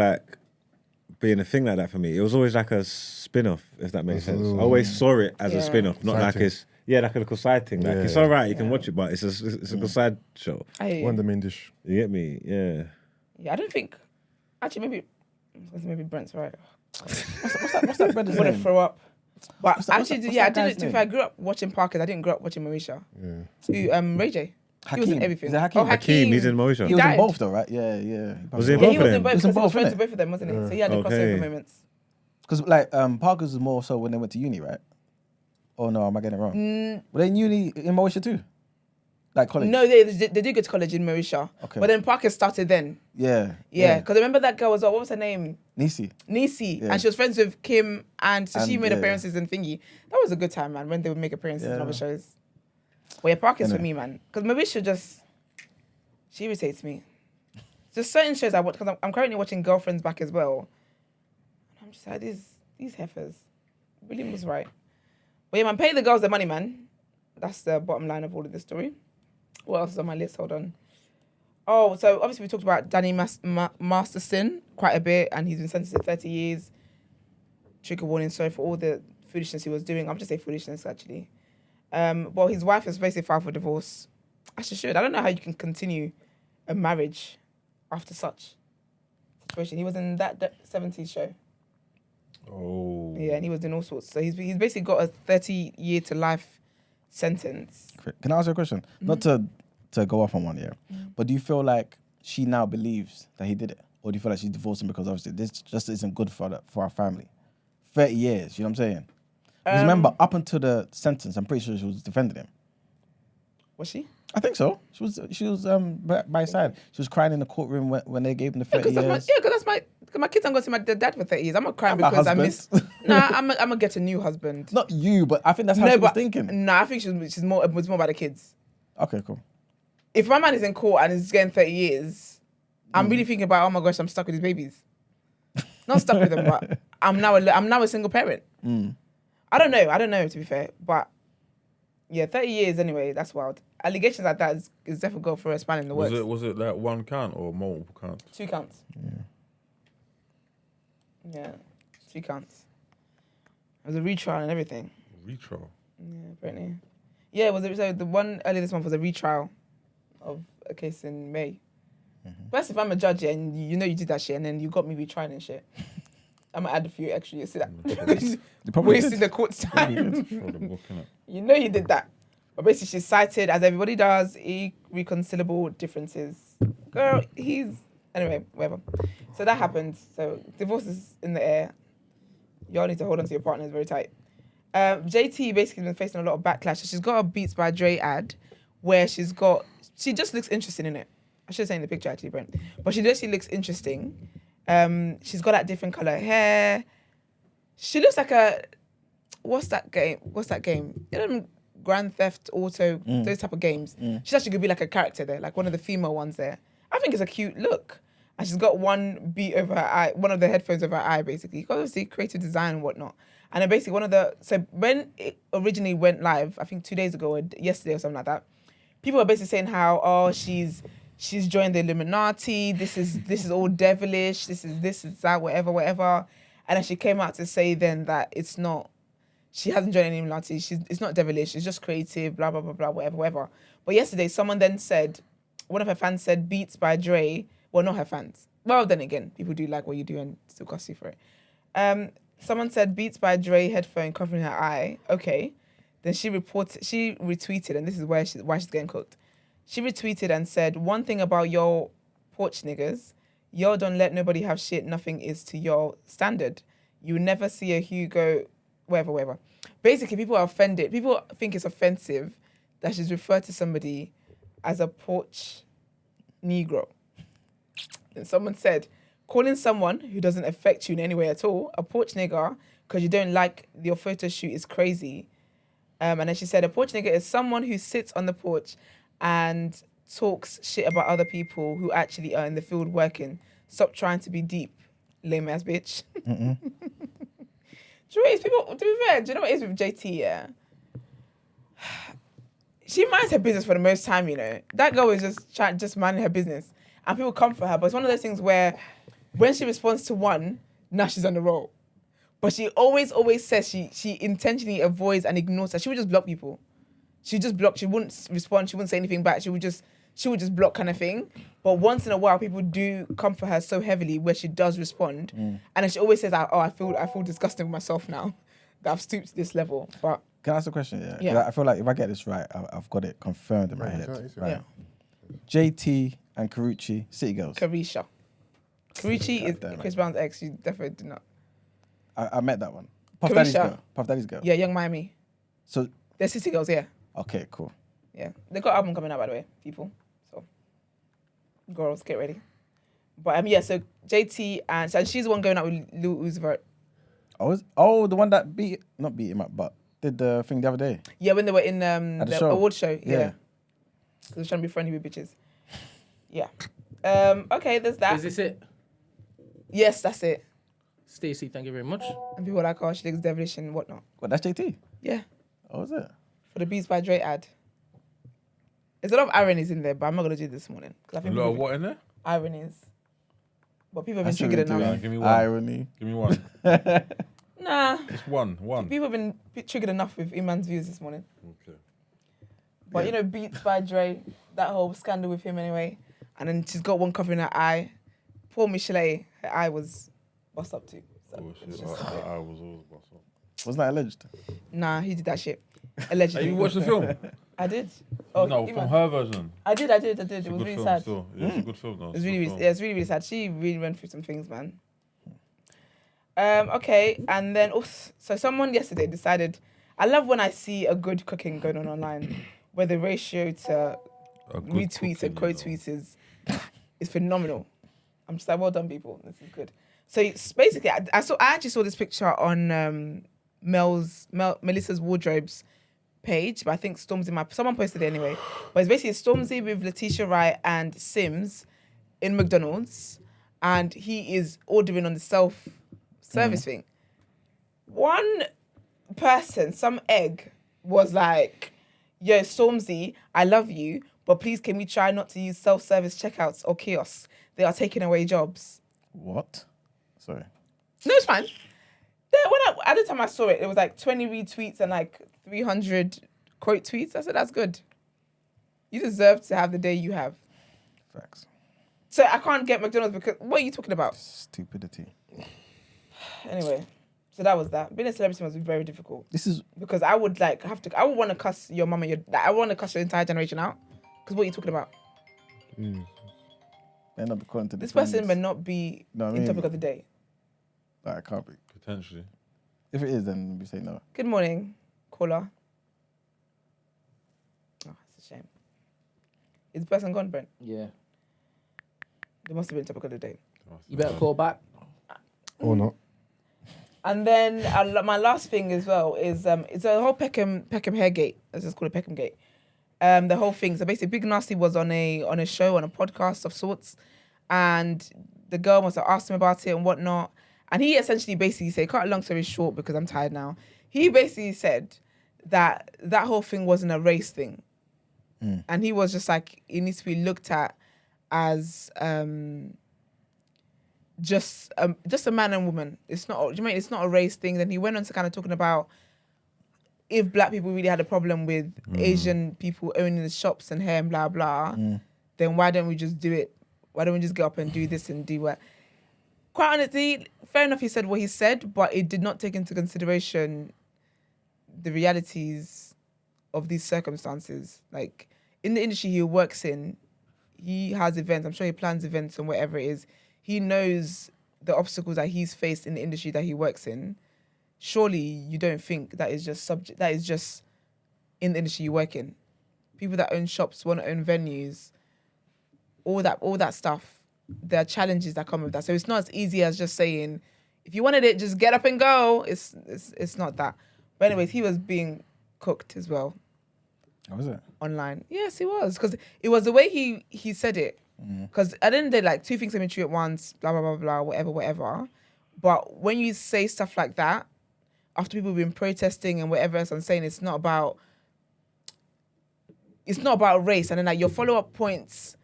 being a thing like that for me. It was always like a spin-off, if that makes sense. I always saw it as a Yeah. spin-off, not like Side it's like a little side thing. Like Yeah. it's all right, you can watch it, but it's a good side show. I hear you. One the main dish. You get me? Yeah. Yeah, I don't think. Actually, maybe Brent's right. What's that brother's Want to name? throw up. But What's that- actually, what's yeah, I that guy's didn't. If name? I grew up watching Parkers, I didn't grow up watching Mauritia. Yeah. Who? Ray J. He was in Hakeem. everything. Is it Hakeem? Oh, Hakeem, he's in Moesha. He He was in died. both though, right? Yeah, yeah. Was he in Yeah, both he of was in them? both He was because in he was both, friends innit? with both of them, wasn't he? So he had the Okay. crossover moments. Because like Parker's was more so when they went to uni, right? Oh no, am I getting it wrong? Were they in uni in Mauritius too? Like college? No, they do go to college in Mauritius. Okay. But then Parker started then. Yeah. Yeah, because I remember that girl was, what was her name? Nisi. Nisi. Yeah. And she was friends with Kim, and so she And, made yeah. appearances in Thingy. That was a good time, man, when they would make appearances in Yeah. other shows. Well, yeah, Parker's for Innit? me, man. Because Mauritia just, she irritates me. Just certain shows I watch, because I'm currently watching Girlfriends back as well. And I'm just like, these heifers. William was right. But yeah, man, pay the girls their money, man. That's the bottom line of all of this story. What else is on my list? Hold on. Oh, so obviously we talked about Danny Masterson quite a bit, and he's been sentenced to 30 years. Trigger warning, sorry for all the foolishness he was doing. I'm just saying foolishness, actually. Well, his wife has basically filed for divorce. As she should. I don't know how you can continue a marriage after such situation. He was in that 70s show. Oh. Yeah, and he was doing all sorts. So he's basically got a 30-year to life sentence. Can I ask you a question? Not to go off on one, yeah. But do you feel like she now believes that he did it? Or do you feel like she's divorced him because obviously this just isn't good for our family? 30 years, you know what I'm saying? Because remember, up until the sentence, I'm pretty sure she was defending him. Was she? I think so. She was by his side. She was crying in the courtroom when they gave him the 30 years. Because my kids aren't going to see my dad for 30 years. I'm not crying And my because I husband. miss. Nah, I'm gonna get a new husband. Not you, but I think that's how she was thinking. Nah, I think she's more. It was more about the kids. Okay, cool. If my man is in court and is getting 30 years, I'm really thinking about, oh my gosh, I'm stuck with his babies. Not stuck with them, but I'm now a single parent. I don't know to be fair, but yeah, 30 years anyway. That's wild. Allegations like that is definitely go for a span in the works. Was it like one count or multiple counts? 2 counts. Yeah, 2 counts. It was a retrial and everything. Retrial. Yeah, apparently. Yeah, so the one earlier this month was a retrial of a case in May. First, if I'm a judge and you know you did that shit and then you got me retrying and shit, I'm gonna add a few extra years to that. Wasting the court's time. For the book, innit? You know you did that. But basically she's cited, as everybody does, irreconcilable differences. Girl, anyway, whatever. So that happened. So divorce is in the air. Y'all need to hold on to your partners very tight. JT basically been facing a lot of backlash. So she's got a Beats by Dre ad where she just looks interesting in it. I should say in the picture actually, Brent. But she actually looks interesting. She's got that different color hair. She looks like what's that game? You know, Grand Theft Auto, those type of games. She actually could be like a character there, like one of the female ones there. I think it's a cute look. And she's got one beat over her eye, one of the headphones over her eye, basically. Obviously, creative design and whatnot. And then basically so when it originally went live, I think 2 days ago or yesterday or something like that, people were basically saying how, she's joined the Illuminati, this is all devilish, this is that, whatever. And then she came out to say then that it's not, she hasn't joined any Illuminati, it's not devilish, it's just creative, blah, blah, blah, blah, whatever. But yesterday, someone then said, one of her fans said, Beats by Dre, well, not her fans. Well, then again, people do like what you do and still cost you for it. Someone said, Beats by Dre headphone covering her eye. Okay. Then she retweeted, and this is why she's getting cooked. She retweeted and said, one thing about y'all porch niggas, y'all don't let nobody have shit, nothing is to your standard. You never see a Hugo, whatever. Basically, people are offended. People think it's offensive that she's referred to somebody as a porch Negro. And someone said, calling someone who doesn't affect you in any way at all a porch nigger because you don't like your photo shoot is crazy. And then she said, a porch nigger is someone who sits on the porch and talks shit about other people who actually are in the field working. Stop trying to be deep, lame ass bitch. Do you know what it is, people? To be fair, do you know what it is with JT? Yeah, she minds her business for the most time. You know, that girl is just minding her business, and people come for her. But it's one of those things where, when she responds to one, now she's on the roll. But she always says she intentionally avoids and ignores her. She would just block people. She just blocked. She wouldn't respond. She wouldn't say anything back. She would just block kind of thing. But once in a while, people do come for her so heavily where she does respond. And then she always says, "Oh, I feel disgusting with myself now that I've stooped to this level. But Can I ask a question? Yeah. 'Cause Yeah. I feel like if I get this right, I've got it confirmed in my head. exactly. Right. yeah, JT and Karuchi, City Girls. Carisha. Carucci is Goddamn, Chris Brown's ex. You definitely did not. I met that one. Puff Daddy's Carisha. girl. Puff Daddy's girl. Yeah, Young Miami. So, They're City Girls, yeah. okay, cool. Yeah. They got an album coming out, by the way, people. So, girls, get ready. But yeah, so JT and she's the one going out with Lil Uzi Vert. The one that not beat him up, but did the thing the other day. Yeah, when they were in the the show. award show. Yeah. Yeah. They were trying to be friendly with bitches. Yeah. Okay, there's that. Is this it? Yes, that's it. Stacey, thank you very much. And people are like, oh, she looks devilish and whatnot. What, that's JT? Yeah. Oh, is it? For the Beats by Dre ad. There's a lot of ironies in there, but I'm not going to do it this morning. 'Cause I A think lot of people- what in there? ironies. But people have been That's what triggered we do, enough. yeah. Give me one. Irony. Give me one. Nah. Just one. People have been triggered enough with Iman's views this morning. Okay. But you know, Beats by Dre, that whole scandal with him anyway. And then she's got one covering her eye. Poor Michelle, her eye was bust up too. So Oh it's shit! just- I was always boss up. Wasn't that alleged? Nah, he did that shit. Hey, Allegedly. you watched the film? I did. Oh, No, Iman. from her version. I did. It's It a was good really film sad. still. Yeah, it's a good film though. It's really sad. She really went through some things, man. Okay, and then so someone yesterday decided. I love when I see a good cooking going on online, where the ratio to retweets and quote tweets is phenomenal. I'm just like, well done, people. This is good. So it's basically, I actually saw this picture on Melissa's wardrobes page, but I think Stormzy someone posted it anyway. But it's basically Stormzy with Letitia Wright and Sims in McDonald's, and he is ordering on the self-service thing. One person, some egg, was like, yo, Stormzy, I love you, but please can we try not to use self-service checkouts or kiosks? They are taking away jobs. What? Sorry. No, it's fine. At the time I saw it, it was like 20 retweets and like 300 quote tweets. I said, that's good. You deserve to have the day you have. Facts. So I can't get McDonald's because, what are you talking about? Stupidity. Anyway, so that was that. Being a celebrity must be very difficult. This is Because I would I would want to cuss your mum and I want to cuss your entire generation out. Because what are you talking about? end up according to This person may not be No, I in mean- topic of the day. Like, it can't be. Potentially. If it is, then we say no. Good morning, caller. Oh, it's a shame. Is the person gone, Brent? Yeah. They must have been topic of the day. You better call back. Or not. And then my last thing as well is it's a whole Peckham hair gate. Let's just call it Peckham gate. The whole thing. So basically, Big Narstie was on a show, on a podcast of sorts, and the girl must have asked him about it and whatnot. And he essentially basically said, cut a long story short because I'm tired now. He basically said that whole thing wasn't a race thing, and he was just like, it needs to be looked at as just a man and woman. It's not. Do you mean it's not a race thing? Then he went on to kind of talking about if black people really had a problem with Asian people owning the shops and hair and blah blah, then why don't we just do it? Why don't we just get up and do this and do what? Quite honestly, fair enough. He said what he said, but it did not take into consideration the realities of these circumstances. Like in the industry he works in, he has events. I'm sure he plans events and whatever it is. He knows the obstacles that he's faced in the industry that he works in. Surely you don't think that is just in the industry you work in. People that own shops, want to own venues, all that stuff. There are challenges that come with that. So it's not as easy as just saying, if you wanted it, just get up and go. It's not that. But anyways, he was being cooked as well. How was it? Online. Yes, he was. Because it was the way he said it. Because at the end of the day, like, two things can be true at once, blah, blah, blah, blah, whatever. But when you say stuff like that, after people have been protesting and whatever else, I'm saying it's not about race. And then like your follow-up points,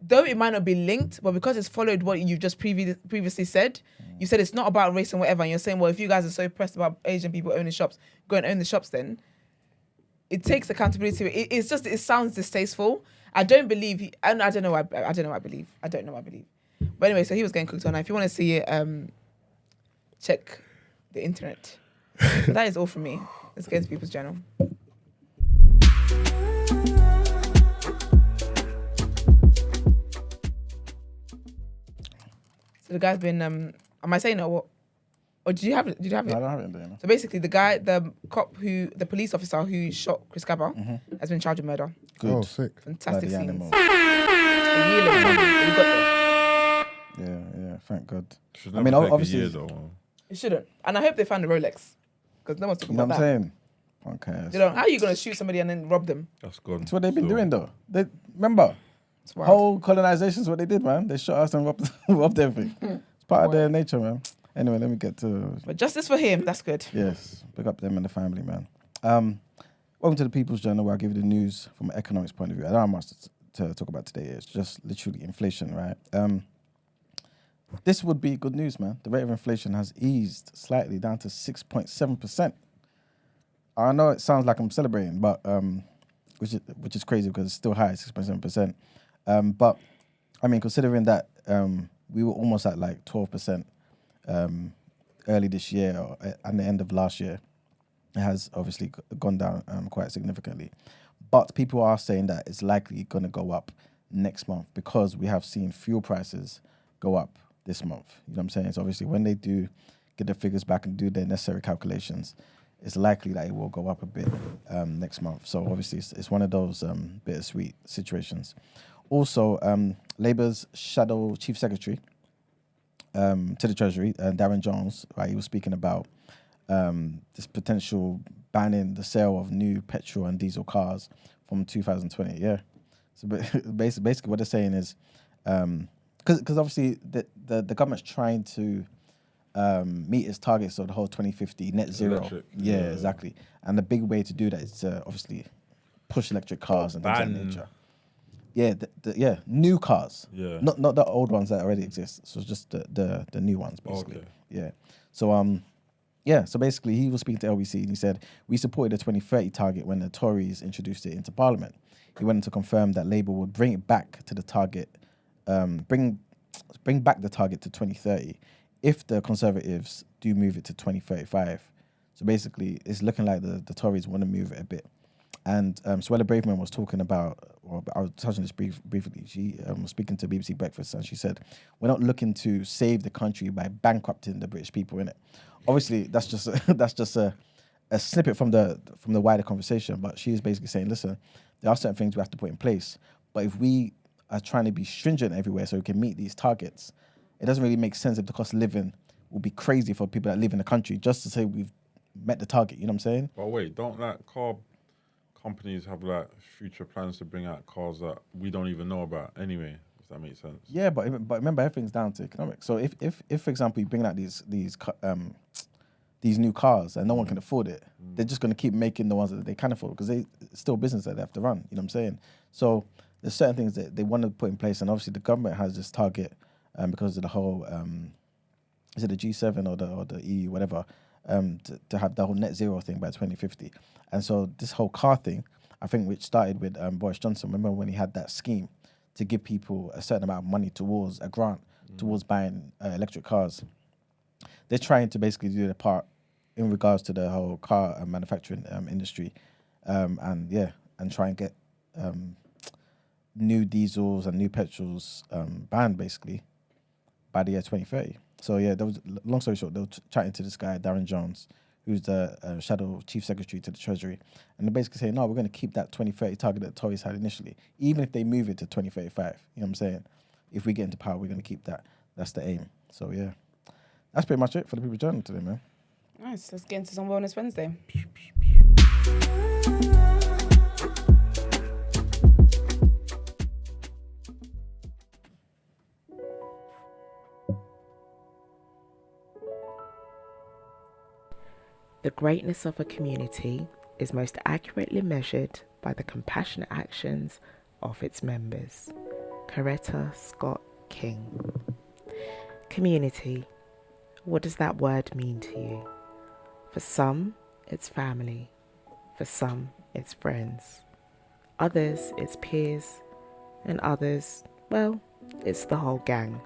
though it might not be linked, but because it's followed what you've just previously said, you said it's not about race and whatever, and you're saying, well, if you guys are so pressed about Asian people owning shops, go and own the shops then. It takes accountability. It sounds distasteful. I don't believe I don't know what I believe. But anyway, so he was getting cooked on. If you want to see it, check the internet. But that is all from me. Let's get into People's Journal. So the guy's been, am I saying it? What? Or did you have it? Did you have it? No, I don't have it there. No. So basically, the police officer who shot Chris Gabon has been charged with murder. Good. Oh, sick. Fantastic Bloody scenes. animal. A year later, we got there. Yeah, thank God. Should I mean, never take obviously, a year, though. It shouldn't. And I hope they found the Rolex. Because no one's talking you know what about I'm that. saying? Okay. You know, how are you going to shoot somebody and then rob them? That's gone. That's what they've been So, doing, though. Remember, It's wild. whole colonization is what they did, man. They shot us and robbed everything. It's part of their nature, man. Anyway, let me get to... But justice for him, that's good. Yes, pick up them and the family, man. Welcome to the People's Journal, where I give you the news from an economics point of view. I don't have much to talk about today. It's just literally inflation, right? This would be good news, man. The rate of inflation has eased slightly down to 6.7%. I know it sounds like I'm celebrating, but which is crazy because it's still high, 6.7%. But I mean, considering that we were almost at like 12% early this year or at the end of last year, it has obviously gone down quite significantly. But people are saying that it's likely going to go up next month because we have seen fuel prices go up this month. You know what I'm saying? So obviously when they do get the figures back and do their necessary calculations, it's likely that it will go up a bit next month. So obviously it's one of those bittersweet situations. Also, Labour's shadow chief secretary to the Treasury, Darren Jones, right, he was speaking about this potential banning the sale of new petrol and diesel cars from 2020. Yeah. So basically what they're saying is, because obviously the government's trying to meet its targets of the whole 2050 net zero. Electric. Yeah, exactly. And the big way to do that is to obviously push electric cars and things of that Ban. nature. Yeah, new cars. Yeah. Not the old ones that already exist. So it's just the new ones, basically. Okay. Yeah. So so basically he was speaking to LBC and he said, we supported the 2030 target when the Tories introduced it into Parliament. He went on to confirm that Labour would bring it back to the target, bring back the target to 2030 if the Conservatives do move it to 2035. So basically it's looking like the Tories want to move it a bit. And Suella Braverman was talking about, or I was touching this briefly. She was speaking to BBC Breakfast, and she said, "We're not looking to save the country by bankrupting the British people in it." Obviously, that's just a snippet from the wider conversation. But she is basically saying, "Listen, there are certain things we have to put in place, but if we are trying to be stringent everywhere so we can meet these targets, it doesn't really make sense if the cost of living will be crazy for people that live in the country just to say we've met the target." You know what I'm saying? But wait, don't like car companies have like future plans to bring out cars that we don't even know about anyway, if that makes sense? Yeah, but remember, everything's down to economics. So if for example, you bring out these new cars and no one can afford it, they're just going to keep making the ones that they can afford because it's still business that they have to run. You know what I'm saying? So there's certain things that they want to put in place, and obviously the government has this target because of the whole is it the G7 or the EU, whatever, to have the whole net zero thing by 2050. And so this whole car thing, I think, which started with Boris Johnson. Remember when he had that scheme to give people a certain amount of money towards a grant towards buying electric cars? They're trying to basically do their part in regards to the whole car manufacturing industry, and try and get new diesels and new petrols banned basically by the year 2030. So yeah, there was, long story short, they were chatting to this guy, Darren Jones, who's the shadow chief secretary to the Treasury, and they're basically saying, no, we're going to keep that 2030 target that the Tories had initially, even if they move it to 2035. You know what I'm saying? If we get into power, we're going to keep that. That's the aim. So yeah, that's pretty much it for the People's Journal today, man. Nice. Let's get into some Wellness Wednesday. The greatness of a community is most accurately measured by the compassionate actions of its members. Coretta Scott King. Community. What does that word mean to you? For some, it's family. For some, it's friends. Others, it's peers. And others, well, it's the whole gang.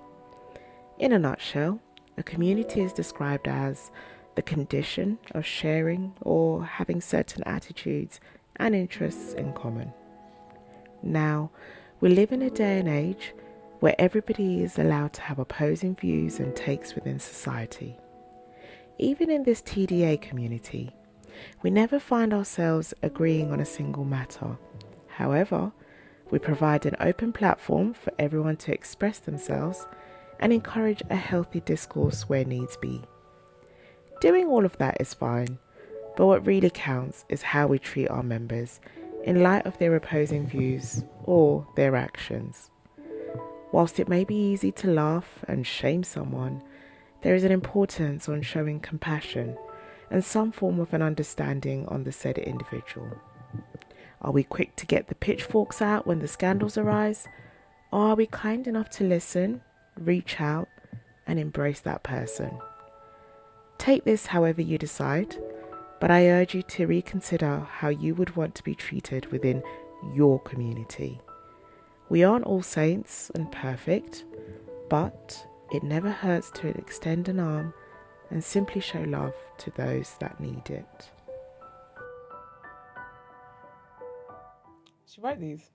In a nutshell, a community is described as the condition of sharing or having certain attitudes and interests in common. Now, we live in a day and age where everybody is allowed to have opposing views and takes within society. Even in this TDA community, we never find ourselves agreeing on a single matter. However, we provide an open platform for everyone to express themselves and encourage a healthy discourse where needs be. Doing all of that is fine, but what really counts is how we treat our members in light of their opposing views or their actions. Whilst it may be easy to laugh and shame someone, there is an importance on showing compassion and some form of an understanding on the said individual. Are we quick to get the pitchforks out when the scandals arise? Or are we kind enough to listen, reach out, and embrace that person? Take this however you decide, but I urge you to reconsider how you would want to be treated within your community. We aren't all saints and perfect, but it never hurts to extend an arm and simply show love to those that need it. She write these?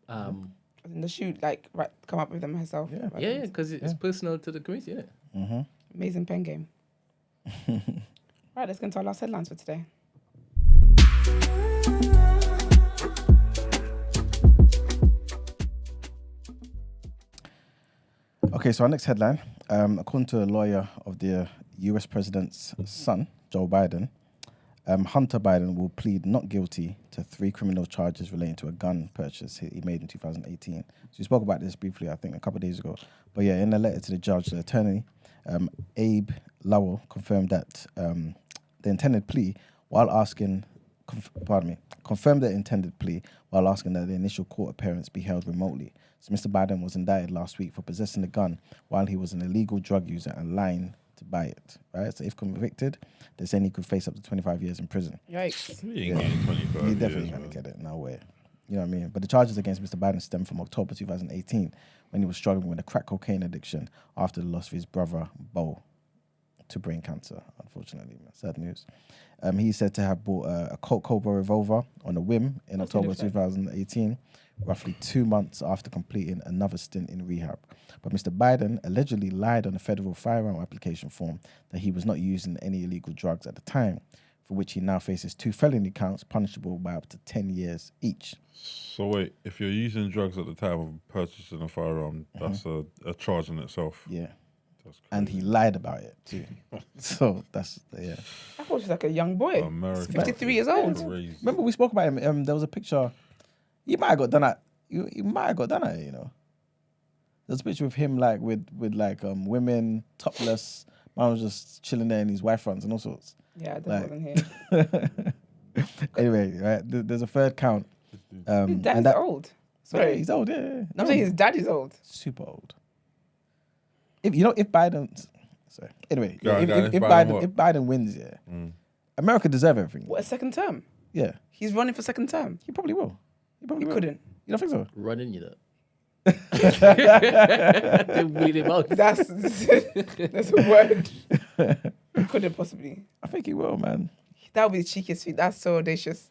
Yeah, Does she come up with them herself? yeah, because it's personal to the community, isn't it? Mm-hmm. Amazing pen game. Right, let's get into our last headlines for today. Okay, so our next headline, according to a lawyer of the US president's son, Joe Biden, Hunter Biden will plead not guilty to 3 criminal charges relating to a gun purchase he made in 2018. So we spoke about this briefly, I think, a couple of days ago. But yeah, in a letter to the judge, the attorney, Abe Lowell, confirmed that the intended plea while asking, confirmed the intended plea while asking that the initial court appearance be held remotely. So Mr. Biden was indicted last week for possessing a gun while he was an illegal drug user and lying to buy it, right? So if convicted, they're saying he could face up to 25 years in prison. Yikes. He ain't getting 25 He's definitely years, going to man. get it, no way. You know what I mean? But the charges against Mr. Biden stem from October 2018 when he was struggling with a crack cocaine addiction after the loss of his brother, Bo, to brain cancer, unfortunately. Sad news. He's said to have bought a Colt Cobra revolver on a whim in October 2018, roughly 2 months after completing another stint in rehab. But Mr. Biden allegedly lied on a federal firearm application form that he was not using any illegal drugs at the time, for which he now faces 2 felony counts punishable by up to 10 years each. So wait, if you're using drugs at the time of purchasing a firearm, that's a charge in itself. Yeah. That's And he lied about it too. So that's, yeah. I thought she was like a young boy. American. 53 years old. Crazy. Remember we spoke about him. There was a picture. He might have got done at. You might have got done at it. You know. There's a picture of him like with women topless. Man was just chilling there in his wife fronts and all sorts. Yeah, I Like- wasn't here. Anyway, right. There's a third count. His dad and is old. Yeah, Sorry. he's old. Yeah. No, I'm saying his dad is old. Super old. If Biden. Sorry. Anyway, Go on, if, go on. if, If if Biden Biden what? if Biden wins, America deserve everything. What, a second term? Yeah, He's running for second term. he probably will. He probably He will. couldn't. You don't think so? Running, you know. They weed him out. That's a word. He couldn't possibly. I think he will, man. That would be the cheekiest feat. That's so audacious.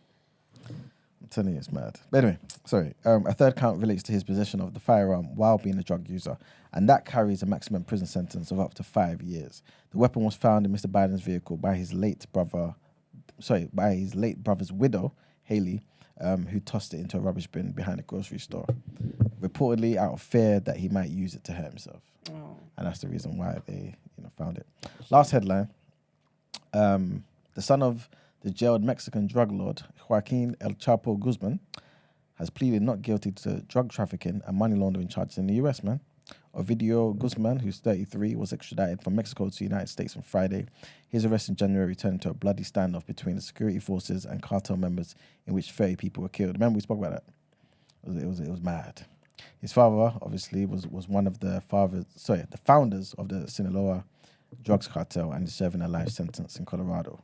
I'm telling you, it's mad. But anyway, sorry. A third count relates to his possession of the firearm while being a drug user, and that carries a maximum prison sentence of up to 5 years. The weapon was found in Mr. Biden's vehicle by his late brother's widow, Haley, who tossed it into a rubbish bin behind a grocery store, reportedly out of fear that he might use it to hurt himself. Oh. And that's the reason why they found it. Last headline. The son of the jailed Mexican drug lord, Joaquin El Chapo Guzmán, has pleaded not guilty to drug trafficking and money laundering charges in the US, man. Ovidio Guzmán, who's 33, was extradited from Mexico to the United States on Friday. His arrest in January turned into a bloody standoff between the security forces and cartel members in which 30 people were killed. Remember we spoke about that? It was mad. His father, obviously, was one of the founders of the Sinaloa drugs cartel and is serving a life sentence in Colorado.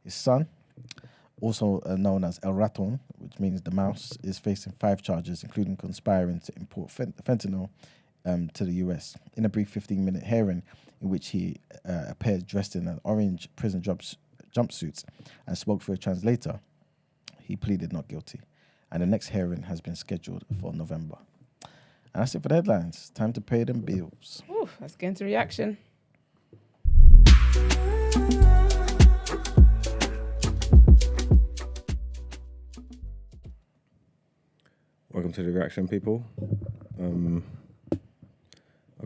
His son, also known as El Raton, which means the mouse, is facing 5 charges, including conspiring to import fentanyl to the US. In a brief 15-minute hearing in which he appeared dressed in an orange prison jumpsuit and spoke through a translator, he pleaded not guilty. And the next hearing has been scheduled for November. And that's it for the headlines. Time to pay them bills. Ooh, let's get into reaction. Welcome to the reaction, people. I've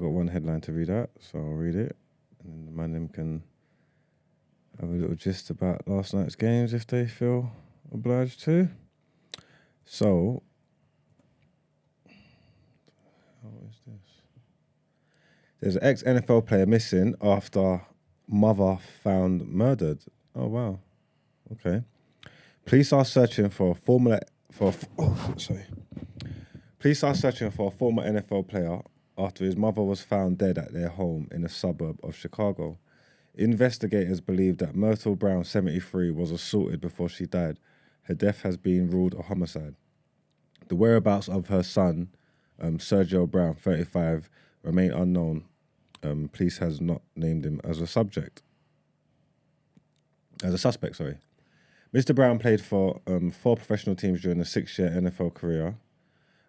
got one headline to read out, so I'll read it. And then the man them can have a little gist about last night's games if they feel obliged to. So, how is this? There's an ex-NFL player missing after mother found murdered. Oh, wow. Okay. Police are searching for a former NFL player after his mother was found dead at their home in a suburb of Chicago. Investigators believe that Myrtle Brown, 73, was assaulted before she died. Her death has been ruled a homicide. The whereabouts of her son, Sergio Brown, 35, remain unknown. Police has not named him as a suspect. Mr. Brown played for 4 professional teams during a 6-year NFL career.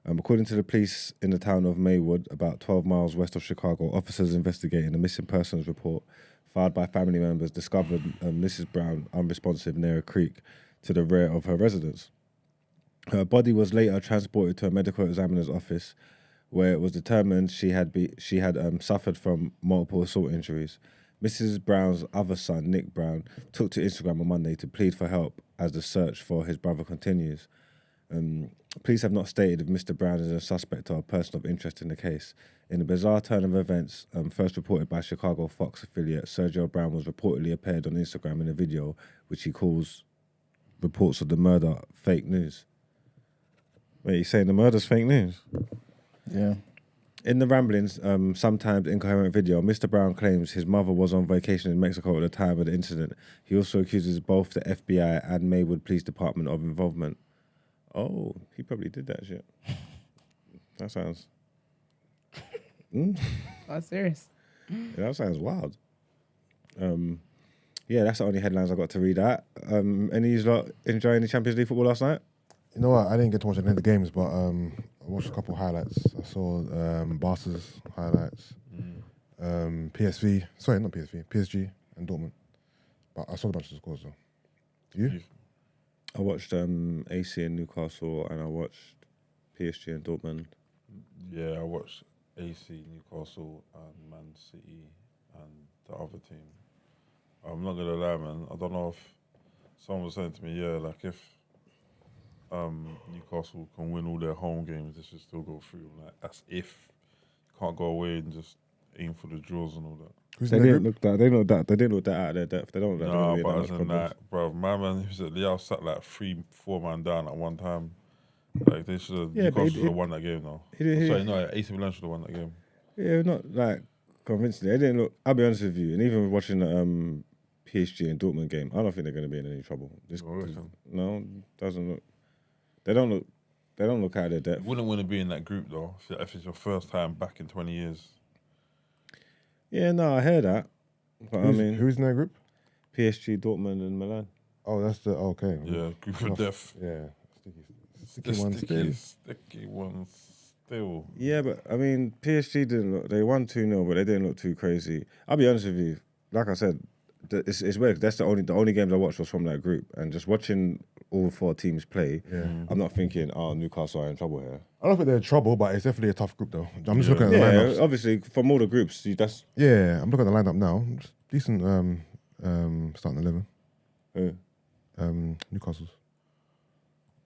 According to the police in the town of Maywood, about 12 miles west of Chicago, officers investigating a missing persons report filed by family members discovered Mrs. Brown unresponsive near a creek to the rear of her residence. Her body was later transported to a medical examiner's office, where it was determined she had suffered from multiple assault injuries. Mrs. Brown's other son, Nick Brown, took to Instagram on Monday to plead for help as the search for his brother continues. Police have not stated if Mr. Brown is a suspect or a person of interest in the case. In a bizarre turn of events, first reported by Chicago Fox affiliate, Sergio Brown was reportedly appeared on Instagram in a video which he calls reports of the murder fake news. Wait, you saying the murder's fake news? Yeah. In the ramblings, sometimes incoherent video, Mr. Brown claims his mother was on vacation in Mexico at the time of the incident. He also accuses both the FBI and Maywood Police Department of involvement. Oh, he probably did that shit. That sounds... Oh, serious. Yeah, that sounds wild. Yeah, that's the only headlines I got to read out. Any of you lot enjoying the Champions League football last night? You know what? I didn't get to watch any of the games, but I watched a couple highlights. I saw Barca's highlights, PSG and Dortmund. But I saw a bunch of the scores though. You? I watched AC and Newcastle, and I watched PSG and Dortmund. Yeah, I watched AC, Newcastle, and Man City, and the other team. I'm not gonna lie, man. I don't know if someone was saying to me, yeah, like if Newcastle can win all their home games, they should still go through. Like that's if you can't go away and just aim for the draws and all that. Who's They in their didn't group? look that. They didn't look that out of their depth. They don't look that. Nah, They but don't as look in that like, bro, my man who's at Liao sat like 3-4 man down at one time. Like they should have. Yeah, but Newcastle should have won that game though. Sorry, no, AC Milan should have won that game. Yeah, not like convincingly. They didn't look. I'll be honest with you. And even watching the PSG and Dortmund game, I don't think they're going to be in any trouble. No, doesn't look. They don't look. They don't look out of their depth. Wouldn't want to be in that group though. If it's your first time back in 20 years. Yeah, no, I hear that. But Who's in their group? PSG, Dortmund, and Milan. Oh, that's the okay. Yeah, group of death. Yeah, sticky one still. Sticky one still. Yeah, but I mean, PSG didn't look. They won 2-0, but they didn't look too crazy. I'll be honest with you. Like I said, it's weird. That's the only games I watched was from that group, and just watching all 4 teams play. Yeah. I'm not thinking, oh, Newcastle are in trouble here. I don't think they're in trouble, but it's definitely a tough group though. I'm just looking at the lineups. Obviously, from all the groups, that's Yeah, I'm looking at the lineup now. It's decent starting 11. who? Newcastle's.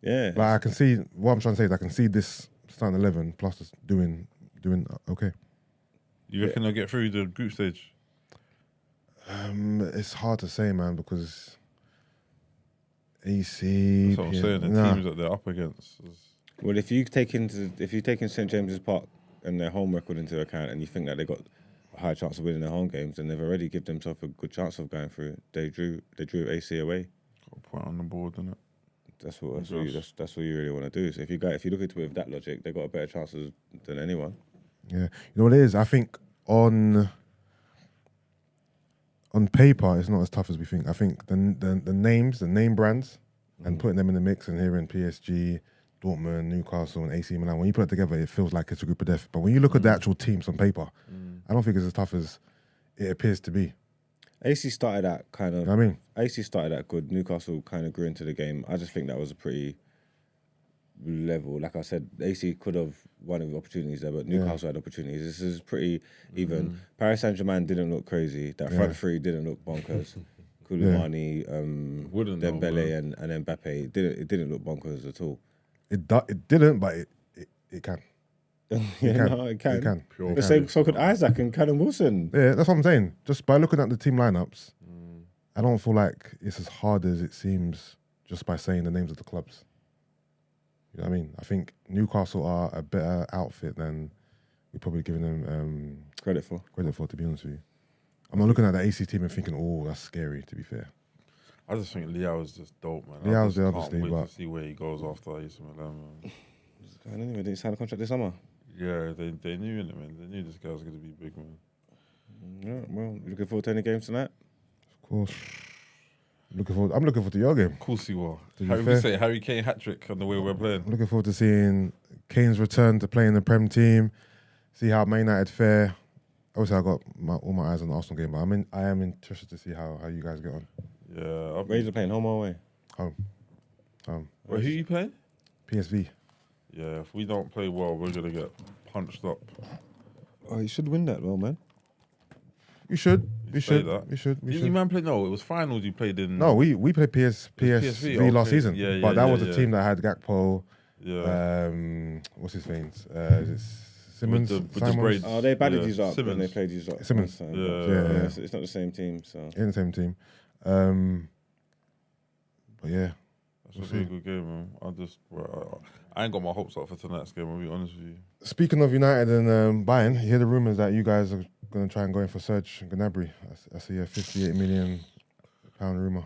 Yeah. Like I can see what I'm trying to say is I can see this starting 11 plus us doing okay. You reckon they'll get through the group stage? It's hard to say, man, because AC. That's what I'm saying. The teams that they're up against. Well, if you take in St James's Park and their home record into account, and you think that they got a high chance of winning their home games, then they've already given themselves a good chance of going through. They drew AC away. Got a point on the board, innit? That's what you really want to do. So if you look into it with that logic, they got a better chances than anyone. Yeah, you know what it is? I think on on paper, it's not as tough as we think. I think the names, the name brands, and putting them in the mix and hearing PSG, Dortmund, Newcastle, and AC Milan, when you put it together, it feels like it's a group of death. But when you look at the actual teams on paper, I don't think it's as tough as it appears to be. AC started out kind of. You know what I mean, AC started out good. Newcastle kind of grew into the game. I just think that was a pretty level. Like I said, AC could have won with opportunities there, but Newcastle had opportunities. This is pretty even. Paris Saint-Germain didn't look crazy. That front three didn't look bonkers. Koulibaly, Dembele, and Mbappe. It didn't look bonkers at all. it didn't, but it can. It can. It The same. So could Isaac and Callum Wilson. Yeah, that's what I'm saying. Just by looking at the team lineups, I don't feel like it's as hard as it seems just by saying the names of the clubs. You know what I mean? I think Newcastle are a better outfit than we're probably giving them Credit for. to be honest with you. I'm not looking at the AC team and thinking, oh, that's scary, to be fair. I just think Leao is just dope, man. Leao's there, I just obviously, can't wait but- to see where he goes after AC Milan, man. Anyway, did he sign a contract this summer? Yeah, they knew it, man. They knew this guy was going to be big, man. Yeah, well, you looking forward to any games tonight? Of course. I'm looking forward to your game. Of course he will. To be Harry, fair. we say Harry Kane hat-trick on the way we're playing. I'm looking forward to seeing Kane's return to play in the Prem team, see how Man United fare. Obviously, I got all my eyes on the Arsenal game, but I am interested to see how you guys get on. Yeah. Rangers are playing home or away? Home. Wait, who you playing? PSV. Yeah, if we don't play well, we're going to get punched up. Oh, you should win that, well, man. We should. You say that. We should. Didn't you man play? No, it was finals you played in. No, we played PSV last okay. season. Yeah, but that was a yeah. team that had Gakpo. Yeah. What's his name? Is it Simmons? With the Simons? braids. Oh, they batted Yeah, these up Simmons. when they played these up. Simmons. last time. Yeah. It's not the same team, so. In the same team. But yeah. That should be a good game, man. I ain't got my hopes up for tonight's game, I'll be honest with you. Speaking of United and Bayern, you hear the rumours that you guys are going to try and go in for Serge Gnabry. I see a £58 million rumour.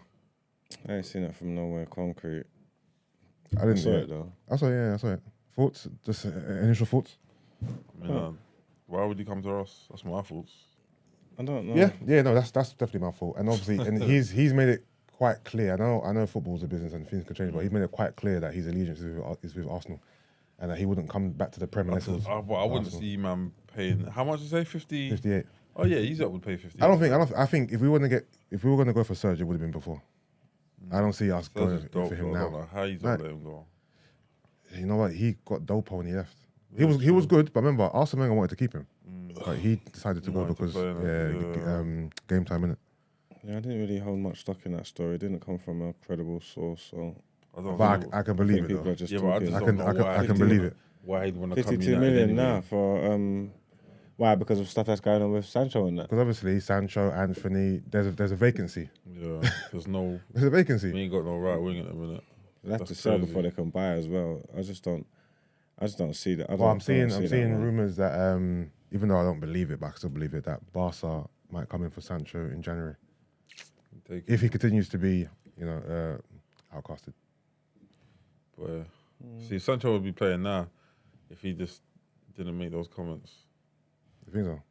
I ain't seen that from nowhere concrete. I didn't saw see it though. I saw it. Thoughts? Just initial thoughts? I mean, why would he come to us? That's my thoughts. I don't know. Yeah, no, that's definitely my fault. And obviously, and he's made it quite clear. I know football's a business and things can change, but he's made it quite clear that his allegiance is with Arsenal, and that he wouldn't come back to the Premier League. I wouldn't see man paying. How much did you say? 50? 58. Oh yeah, he's up would pay 50. I think if we were going to go for Serge, it would have been before. I don't see us going for him I don't now. know how he's gonna let him go. You know what? He got Dopo when he left. He was good, but remember, Arsene Wenger wanted to keep him, but he decided to go because game time, innit? Yeah, I didn't really hold much stock in that story. It didn't come from a credible source, so. But I can believe it people though. are just Yeah, but I talking. just don't know why I can believe it. Why he'd want to come 52 United million anyway. now for why? Because of stuff that's going on with Sancho and that. Because obviously Sancho, Anthony, there's a vacancy. Yeah, there's There's a vacancy. we ain't got no right wing at the minute. They have to That's sell crazy. before they can buy as well. I just don't see that. I'm seeing man. rumours that even though I don't believe it, but I still believe it, that Barca might come in for Sancho in January if he continues to be, outcasted. But see, Sancho would be playing now if he just didn't make those comments. You think so?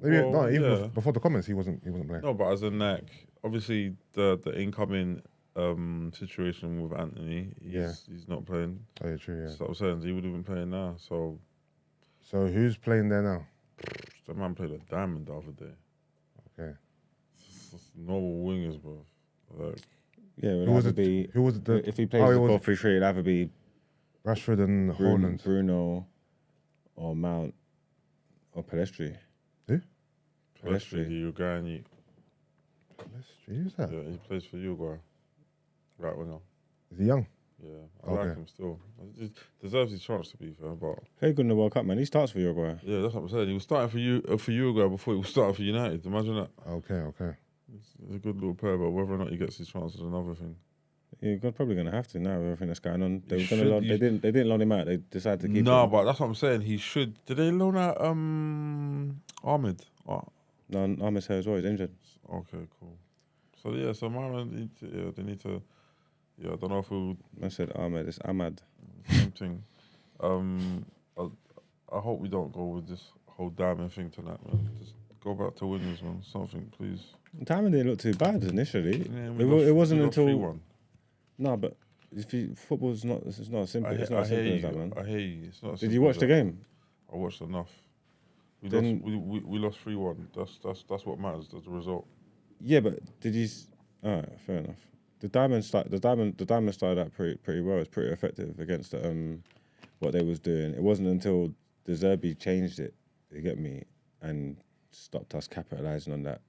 Maybe Well, yeah. before the comments, he wasn't playing. No, but as in like obviously the incoming situation with Anthony, he's not playing. Oh yeah, true. Yeah. So I'm saying he would have been playing now. So So who's playing there now? the man played a diamond the other day. Okay. It's normal wingers, bro. Like, Yeah, it would Who was either it? be Who was the? if he plays Oh, the it was 4-3-3, it'd either be Rashford and Haaland. Bruno or Mount or Pelestri. Who? Pelestri, your guy, and Who's that? yeah, he plays for Uruguay. Right winger. Is he young? Yeah, I like Okay. him still. He deserves his chance to be fair, but Played good in the World Cup, man. He starts for Uruguay. yeah, that's what I'm saying. He was starting for Uruguay before he was starting for United. Imagine that. Okay. He's a good little player, but whether or not he gets his chance is another thing. You're probably gonna have to now with everything that's going on. They You were gonna should- loan, you- they didn't loan him out. They decided to keep No, him. but that's what I'm saying. He should. Did they loan out Ahmed? Oh, No, Ahmed's here as well. He's injured. okay, cool. So yeah, so man, they need to. Yeah, I don't know if we I said Ahmed. It's Ahmad. same thing. I hope we don't go with this whole diamond thing tonight, man. Just go back to winners, man. Something, please. Diamond didn't look too bad initially. Yeah, It wasn't until 3-1. no, but if football's not. It's not simple. It's not I as hear simple you. as that, man. I hear you. It's not. Did you watch the game? I watched enough. We Then- lost. We lost 3-1. That's what matters. That's the result. Yeah, but did you? All right, fair enough. The diamond started out pretty well. It's pretty effective against what they was doing. It wasn't until the Zerbi changed it. You get me, and stopped us capitalizing on that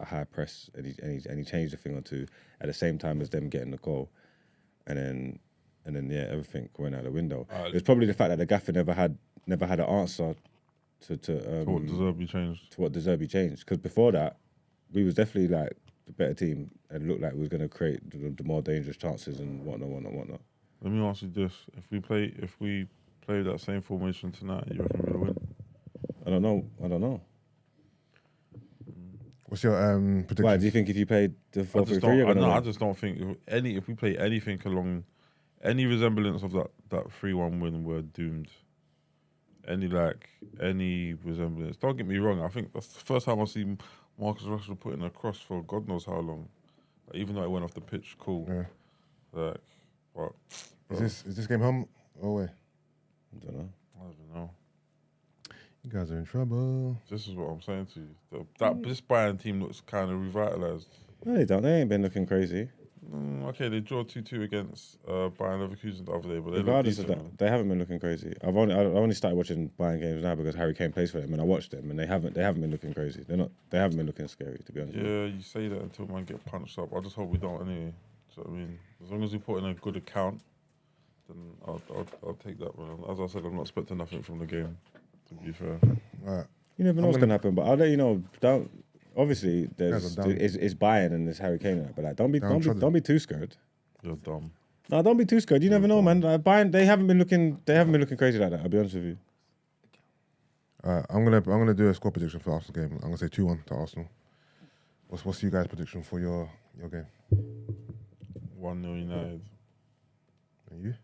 high press, and he changed a thing or two at the same time as them getting the goal, and then yeah, everything went out the window. It was probably the fact that the gaffer never had an answer to what deserve be changed. to what De Zerbi changed. Because before that, we was definitely like the better team and looked like we was going to create the more dangerous chances and whatnot. Let me ask you this: If we play that same formation tonight, you reckon we'll win? I don't know. What's your prediction? Why do you think if you played the 4-3-3, you're I going to win? just don't think if we play anything along any resemblance of that 3-1 win, we're doomed. Any resemblance. Don't get me wrong. I think that's the first time I see Marcus Rashford putting a cross for God knows how long. Like, even though it went off the pitch, cool. Yeah. Like, what? Is this game home or away? I don't know. I don't know. You guys are in trouble. This is what I'm saying to you. This Bayern team looks kind of revitalised. No, they don't. They ain't been looking crazy. Okay, they draw 2-2 against Bayern Leverkusen the other day, but they Regardless look of decent, that, they haven't been looking crazy. I only started watching Bayern games now because Harry Kane plays for them, and I watched them, and they haven't been looking crazy. They haven't been looking scary, to be honest. Yeah, you say that until man get punched up. I just hope we don't anyway. So I mean, as long as we put in a good account, then I'll take that one. As I said, I'm not expecting nothing from the game. To be fair, Right. You never know what's gonna happen, but I'll let you know. Obviously, Guys are down. it's Bayern and there's Harry Kane, but like, don't be too scared. you're dumb. No, don't be too scared. You never know, man. Like, Bayern, they haven't been looking crazy like that. I'll be honest with you. I'm gonna do a score prediction for the Arsenal game. I'm gonna say 2-1 to Arsenal. What's you guys' prediction for your game? 1-0 United. And you?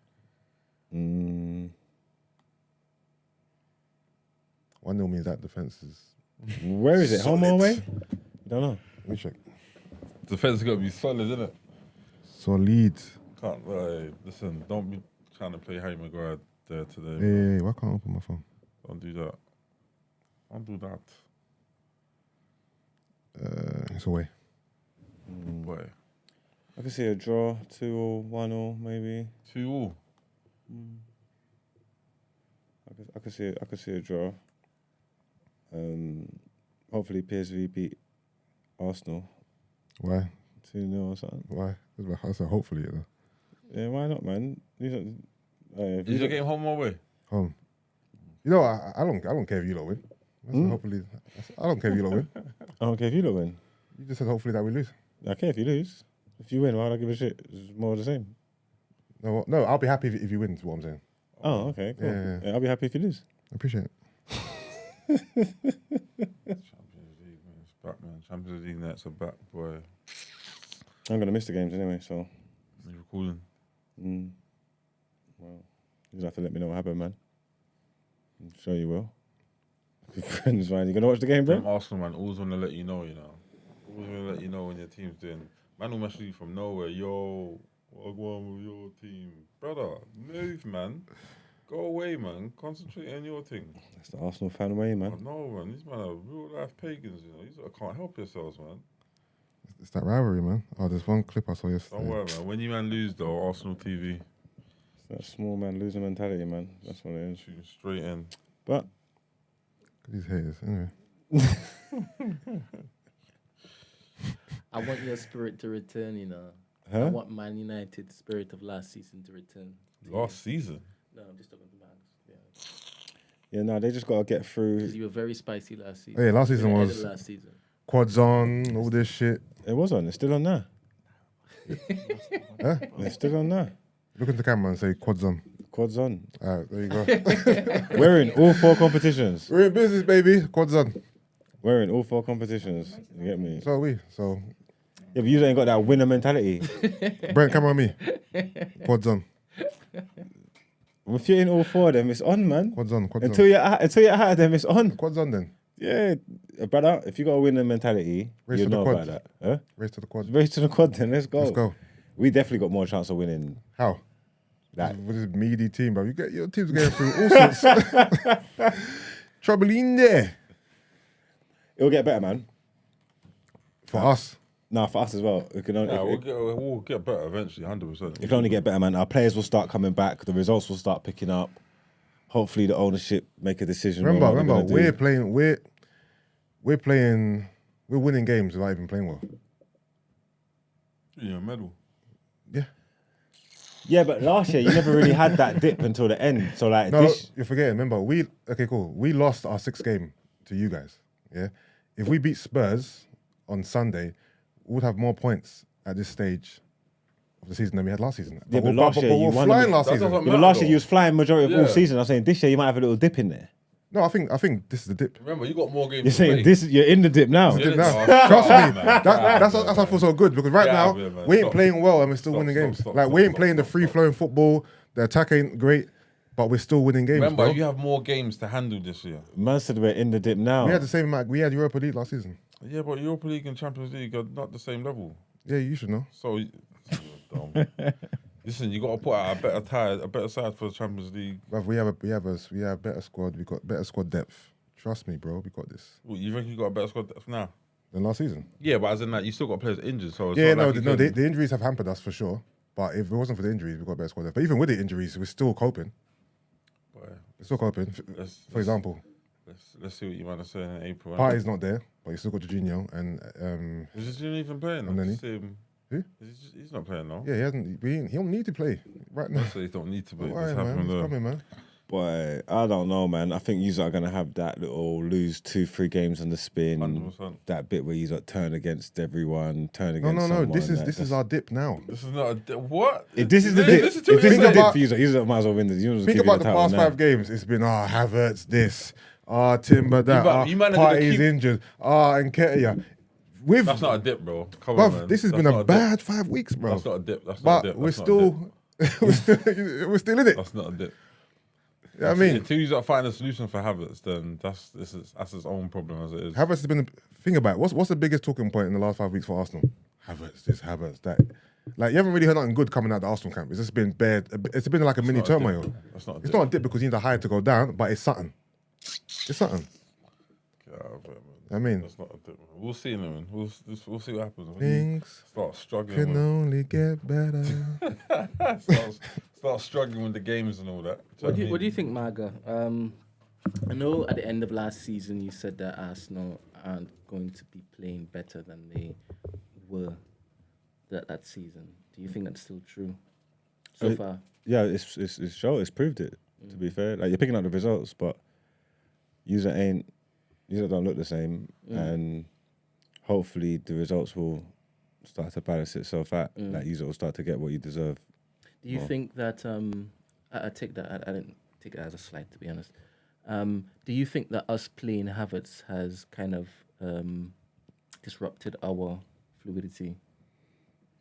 1-0 means that defense is. Where is it? Home or away? Don't know. Let me check. Defense has got to be solid, isn't it? Solid. Can't listen. Don't be trying to play Harry Maguire there today. Hey, why can't I open my phone? Don't do that. Don't do that. It's away. Wait. I could see a draw, 2-1 maybe. 2-2. I could see a draw. Hopefully PSV beat Arsenal Why? 2-0 or something. Why? I said hopefully. Yeah, why not, man? Is your game home or away? Home. You know, I don't care if you lot win. I said hopefully. I don't care if you lot win. I don't care if you don't win. You just said hopefully that we lose. I care if you lose. If you win, why would I give a shit? It's more of the same. No, I'll be happy if you win. Is what I'm saying. Oh, okay, cool. Yeah. I'll be happy if you lose. I appreciate it. Champions League, man. It's back, man. Champions League nets are back, boy. I'm gonna miss the games anyway, so. You're recording. Well, you just have to let me know what happened, man. I'm sure you will. Your friends, man. You gonna watch the game, Them bro? Arsenal, man, always want to let you know, you know. Always want to let you know when your team's doing. Man will message you from nowhere. Yo, what's going on with your team? Brother, move, man. Go away, man. Concentrate on your thing. That's the Arsenal fan way, Oh, man. no, man. These men are real life pagans, you know. These can't help yourselves, man. It's that rivalry, man. Oh, there's one clip I saw yesterday. Don't worry, man. When you man lose, though, Arsenal TV, It's that small man loser mentality, man. That's what it is. shooting straight in. But These haters. Anyway. I want your spirit to return, you know. I huh? want Man United spirit of last season to return. Last season? No, I'm just talking to Mags. Yeah. Yeah, no, they just gotta get Because through. you were very spicy last season. Hey, last season You were was- ahead of last season. Quads on, all this shit. It was on. It's still on now. Huh? It's still on now. Look into the camera and say quads on. Quads on. All right, there you go. We're in all 4 competitions. We're in business, baby. Quads on. We're in all 4 competitions. You get me? So are we. So, Yeah, but you ain't got that winner mentality. Brent, come on me. Quads on. If you're in all 4 of them, it's on, man. Quads on. Quads Until on. you're out of them, it's on. Quads on then. Yeah, brother. If you got a winning mentality, Race you to the know quad. about that. Huh? Race to the quad. Race to the quad. Then let's go. Let's go. We definitely got more chance of winning. How? That. With this meaty team, bro. Your team's going through all sorts. Trouble in there. It'll get better, man. For us. Nah, for us as well. It can only, We'll get better eventually, 100%. it can only get better, man. Our players will start coming back. The results will start picking up. Hopefully, the ownership make a decision. on what they're Remember, gonna do. we're winning games without even playing well. Yeah, medal. Yeah. Yeah, but last year you never really had that dip until the end. So like, No, this, you're forgetting. Remember, we lost our 6th game to you guys. Yeah. If we beat Spurs on Sunday, we would have more points at this stage of the season than we had last season. Yeah, but last year you we were won flying the- last That season. doesn't yeah, but last year you was flying majority of all Yeah. season. I'm saying this year you might have a little dip in there. No, I think this is the dip. Remember, you got more games. You're saying this, you're in the dip now. Dip Yeah, now. no, Trust stop, me. man. That's why I feel so good because right Get out now of here, man. we ain't Stop. playing well and we're still Stop, winning stop, games. stop, Like stop, we ain't stop, playing the stop, free flowing football. The attack ain't great, but we're still winning games. Remember, bro. you have more games to handle this year. Man said we're in the dip now. We had the same amount. We had Europa League last season. Yeah, but Europa League and Champions League are not the same level. Yeah, you should know. So, you're dumb. Listen, you got to put out a better side for the Champions League. Bruv, we have better squad. We got better squad depth. Trust me, bro. We got this What, you think you got a better squad depth now? than last season. Yeah, but as in that, you still got players injured. So it's Yeah, not no, like you can- the injuries have hampered us for sure. But if it wasn't for the injuries, we got better squad depth. But even with the injuries, we're still coping. Boy, We're still coping. For example, let's see what you want to say in April. Party's not there, but you still got Jorginho and Is this even playing? And then Just see him. Who? He's not playing now. yeah, he hasn't. He don't need to play right now. So he don't need to, but Don't it's worry, man. happening It's there. coming, man. Boy, I don't know, man. I think you are going to have that little lose 2-3 games on the spin. 100%. That bit where you turn against everyone, turn No, against no, no. someone. This is our dip now. This is not a what? If this is the This dip. is If two this is years the ago. dip for you might as well win this. You Think about the past 5 games. It's been Havertz this, Timber that, You man are gonna Party's keep- injured, Nketiah. With That's not a dip, bro. Come on, bruv, man. this has That's been not a dip. bad 5 weeks, bro. That's not a dip. That's not a But dip. we're That's not a dip. still we're still in it. That's not a dip. You know what I mean? Until you don't find a solution for Havertz, then that's his own problem as it is. Havertz has been. Think about it. What's the biggest talking point in the last 5 weeks for Arsenal? Havertz, this, Havertz, that. Like you haven't really heard nothing good coming out of the Arsenal camp. It's just been bad. It's been like a mini not a dip. turmoil. That's not a It's dip. not a dip because you need a high to go down, but it's something. It's something. Get out of it, man. I mean, That's not a dip, man. We'll see, man. We'll see what happens. things Start struggling. can man. only get better. Start struggling with the games and all that. What do you think, Marga? I know at the end of last season you said that Arsenal aren't going to be playing better than they were that season. Do you think that's still true so far? Yeah, it's show. It's proved it. To be fair, like you're picking up the results, but user don't look the same, and hopefully the results will start to balance itself out. Like user will start to get what you deserve. Do you think that I take that I didn't take it as a slight, to be honest. Do you think that us playing Havertz has kind of disrupted our fluidity?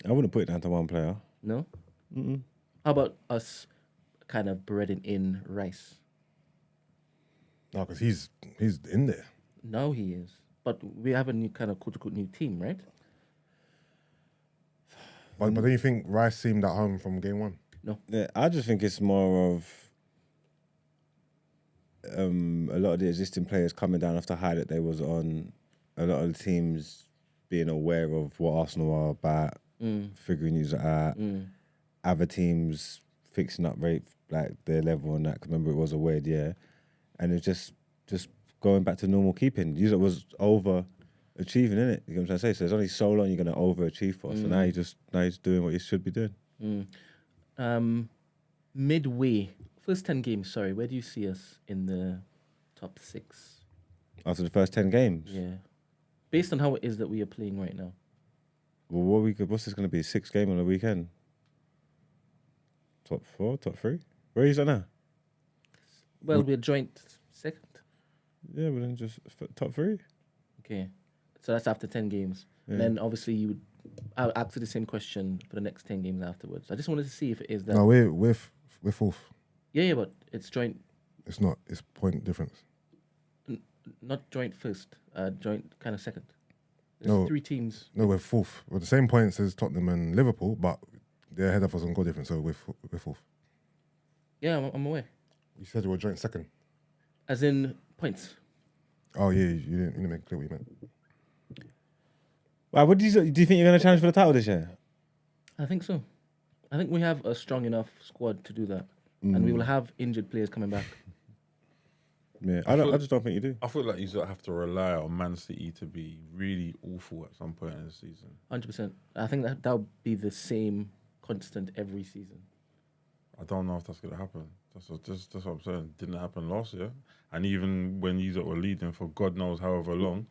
I wouldn't put it down to one player. No? How about us kind of breading in Rice? No, because he's in there. Now he is. But we have a new kind of quote-unquote new team, right? But then you think Rice seemed at home from game 1? Yeah, I just think it's more of a lot of the existing players coming down off the high that they was on. A lot of the teams being aware of what Arsenal are about, figuring you out. Other teams fixing up rate like their level and that. 'Cause remember, it was a weird year, and it's just going back to normal keeping. You was overachieving, innit? You know what I'm trying to say? So there's only so long you're gonna overachieve for. So now you're doing what you should be doing. Midway, first 10 games, sorry, where do you see us in the top 6? After the first 10 games. Yeah. Based on how it is that we are playing right now. Well, what's this going to be? 6 game on the weekend? Top 4, top 3? Where are you at now? Well, we're joint second. Yeah, but then just top 3. Okay. So that's after 10 games. Yeah. Then obviously I'll ask you the same question for the next 10 games afterwards. I just wanted to see if it is that. No, we're 4th. Yeah, but it's joint. It's not. It's point difference. not joint first, joint kind of second. There's No. 3 teams. No, we're fourth. We're the same points as Tottenham and Liverpool, but they're ahead of us on goal difference, so we're fourth. Yeah, I'm aware. You said you were joint second. As in points. Oh yeah, you didn't make clear what you meant. Wow, do you think you're going to challenge for the title this year? I think so. I think we have a strong enough squad to do that, and we will have injured players coming back. Yeah, I just don't think you do. I feel like you sort of have to rely on Man City to be really awful at some point in the season. 100%. I think that'll be the same constant every season. I don't know if that's going to happen. That's what I'm saying. Didn't happen last year. And even when you were leading for God knows however long,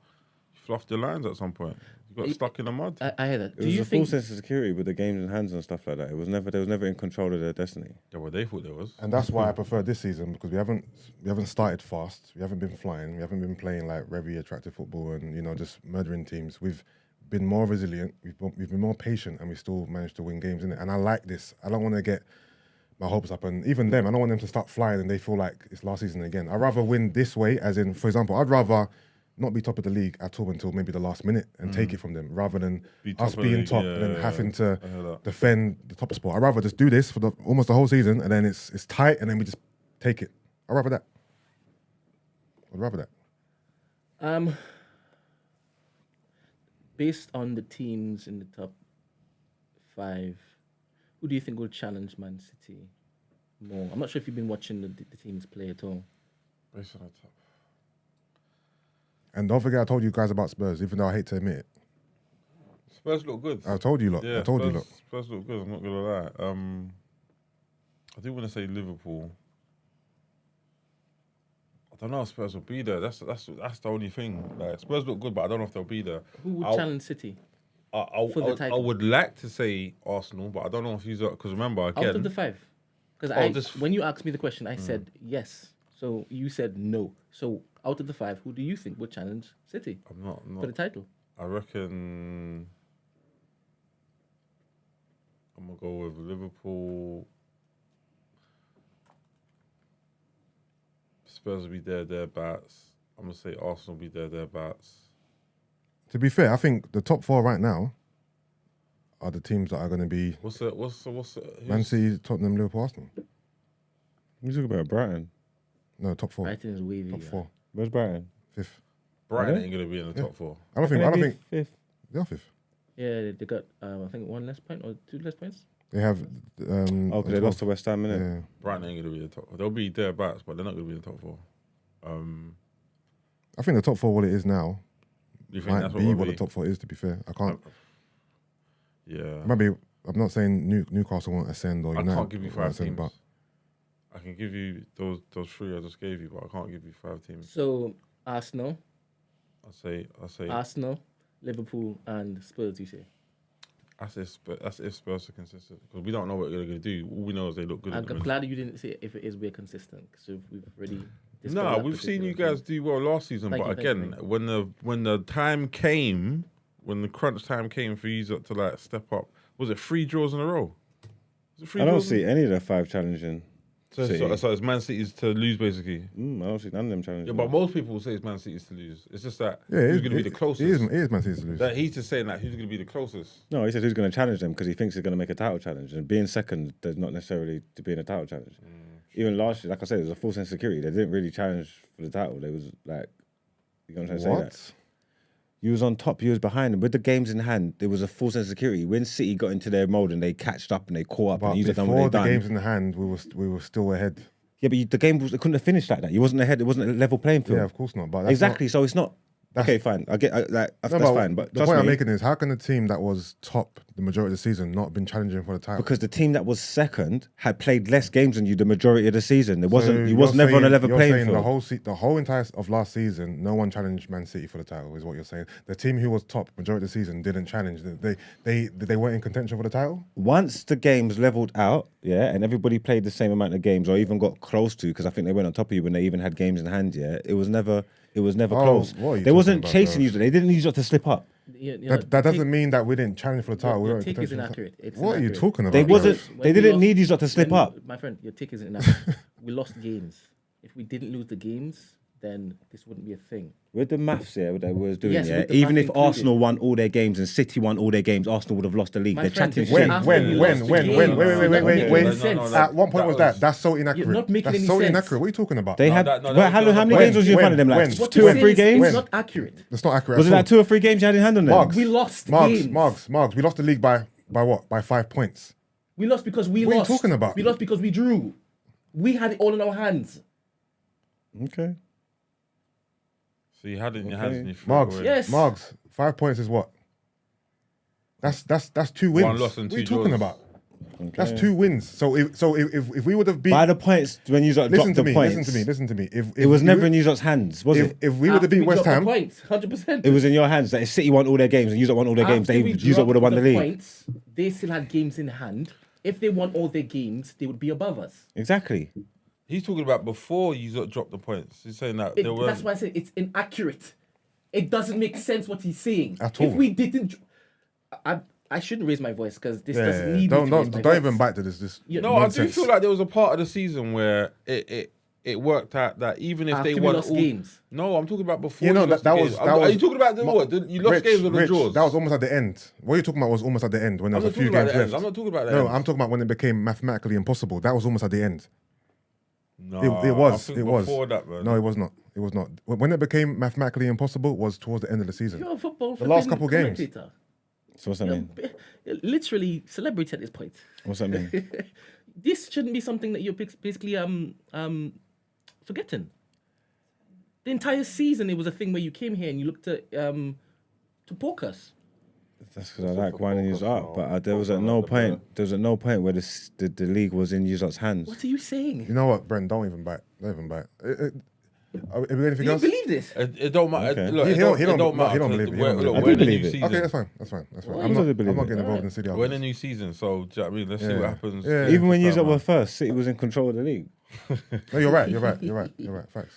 you fluffed your lines at some point. You got stuck in the mud. I hear that. It was a full sense of security with the games in hands and stuff like that. They was never in control of their destiny. Yeah, well, they thought there was. And that's why I prefer this season, because we haven't started fast. We haven't been flying. We haven't been playing like very attractive football and just murdering teams. We've been more resilient. We've been more patient, and we still managed to win games in it. And I like this. I don't want to get my hopes up, and even them, I don't want them to start flying and they feel like it's last season again. I'd rather win this way, as in, for example, I'd rather not be top of the league at all until maybe the last minute and take it from them, rather than us being top and then having to defend the top spot. I'd rather just do this for almost the whole season, and then it's tight, and then we just take it. I'd rather that. Based on the teams in the top 5, who do you think will challenge Man City more? I'm not sure if you've been watching the teams play at all. Based on the top. And don't forget, I told you guys about Spurs, even though I hate to admit it. Spurs look good. I told you, lot. Yeah, I told you, lot. Spurs look good. I'm not gonna lie. I do want to say Liverpool. I don't know if Spurs will be there. That's the only thing. Like, Spurs look good, but I don't know if they'll be there. Who would challenge City? For the title? I would like to say Arsenal, but I don't know if he's because remember again. Out of the 5, because when you asked me the question, I said yes. So you said no. So out of the 5, who do you think would challenge City for the title? I reckon I'm gonna go with Liverpool. Spurs will be thereabouts. I'm gonna say Arsenal will be thereabouts. To be fair, I think the top 4 right now are the teams that are going to be Man City, Tottenham, Liverpool, Arsenal. You talking about Brighton? No, top 4. Brighton is wavy. Top 4. Where's Brighton? 5th. Brighton ain't gonna be in the top 4. I don't think 5th. they're 5th. Yeah, they got I think 1 less point or 2 less points. They have. Because they lost to West Ham, innit? Yeah. Brighton ain't gonna be in the top 4. They'll be thereabouts, but they're not gonna be in the top 4. I think the top 4, what it is now, You think might that's be what the top 4 is. To be fair, I can't. Yeah. Maybe I'm not saying Newcastle won't ascend or I United can't give you won't 5 ascend, teams. but I can give you those 3 I just gave you, but I can't give you 5 teams. So Arsenal, I say Arsenal, Liverpool, and Spurs. You say? That's if Spurs are consistent, because we don't know what they're going to do. All we know is they look good. I'm glad you didn't say if it is we're consistent, so we've already. No, we've seen you guys do well last season, but again, when the time came, when the crunch time came for you to like step up, was it 3 draws in a row? I don't see any of the 5 challenging. So it's Man City's to lose, basically. I don't see none of them challenging. Yeah, but most people will say it's Man City's to lose. It's just that yeah, who's going to be the closest? It is Man City's to lose. That he's just saying that who's going to be the closest. No, he said who's going to challenge them because he thinks he's going to make a title challenge. And being second does not necessarily to be in a title challenge. Even last year, like I said, it was a full sense of security. They didn't really challenge for the title. They was like, you know what I'm trying to say? That? You was on top, you was behind them. With the games in hand, there was a full sense of security. When City got into their mode and they catched up and they caught up but and you done what before they done. the games in the hand, we were still ahead. Yeah, but the game it couldn't have finished like that. You wasn't ahead. It wasn't a level playing field. Yeah, of course not. But that's exactly. So it's not. Okay, fine. I get that's fine. But the point I'm making is, how can a team that was top the majority of the season not been challenging for the title? Because the team that was second had played less games than you the majority of the season. It wasn't. You was never on a level playing field. The whole entire of last season, no one challenged Man City for the title. Is what you're saying? The team who was top majority of the season didn't challenge. They weren't in contention for the title. Once the games leveled out, yeah, and everybody played the same amount of games or even got close to, because I think they went on top of you when they even had games in hand. Yeah, it was never close. They wasn't chasing you. They didn't need you to slip up. That doesn't mean that we didn't challenge for the title. Your tick is inaccurate. What are you talking about? They didn't need you to slip up. My friend, your tick is inaccurate. We lost games. If we didn't lose the games, then this wouldn't be a thing. With the maths here that we was doing, Yes, yeah. with the Even math if included. Arsenal won all their games and City won all their games, Arsenal would have lost the league. My They're friend, chatting this is shit. after When? you lost the Wait. game. Wait. Doesn't make any sense. At what point was that? That's so You're inaccurate. not making That's any so sense. inaccurate. What are you talking about? They No, had. that- no, Wait, that how was- many when? games was you in front of them? Like When? What 2 you're or saying 3 is games? It's not accurate. That's not accurate. Was it at all. like 2 or 3 games you had in hand on them? Marks. We lost Marks. games. We lost the league by what? By 5 points. We lost because we What are you lost. talking about? We lost because we drew. We had it all in our hands. Okay. So you had it in your hands and you threw it Marks. away. Yes. Marks. 5 points is what? That's 2 wins. One loss and What are you 2 talking draws. about? That's 2 wins. So if we would have beat, By the points when you dropped listen to the me. points, Listen to me. If it was you- never in you lot's hands, was it? If we would have beat West Ham, 100%. It was in your hands. That if City won all their games and you lot won all their games, you lot would have won the league. Points, they still had games in hand. If they won all their games, they would be above us. Exactly. He's talking about before you dropped the points. He's saying that there were. That's why I said it's inaccurate. It doesn't make sense what he's saying. At If all. we didn't, I shouldn't raise my voice because this doesn't need me don't to raise my don't voice. even bite to this. Yeah, No, I do nonsense. feel like there was a part of the season where it worked out that even if After they we won lost all games. No, I'm talking about before. You know, you lost that the was- games. that Are was- you talking about the what? You lost games or the draws? That was almost at the end. What you're talking about was almost at the end when there I'm was not a few talking about games the end. left. I'm not talking about the No, end. I'm talking about when it became mathematically impossible. That was almost at the end. No, It was. I think It was. before that, man. No, it was not. It was not. When it became mathematically impossible was towards the end of the season. You're a football The last flipping couple games. commentator. So what's that mean? You're literally celebrity at this point. What's that mean? This shouldn't be something that you're basically forgetting. The entire season, it was a thing where you came here and you looked to poke us. That's because I like winding you up. But there was at no point. There was at no point where the league was in you lot's hands. What are you saying? You know what, Brent? Don't even bite. Don't even bite. Have we got anything Do you else? believe this? It don't matter. Okay. Look, He it don't matter. he don't believe it. He don't believe it. I do When the believe new it. season- Okay, that's fine. Well, I'm you not, don't believe I'm not it. getting involved in city When arguments. a new season, so do you know what I mean? Let's see Yeah. what happens. Yeah. Even when you Start, lot were man. first, City was in control of the league. No, you're right. Facts.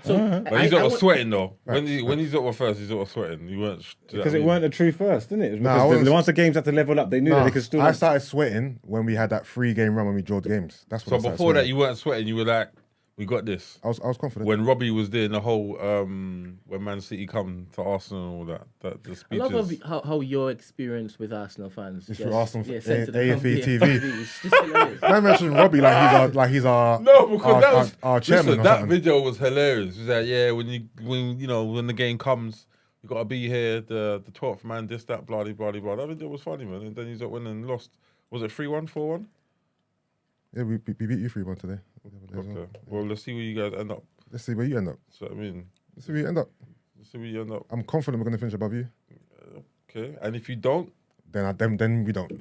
So But he's I not want- sweating though. Right. When he's up first, he's up sweating. He weren't Because it weren't a true first, didn't it? It was Nah, I because wasn't- once the games had to level up, they knew that No, they could still. I started sweating when we had that 3-game run when we drew the games. That's So when I started before that, sweating. you weren't sweating. You were like, "We got this." I was confident. When Robbie was doing the whole when Man City come to Arsenal and all that the I speeches. love how your experience with Arsenal fans. It's just- through Arsenal sent to the AFE company. TV. It's just hilarious. I mentioned Robbie like he's our No, because that was our chairman. listen, or that something. video was hilarious. It was like, yeah, when the game comes, you gotta be here. The 12th man, this, that, blah, blah, blah, blah. That video was funny, man. And then he's up winning and lost. Was it 3-1, 4-1? Yeah, we beat you 3-1 today. Okay. Well, let's see where you guys end up. Let's see where you end up. So I mean, Let's see where you end up. let's see where you end up. I'm confident we're gonna finish above you. Okay. And if you don't, Then we don't.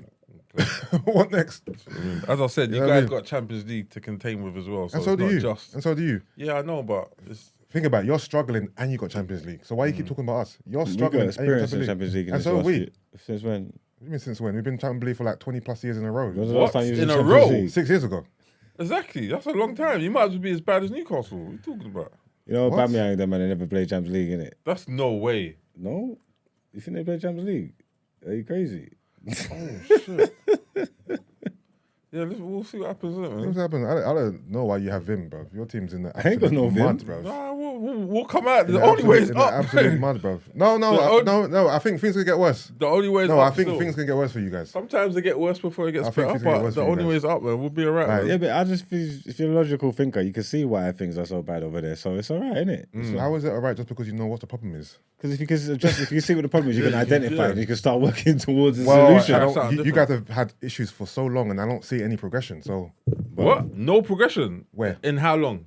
What next? I mean, as I said, you You know what I guys mean? got Champions League to contain with as well. So And so it's do not you. just. And so do you. Yeah, I know, but it's. Think about it. You're struggling and you got Champions League. So why you keep talking about us? You're We got struggling and you got experience in Champions League, And so have we. Since when? What do you mean since when? We've been Champions League for like 20 plus years in a row. When was the What? last time you was In a Champions row? League? 6 years ago. Exactly. That's a long time. You might as well be as bad as Newcastle. What are you talking about? You know, What? Birmingham, them man, they never played Champions League, innit? That's no way. No? You think they played Champions League? Are you crazy? Oh, shit. Yeah, we'll see what happens, isn't it, What's man? happened? I don't know why you have Vim, bro. Your team's in the I ain't got absolute no mud, Vim. bro. Nah, we'll come out. In The the only way is absolute- in the up. absolute mud, bro. No. I think things gonna get worse. The only way is No, up. I think still. things gonna get worse for you guys. Sometimes they get worse before it gets I think better, things gonna get but worse the for you only guys. way is up, man. We'll be alright. Right. man. Yeah, but I just feel, if you're a logical thinker, you can see why things are so bad over there. So it's all right, innit? So how is it alright just because you know what the problem is? Because if you can see what the problem is, you can identify yeah. it and you can start working towards a Well, solution. I That's don't, something you guys have had issues for so long and I don't see any progression. So, What? No progression? Where? In how long?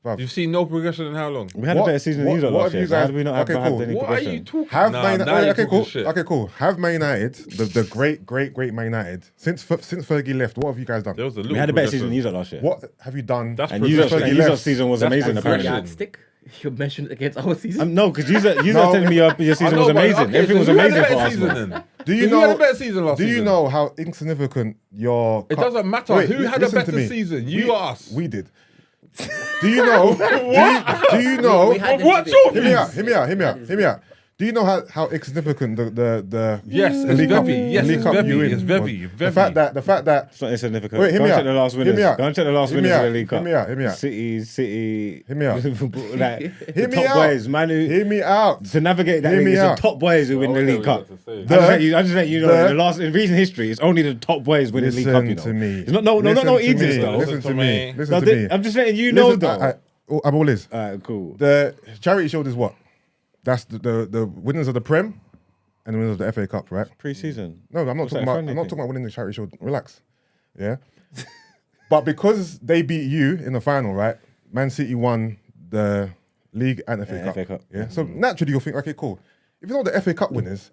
bruv, You've seen no progression in how long? We had a better season than you lot what last have year. you So how guys- do we not have, okay, have cool. any What are progression? you talking Have nah, Man now you're okay, talking cool. shit. Okay, cool. Have Man United, the great Man United, since Fergie left, what have you guys done? There was a little We had a better season progression. than you lot last year. What have you done? That's And you progression. lot, Fergie and you left. lot's season was That's amazing, progression. apparently. Yardstick. You're measuring against our season. No, because you lot No. telling me your season I know, was but amazing. okay, Everything so was who had a amazing better for season Arsenal. then? Do you Who know? had a better season last Do you season? know how insignificant your? It doesn't matter. Who had a listen to better me. season? You We- or us? We did. Do you know? do you know? We had this What's debate. your Hear me out. Hear me out. Hear me out. Hear me out. Do you know how insignificant the Yes, the it's League Cup, very. Yes, the League it's Cup you very. win It's was? very. The fact that It's not insignificant. Wait, hear Go me and out. check the last Hear winners. me out. Go and check the last Hear me winners of out. the League Cup. Hear me out. Hear me out. City. Hear me out. Liverpool, like Hear the me top out. boys, Manu. Hear me out. To navigate that Hear league, me it's out. the top boys who win the League Cup. I just let you know, in recent history, it's only the top boys win the League Cup. You know, to me. it's not idiots though. Listen to me. Listen No, to me. I'm just letting you know though. I'm all is. Alright, cool. The charity shield is what? That's the winners of the Prem and the winners of the FA Cup, right? Pre-season. No, I'm not What's talking that, about. friendly I'm not thing? talking about winning the charity shield. Relax. Yeah. But because they beat you in the final, right? Man City won the league and FA Cup. FA Cup. Yeah. So naturally you'll think, okay, cool. If you're not the FA Cup winners,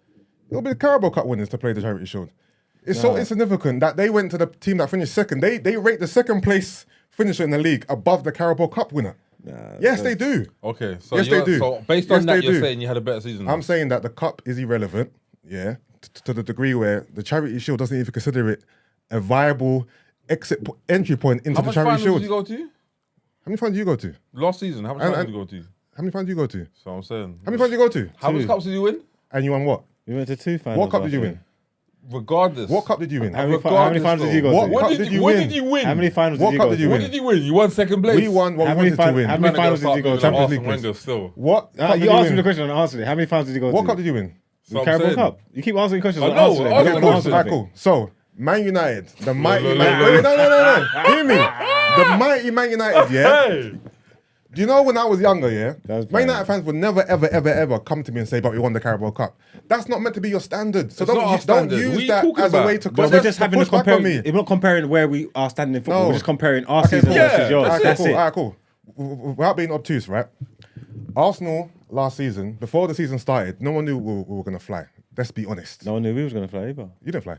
it'll be the Carabao Cup winners to play the charity shield. It's so insignificant that they went to the team that finished second. They rate the second place finisher in the league above the Carabao Cup winner. Yes, they do. Okay, so Yes, they do. So based Yes, on that, they you're do. saying you had a better season. I'm saying that the cup is irrelevant, yeah, to the degree where the charity shield doesn't even consider it a viable entry point into How the much charity finals shield. did you go to How many finals did you go to? last season? How much And- finals did you go to? How many finals did you go to? So I'm saying. How many finals did you go to? How much cups did you win? And you won what? We went to 2 finals. What cup last did you year. win? Regardless. What cup did you win? How many finals did you go What to? cup What did did you What win? did you win? How many finals What did you cup go did you to? What did you win? You won second place. We won what How we many wanted to fin- win. how many finals did you go to? Champions League, Wenger please. still. What cup did You asked me you the win? question and I answered it. How many finals did you go to? What cup did you win? So I'm Carabao saying- Cup. You keep answering questions. I and know, answering it. I You know, don't of answer course. anything. Cool. So, Man United, the mighty no, Man. no. Wait, no. Hear me. The mighty Man United, yeah? Do you know when I was younger, yeah? That's Man bad. United fans would never, ever come to me and say, but we won the Carabao Cup. That's not meant to be your standard. So It's not our don't standard. use What are you that talking as a about? way to But we're just having a push back on comparing. me. We're not comparing where we are standing in football. No. We're just comparing our Okay, season cool. versus yours. Alright, That's cool. it. Alright, cool. Without being obtuse, right? Arsenal last season, before the season started, no one knew we were going to fly. Let's be honest. No one knew we was going to fly either. You didn't fly.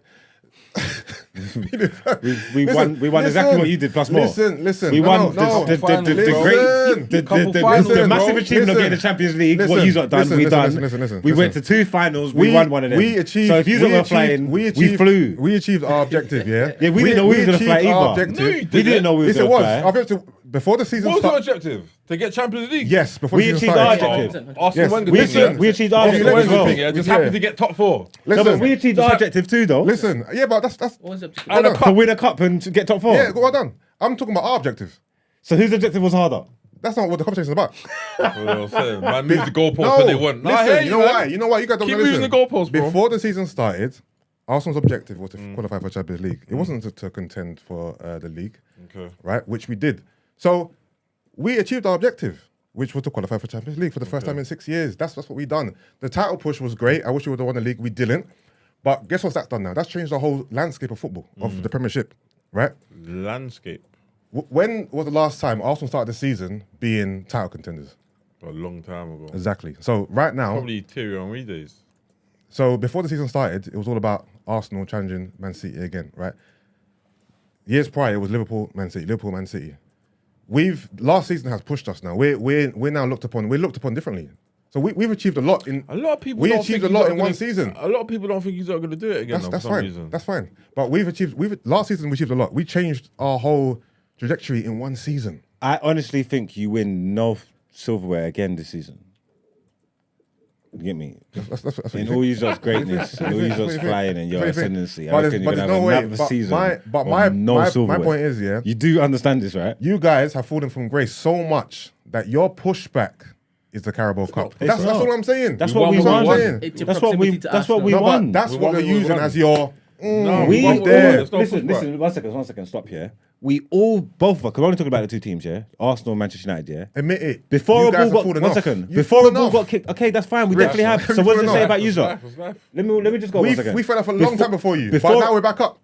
We won exactly what you did plus more. Listen. We won No, the finals, great, bro. the Couple finals, massive bro. achievement of getting the Champions League. What you lot done, we done. Listen. We went to 2 finals. We won one of them. We achieved. So if you were flying, we flew. We achieved our objective. Yeah. Yeah, we didn't know we was gonna fly achieved our either. objective. No, you We didn't know we was Yes, it going to was. fly. Our objective before the season What was your started. objective? To get Champions League? Yes, before We the season achieved our started. objective. Arsenal Yes, Wenger we thing, achieved- yeah? We achieved our Arsenal objective as Wenger well. thing, Yeah, just Yeah. happy to get top 4. No, Listen, but we achieved our objective too, though. listen. Yeah, but that's What was it? And a no. To cup. win a cup and to get top 4. yeah. Well done. I'm talking about our objective. So whose objective was harder? That's not what the competition is about. Man moved the goalpost when they won. Nah, I hear listen, you know man. why? You know why? You guys don't Keep know. moving Listen. the goalposts, bro. Before the season started, Arsenal's objective was to qualify for Champions League. It wasn't to contend for the league, Okay. right? Which we did. So we achieved our objective, which was to qualify for Champions League for the first time in 6 years. That's what we done. The title push was great. I wish we would have won the league. We didn't. But guess what's that done now? That's changed the whole landscape of football, of the Premiership, right? Landscape. When was the last time Arsenal started the season being title contenders? A long time ago. Exactly. So right now, Probably Thierry Henry days. so before the season started, it was all about Arsenal challenging Man City again, right? Years prior, it was Liverpool, Man City. Last season has pushed us now. We're now looked upon differently. So we've achieved a lot in. A lot of people. We don't achieved think a lot he's in not one gonna- season. A lot of people don't think he's not going to do it again. That's for some fine. reason. That's fine. But last season we achieved a lot. We changed our whole trajectory in one season. I honestly think you win no silverware again this season. You get me? That's what In you all think. you lot's greatness, in all you lot's flying and your That's what you think. ascendancy, I But reckon you're there's going to have no way. another But season my of no silverware. my point is, yeah, You do understand this, right? you guys have fallen from grace so much that your pushback is the Carabao Cup. It's That's not. all I'm saying. That's We what won we what we won. won. It's your That's what we. proximity to That's what we Arsenal. No, but won. that's We what won we're what we using won. as your. No, We won all, what we won. There's no listen, pushback. one second, stop here. We all, both of us, because we're only talking about the 2 teams, yeah? Arsenal and Manchester United, yeah? Admit it. Before You a guys ball have got, fallen one off. second, You've before a fallen ball off. got kicked, okay, that's fine, we Rich, definitely have. you've So what does it fallen say off. about you, That's lot? life, that's life. Let me just go one second. We fell off a long time before you, but before- now we're back up.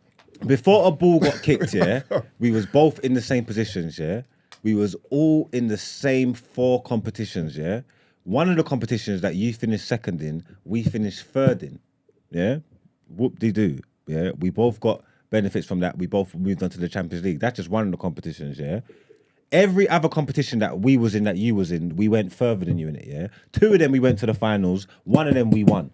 Before a ball got kicked, yeah, we was both in the same positions, yeah. We was all in the same 4 competitions, yeah. One of the competitions that you finished second in, we finished third in, yeah. Whoop-de-doo, yeah. We both got benefits from that. We both moved on to the Champions League. That's just one of the competitions, yeah. Every other competition that we was in, that you was in, we went further than you in it, yeah. 2 of them we went to the finals. 1 of them we won.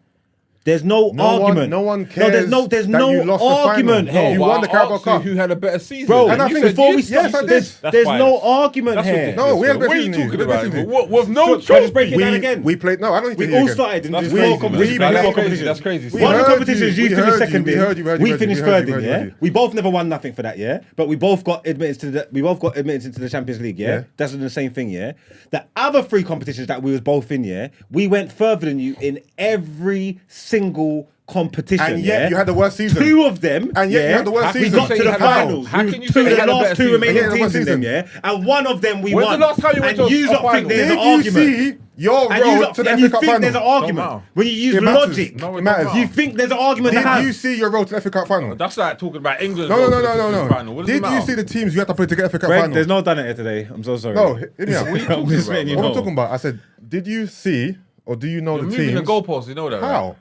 There's no argument. No one cares. There's that no you lost argument the final. here. You won the Carabao Cup. Who had a better season? Bro, And I think before we yes, start, I did. there's no argument here. No, we had What are better you season. talking about? With no Can I just trophy. break it down again? We played. No, I don't need to We hear all again. started in That's this crazy. four competitions. That's four crazy. competitions. That's crazy. We One heard competitions you. you We finished heard second you. in. We heard you. We finished third in. We heard Yeah, you. we both never won nothing for that. Yeah, but we both got admitted into the Champions League. Yeah, that's the same thing. Yeah, the other three competitions that we was both in. Yeah, we went further than you in every single competition. And yet you had the worst season. Two of them. And yet you had the worst We season. got to you the had a- finals. how can you Two say of you the had a last better two season? remaining Yeah, the teams worst in them. season. Yeah, and one of them we When's won. the last time you went to and a you lot think final? there's an Did you argument. see your And you road lot- to the and FA you Cup think final? there's an argument matter. when you use It matters. logic. No, It matters. You think there's an argument to Did have? you see your road to the FA Cup final? That's like talking about England. No. Final. What does it Did you matter? see the teams you had to play to get FA Cup Greg, final? there's no done it here today. I'm so sorry. No, hit me out. I'm just letting you What know. I'm talking about, I said, did you see or do you know You're the moving teams? the goalposts, you know that, right? How?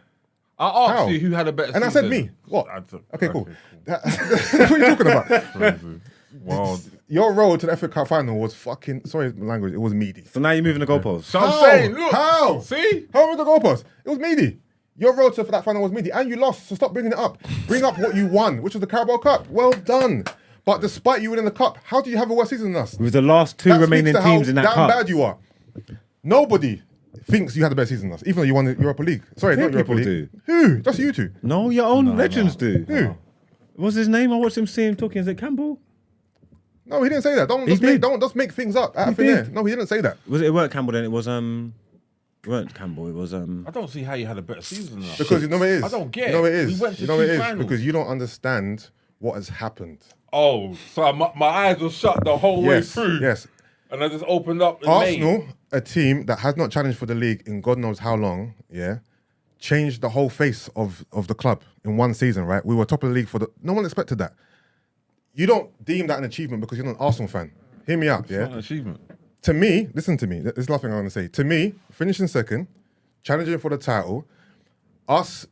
I asked How? you who had a better And I season. said me. What? Okay, Okay, cool. What are you talking about? Wow. Your road to the FA Cup final was fucking, sorry my language, it was meaty. So now you're moving the goalposts. So I'm saying, look. How? See? How was the goalpost? It was meaty. Your road to that final was meaty, and you lost. So stop bringing it up. Bring up what you won, which was the Carabao Cup. Well done. But despite you winning the cup, how do you have a worse season than us? With the last two That remaining speaks to teams how in that damn cup. bad you are. Nobody thinks you had the best season than us, even though you won the Europa League. Sorry, Yeah, not Europa people League. Who? Just you two. No, your own legends do. Who? What's his name? I watched him see him talking. Is it Campbell? No, he didn't say that. Don't just make things up out of thin air. No, he didn't say that. It weren't Campbell then? It was It weren't Campbell. It was I don't see how you had a better season than us. Because you know what it is. I don't get You know what it. it is. We went to you know what two it is finals. because you don't understand what has happened. Oh, so my eyes were shut the whole way through. Yes. And I just opened up. In Arsenal, May. a team that has not challenged for the league in God knows how long, yeah, changed the whole face of the club in one season, right? We were top of the league no one expected that. You don't deem that an achievement because you're not an Arsenal fan. Hear me out, It's yeah? not an achievement. To me, listen to me. This is the last thing I want to say. To me, finishing second, challenging for the title, us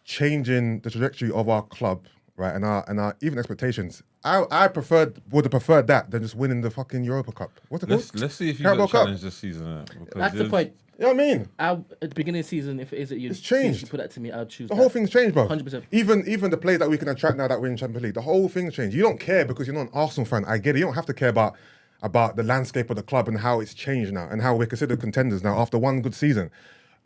changing the trajectory of our club, right, and our even expectations. I would have preferred that than just winning the fucking Europa Cup. What's it called? Let's see if you Carabao can Cup. challenge this season. Because That's the there's- point. You know what I mean? At the beginning of the season, if it is that you It's changed. you put that to me, I'd choose The that. whole thing's changed, bro. 100%. Even the players that we can attract now that we're in Champions League, the whole thing's changed. You don't care because you're not an Arsenal fan. I get it. You don't have to care about the landscape of the club and how it's changed now and how we're considered contenders now after one good season.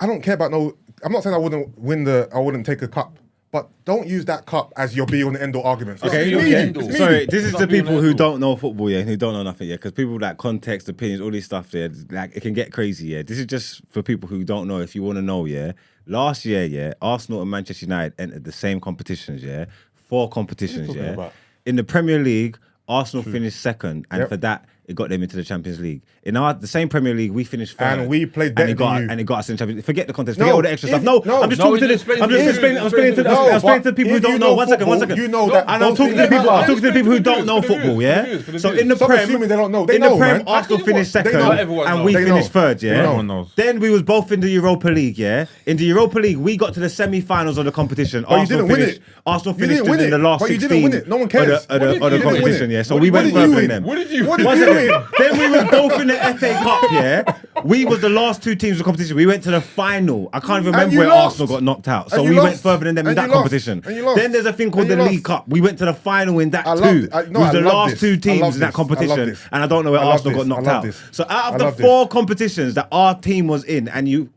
I don't care about I'm not saying I wouldn't take a cup. But don't use that cup as your be-all and end-all arguments. Okay, It's okay. meaty. It's Sorry, meaty. this is It's the not being people who handled. don't know football, yeah, who don't know nothing, yeah, because people like context, opinions, all this stuff there, like it can get crazy, yeah. This is just for people who don't know. If you want to know, yeah, last year, yeah, Arsenal and Manchester United entered the same competitions, yeah, 4 competitions, talking yeah. about? In the Premier League, Arsenal finished second, and Yep. for that, it got them into the Champions League. In the same Premier League, we finished third, And we played and better it got than you. and it got us in the Champions League. Forget the contest, No, forget all the extra if- stuff. No, no, I'm just no, talking to we this. just I'm just explaining. I'm explaining to No, the but people who if don't you know. know One second. football, you know that And I'm those talking to things the people. matter. I'm talking to the people who don't know For the football. viewers, Yeah. for the viewers. So in the Stop Prem, assuming they don't know. They in the know, Prem, man. Arsenal finished They second, know. Everyone and knows. we They finished know. third. Yeah. They know. Everyone knows. Then we was both in the Europa League. Yeah. In the Europa League, we got to the semi-finals of the competition. But you didn't win it. Arsenal You finished didn't win in the it. last But you 16 didn't win it. No one cares. of the You didn't win competition. it. Yeah. So What we did went you further win? than them. What did you One win? second. Then we was both in the FA Cup. Yeah. We was the last 2 teams of the competition. We went to the final. I can't even remember you where lost. Arsenal got knocked out. So And you we went lost. further than them in And that you lost. competition. And you lost. Then there's a thing called And the you League lost. Cup. We went to the final in that I too. loved it. We was the I love last this. 2 I teams love in that this. I love competition, this. and I don't know where I love Arsenal got this. I knocked love out. this. So out I of the love 4 this. competitions that our team was in, and you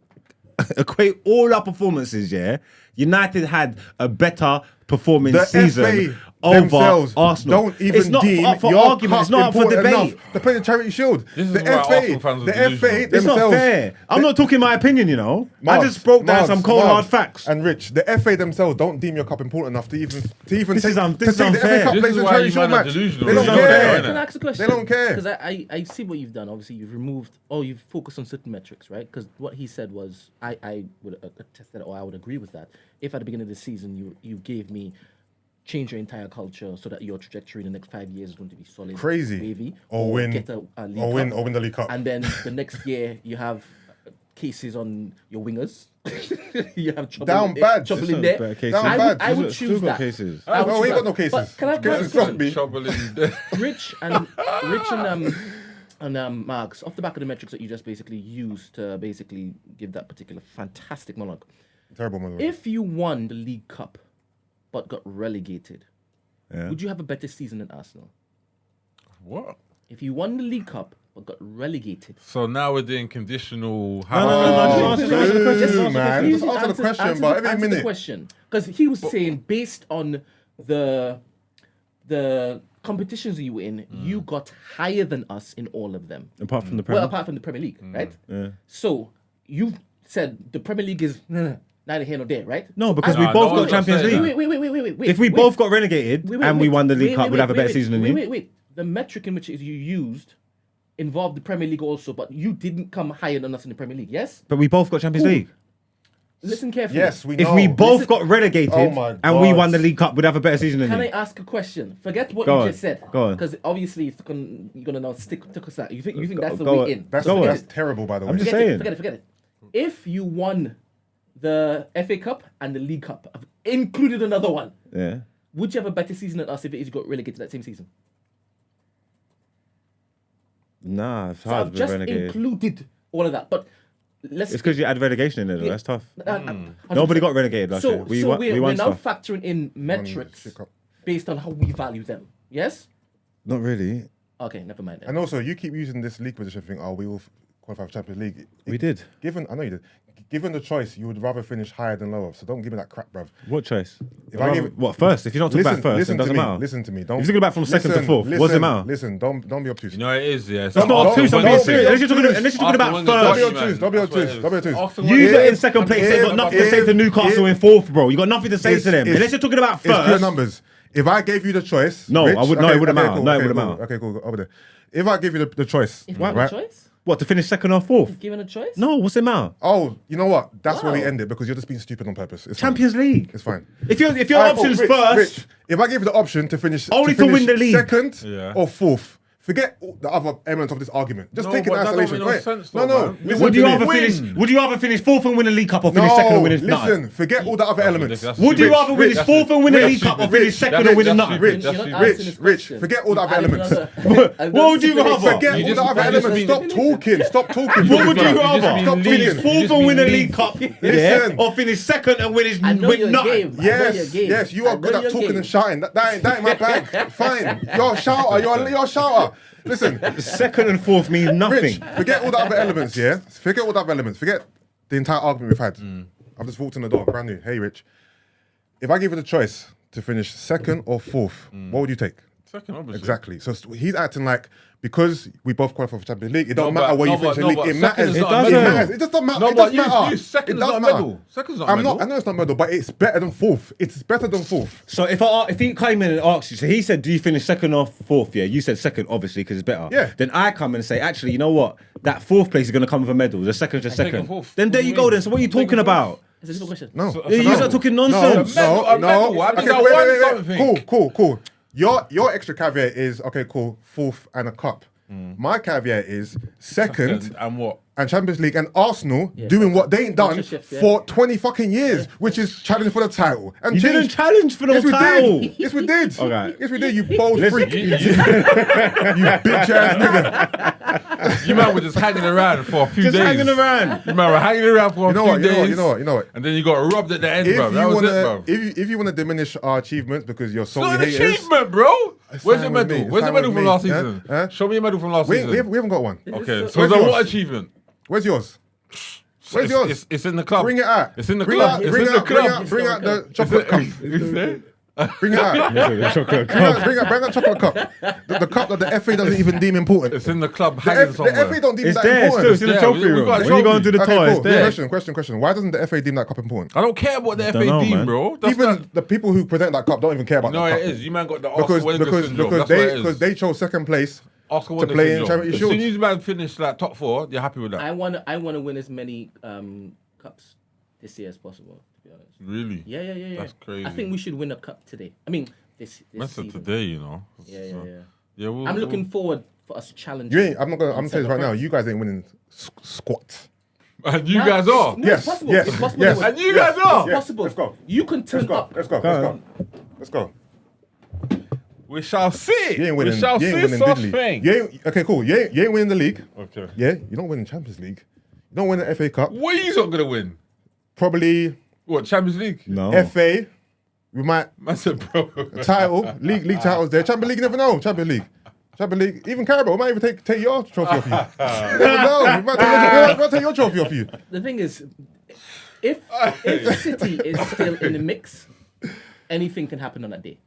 equate all our performances, yeah, United had a better performing The season FA over themselves Arsenal. don't even it's not deem up for your argument. cup It's not up for important debate. enough to play the Charity Shield. This is the why Arsenal fans are the delusional. FA It's not themselves. fair. I'm not talking my opinion, you know. I Marks, just broke down some cold hard Marks, facts. And Rich, the FA themselves don't deem your cup important enough to even This take, is to take unfair. the FA Cup This place is in why Charity you Shield man are match. delusional. They don't This is care. unfair, Can I ask a question? They don't care. Because I see what you've done. Obviously, you've focused on certain metrics, right? Because what he said was, I would attest that, or I would agree with that. If at the beginning of the season you gave me change your entire culture so that your trajectory in the next 5 years is going to be solid, Crazy. wavy, Or win. get a league Or win cup. the League Cup. And then the next year you have cases on your wingers. You have trouble Down in there, bad. trouble Still in there. better cases. Down I bad. would, I would Still choose got that. cases. I would No, we choose ain't got no that. cases. But can I Cases ask a from question? me. Trouble in there. Rich and Marks, off the back of the metrics that you just basically used to basically give that particular fantastic monologue, Terrible man. If you won the League Cup but got relegated, would you have a better season than Arsenal? What? If you won the League Cup but got relegated. So now we're doing conditional. No, just answer the question. Man, just answer the question, but every minute. Question, because he was saying based on the competitions you were in, you got higher than us in all of them. Apart from the Premier. Well, apart from the Premier League, right? Yeah. So you said the Premier League is neither here nor there, right? No, because we both got Champions League. Wait. If we both got relegated and we won the League Cup, we'd have a better season than you. Wait. The metric in which you used involved the Premier League also, but you didn't come higher than us in the Premier League, yes? But we both got Champions League. Listen carefully. Yes, we know. If we both got relegated my and we God. won the League Cup, we'd have a better season than Can you. I ask a question? Forget what Go you on. just said. Go on. Because obviously you're gonna now stick us that. You think that's the Go way on. in? That's terrible, by the way. I'm just Forget saying. it. Forget it. If you won the FA Cup and the League Cup, I've included another one, Yeah. would you have a better season than us if it is you got relegated that same season? Nah, it's So hard I've to be just relegated. included all of that, but let's. It's because you add relegation in there, though. That's tough. 100%. Nobody got relegated last year. We we're won now stuff. factoring in metrics Shit Cup. based on how we value them. Yes. Not really. Okay, never mind. Then. And also, you keep using this league position thing. Oh, we will qualify for Champions League. We did. I know you did. Given the choice, you would rather finish higher than lower. So don't give me that crap, bruv. What choice? If I give what first? If you're not talking about first, it doesn't matter. Listen to me. Don't. If you're talking about from second to fourth, what does it matter? Listen. Don't be obtuse. You know it is, yeah. It's not obtuse. I'm being serious. Unless you're talking about Don't be first. obtuse. Don't be obtuse. You got in second place. They got nothing to say to Newcastle in fourth, bro. You got nothing to say to them. Unless you're talking about It's pure first. numbers. If I gave you the choice, No, Rich, I would. No, it wouldn't matter. cool, No, it okay, wouldn't cool, matter. Okay, cool. Over there. If I give you the choice, If you have right? a choice, What, to finish second or fourth? given a choice. No, what's it matter? Oh, you know what? That's where we Wow. end it because you're just being stupid on purpose. It's Champions League. Fine. It's fine. If your Alright, cool. options Rich, first, Rich, if I give you the option to finish Only to win the league. second Yeah. or fourth, forget all the other elements of this argument. Just No, take it in but that don't isolation. make no Wait. sense No, though, no. man. Listen would to you me. rather finish? Would you rather finish fourth and win the League Cup or finish second and win it? Listen, forget all the other elements. That's Would you stupid. rather finish That's fourth and win the stupid. League Cup or That's finish stupid. second and win it? That's Nothing. stupid. You're not That's answering stupid. this Rich, question. forget all the other Added elements. another- What would you rather? Forget You all the just- other you just elements. Stop talking. Stop talking. What would you just rather? been Stop lean. Finish talking. fourth just and win been the lean. League Cup, Listen. or finish second and win I know win your nothing. game. I know your Yes, game. yes, you I are know good at your talking game. and shouting. That ain't my bag. Fine. You're a shouter. You're a shouter. Listen, Second and fourth means nothing. Rich, forget all the other elements, yeah? Forget all the other elements. Forget the entire argument we've had. I've just walked in the door, brand new. Hey, Rich. If I give you the choice to finish second or fourth, what would you take? Second, obviously. Exactly. So he's acting like because we both qualify for Champions League, it No, don't matter but- where no, you finish but- the league. no, It but matters. second is It not a doesn't medal. matter. It just doesn't matter. No, It but doesn't you matter. second It is not does a matter. medal. Second's not a I'm medal. not. I know it's not medal, but it's better than fourth. It's better than fourth. So if he came in and asked you, so he said, do you finish second or fourth? Yeah, you said second, obviously, because it's better. Yeah. Then I come and say, actually, you know what? That fourth place is going to come with a medal. The second's just taking second. fourth. Then What there do you you go. mean? Then so what are you talking about? It's a simple question. No. So- You no. are talking nonsense. No, A medal, no. I mean, Okay, I wait, won wait, something. Cool. Your extra caveat is okay, cool, fourth and a cup. My caveat is second And what? and Champions League and Arsenal doing what they ain't done Culture shift, yeah. for 20 fucking years, which is challenging for the title. And You didn't challenge for the Yes, we title. did. Yes, we did. Okay. Yes, we did. You bold freak. You You bitch ass nigga. you man were just hanging around for a few Just days. hanging around. You man were hanging around for a You know few what? days. You know what? And then you got robbed at the end, If bro. That you was wanna, it, bro. if you wanna diminish our achievements because you're It's solely not an haters, achievement, bro. It's Where's fine your with medal? me. It's Where's the fine medal with from me. last Huh? season? Huh? Show me your medal from last we season. haven't got one. Okay, so Where's then yours? what achievement? Where's yours? Where's It's- yours? It's in the club. Bring it out. It's in the bring club. Out, It's bring, in the out, bring, club. out, bring out the chocolate cup. Bring it out. Chocolate Bring cup. that chocolate cup. The cup that the FA doesn't even deem important. It's in the club The, hanging the somewhere. FA don't deem It's that there. important. Still, it's in the Yeah, trophy we room. got a When you go trophy. into the Okay, toy, cool. it's there. Question. Why doesn't the FA deem that cup important? I don't care what the FA know, deem, man. bro. That's Even not, the people who present that cup don't even care about no, that it cup. is. You man got the Oscar Wenger syndrome. That's what it Because is. they chose second place. Oscar to Wenger play in syndrome. Champions As soon Shield. as you man finish like top four, you're happy with that. I want to win as many cups this year as possible. To be honest. Really? Yeah. That's crazy. I think we should win a cup today. I mean, this That's season. today, you know. Yeah. Yeah, I'm looking forward for us challenging. You ain't. I'm gonna say this right now. You guys ain't winning squat. And you guys are. No, Yes, it's possible. yes, It's possible. yes. And you guys are. It's possible. Let's go. You can turn up. Let's go. We shall see. You ain't winning. We shall you ain't see winning such diddly. thing. You ain't, okay, cool. You ain't winning the league. Okay. Yeah, you don't win the Champions League. You don't win the FA Cup. What are you not gonna win? Probably What, Champions League? No. FA, we might Man said, bro. title, league titles there. Champions League, you never know. Champions League, even Carabao, we might even take your trophy off you. You never know. We might take your trophy off you. The thing is, if City is still in the mix, anything can happen on that day.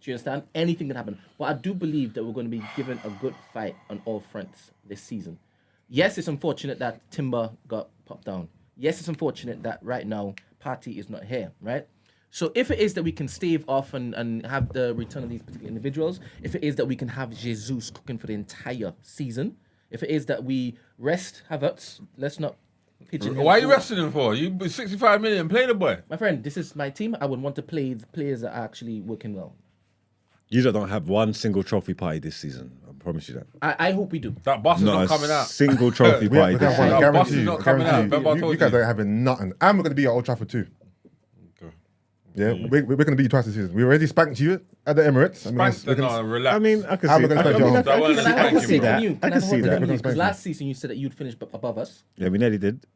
Do you understand? Anything can happen. But I do believe that we're going to be given a good fight on all fronts this season. Yes, it's unfortunate that Timber got popped down. Yes, it's unfortunate that right now Partey is not here, right? So if it is that we can stave off and have the return of these particular individuals, if it is that we can have Jesus cooking for the entire season, if it is that we rest Havertz, let's not pigeon him. Why are you resting him for? You 65 million, play the boy. My friend, this is my team. I would want to play the players that are actually working well. You don't have one single trophy party this season. I promise you that. I hope we do. That bus is Not not a coming out. single trophy party We this can't season. That bus guarantee is not coming out. Remember I you told guys you. ain't having nothing. And we're going to be at Old Trafford too. Okay. Yeah, we're going to beat you twice this season. We already spanked you at the Emirates. Relax. I mean, I can I'm see. gonna I spank can- you I at can- home. I can That one- see that. Can I can see that. Because last season you said that you'd finish above us. Yeah, we nearly did.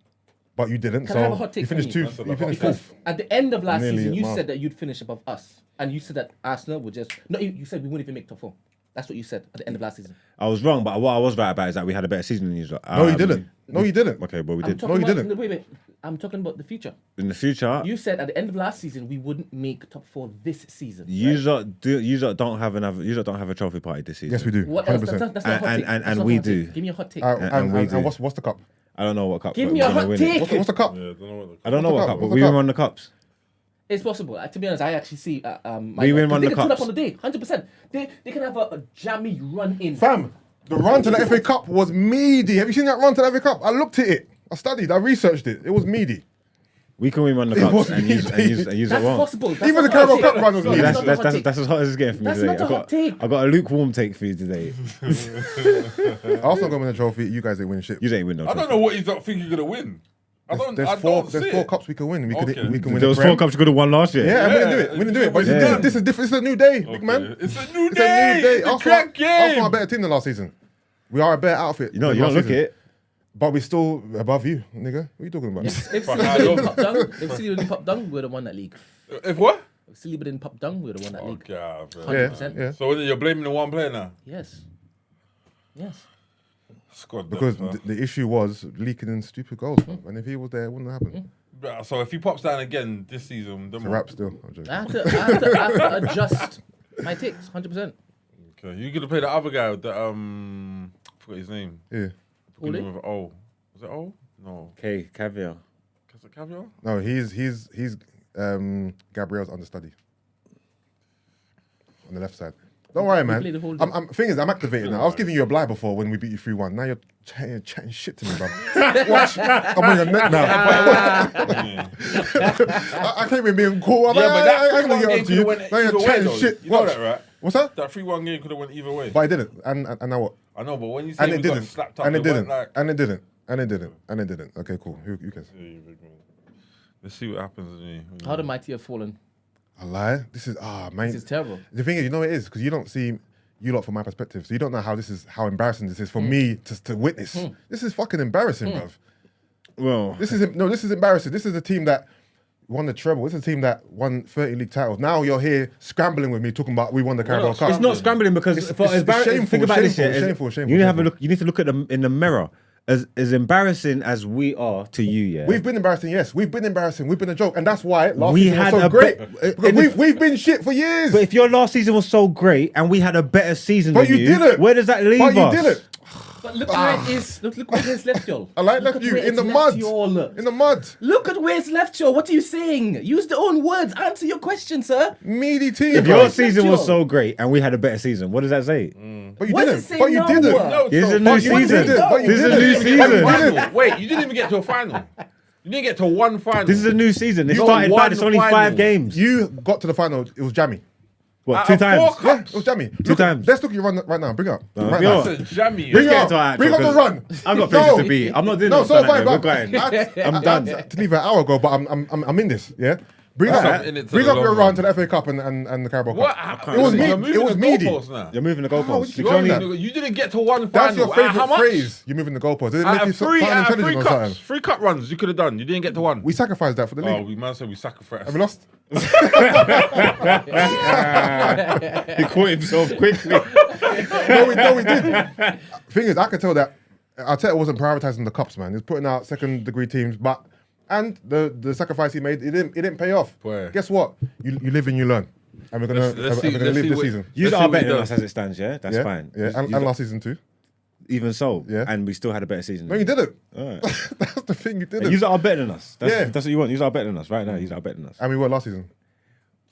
But you didn't. Can I have a So hot take you finished from you? two. You finished Because fourth. at the end of last Nearly season, a you mile. said that you'd finish above us. And you said that Arsenal would just... No, you said we wouldn't even make top 4. That's what you said at the end of last season. I was wrong, but what I was right about is that we had a better season than you. No, you didn't. No, you didn't. Okay, but we I'm did. talking you about, didn't. Wait. I'm talking about the future. In the future, You said at the end of last season, we wouldn't make top 4 this season. you right? don't have a trophy party this season. Yes, we do. What else? 100%. That's not a hot take. And That's not a we hot take. do. Give me a hot take. And we do. And what's the cup? I don't know what cup. Give but me we're a gonna hot win it. take. What's the cup? Yeah, I don't know what the I don't know What's what the cup, cup? but What's we the win cup? one of the cups. It's possible. To be honest, I actually see. We win one of the They can turn up cups. on the day, 100%. They can have a jammy run in. Fam, the run to the FA Cup was meaty. Have you seen that run to the FA Cup? I looked at it. I studied. I researched it. It was meaty. We can win one of the It cups was and use it That's wrong. possible. That's Even not the a hot Carabao take. Cup run was No, meaty. that's not a hot take. That's as hot as it's getting for me That's today. not a hot take. I got a lukewarm take for you today. Arsenal going to win the trophy. You guys ain't winning shit. You ain't win no I trophy. don't know what you don't think you're gonna win. I don't. There's I four. don't There's see four it. cups we can win. We Okay. can win. There the was Prem. 4 cups you could have won last year. Yeah, we didn't do Yeah, it. We didn't do it. But yeah. this is a new day, big man. It's a new It's day. a new day. It's a Arsenal crack game. are a better team than last season. We are a better outfit. You know, than you don't last look season. it. But we're still above you, nigga. What are you talking about? If City Fuck, I didn't don't- pop down, if City didn't pop down, we'd have won that league. If what? If City didn't pop down, we'd have won that league. Okay, bro. 100%. Yeah. So you're blaming the one player now? Yes. Yes. Squad Because depth, huh? the issue was leaking in stupid goals, bro. And if he was there, it wouldn't have happened. Bruh, so if he pops down again this season, then It's a what? wrap still. I'm joking. I have to adjust my takes, 100%. Okay, you could have played the other guy with the I forgot his name. Yeah. Beginning Ole? with O. Was it O? No. Okay, caviar. Is it Caviar? No, he's Gabriel's understudy on the left side. Don't worry, man. played the whole Thing is, I'm activated now. I was giving you a blind before when we beat you 3-1. Now you're chatting shit to me, bro. Watch, I'm on your neck now. I came in being cool. I'm Yeah, like, but that I ain't gonna 3-1 get game up to could you. have went Now you're either way, chatting though. shit. You know Watch. that, right? What's that? That 3-1 game could have went either way. But I didn't. And now what? I know, but when you say And we it got didn't. slapped up, And it went didn't. like, And it didn't. And it didn't. And it didn't. Okay, cool. Who cares? Yeah, you big man. Let's see what happens to me. How the mighty have fallen. A lie? This is man. This is terrible. The thing is, you know what it is because you don't see you lot from my perspective, so you don't know how embarrassing this is for me to witness. This is fucking embarrassing, bruv. Well, This is embarrassing. This is a team that won the treble. This is a team that won 30 league titles. Now you're here scrambling with me talking about we won the Carabao Cup. it's not scrambling because It's shameful. Think about this. shameful. You need to look at them in the mirror. As embarrassing as we are to you, yeah. We've been embarrassing, yes. We've been embarrassing. We've been a joke, and that's why last We season was had so a great. bit- Because we've been shit for years. But if your last season was so great and we had a better season But than you didn't. where does that leave But us? you didn't. But look where it is. Look where it's left y'all. I like Look left at you where in the it's mud. left y'all. In the mud. Look at where it's left y'all. What are you saying? Use the own words. Answer your question, sir. Meaty team. If bro. your season was Joe. so great and we had a better season, what does that say? But you What does didn't. it say But you now? didn't. No, This is so- a new But you season. didn't. But you This is a didn't. new But you season. didn't. Wait, you didn't even get to a final. You didn't get to one final. This is a new season. It You started won bad. It's only the 5 final. games. You got to the final. It was jammy. What, Out 2 of 4 times? cups. Yeah, it was jammy. Two times. Let's look at your run right now. Bring it up. Right you now. know That's a jammy. Bring it Get up. into our Bring up actual, the run. I've got No. places to be. I'm not doing No, that. so We're far, going. I'm done. To leave an hour ago, but I'm in this. Yeah. Bring up something in it to bring the up your long run run. to the FA Cup and the Carabao What? Cup. It was me. You're moving It was the meaty. goalposts now. You're moving the would goalposts. you You're doing only- that? You didn't get to one That's final. your How favourite much? phrase. You're moving the goalposts. Did it make you sound Three intelligent or cups, something? 3 cup runs you could have done. You didn't get to one. We sacrificed that for the Oh, league. we man said we sacrificed. Have we lost? He caught himself quickly. No, we did. Thing is, I could tell that Arteta wasn't prioritising the cups, man. He was putting out second degree teams, and the sacrifice he made, it didn't pay off. Where? Guess what? You live and you learn. And we're gonna Let's see leave this what- season. You Let's are see what better he than does. us as it stands, yeah? That's Yeah, fine. Yeah, and last season too. Even so, Yeah. and we still had a better season. No, you didn't. All right. That's the thing, you didn't. You are better than us. That's, Yeah. that's what you want. You are better than us right now. You are better than us. And we were last season.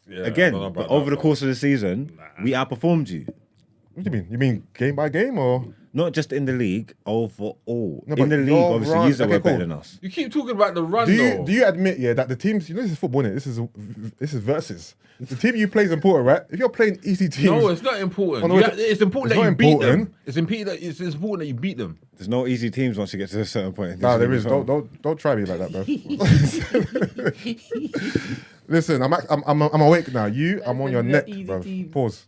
Yeah, I Again, don't know about but over that, the course of the season, we outperformed you. What do you mean? You mean game by game or? Not just in the league, overall. No, in but the league, your obviously, run- you okay, were better cool. than us. You keep talking about the run, Do though. you admit, yeah, that the teams, this is football, innit? This is versus. The team you play is important, right? If you're playing easy teams, No, it's not important. Oh, no, It's important it's that you not beat important. them. It's important that you beat them. There's no easy teams once you get to a certain point. nah, there This is. league Don't try me like that, bro. Listen, I'm awake now. I'm on your neck, bro. Pause.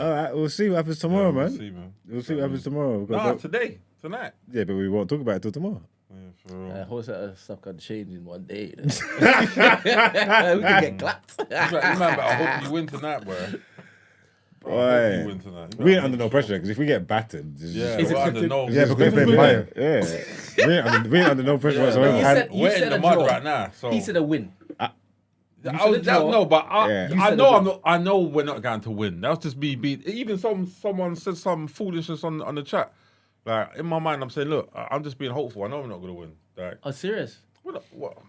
All right, we'll see what happens tomorrow, We'll man. see, man. We'll see what happens tomorrow. We've got Nah, to- tonight. yeah, but we won't talk about it till tomorrow. Yeah, for real. Horse stuff can change in one day. we can get clapped. You man better hope you win tonight, bro. I hope Boy. you win tonight. You We better ain't under make no sure. pressure because if we get battered, it's Yeah, just- we're under no. Yeah, because they're playing Bayern. Yeah, we ain't under no pressure whatsoever. You said- We're in said the a mud draw. right now. So He said a win. No, but Yeah. You I said know a I'm not. I know we're not going to win. That was just me beat. Even someone said some foolishness on the chat. Like in my mind, I'm saying, look, I'm just being hopeful. I know we're not going to win. Like, Oh, serious?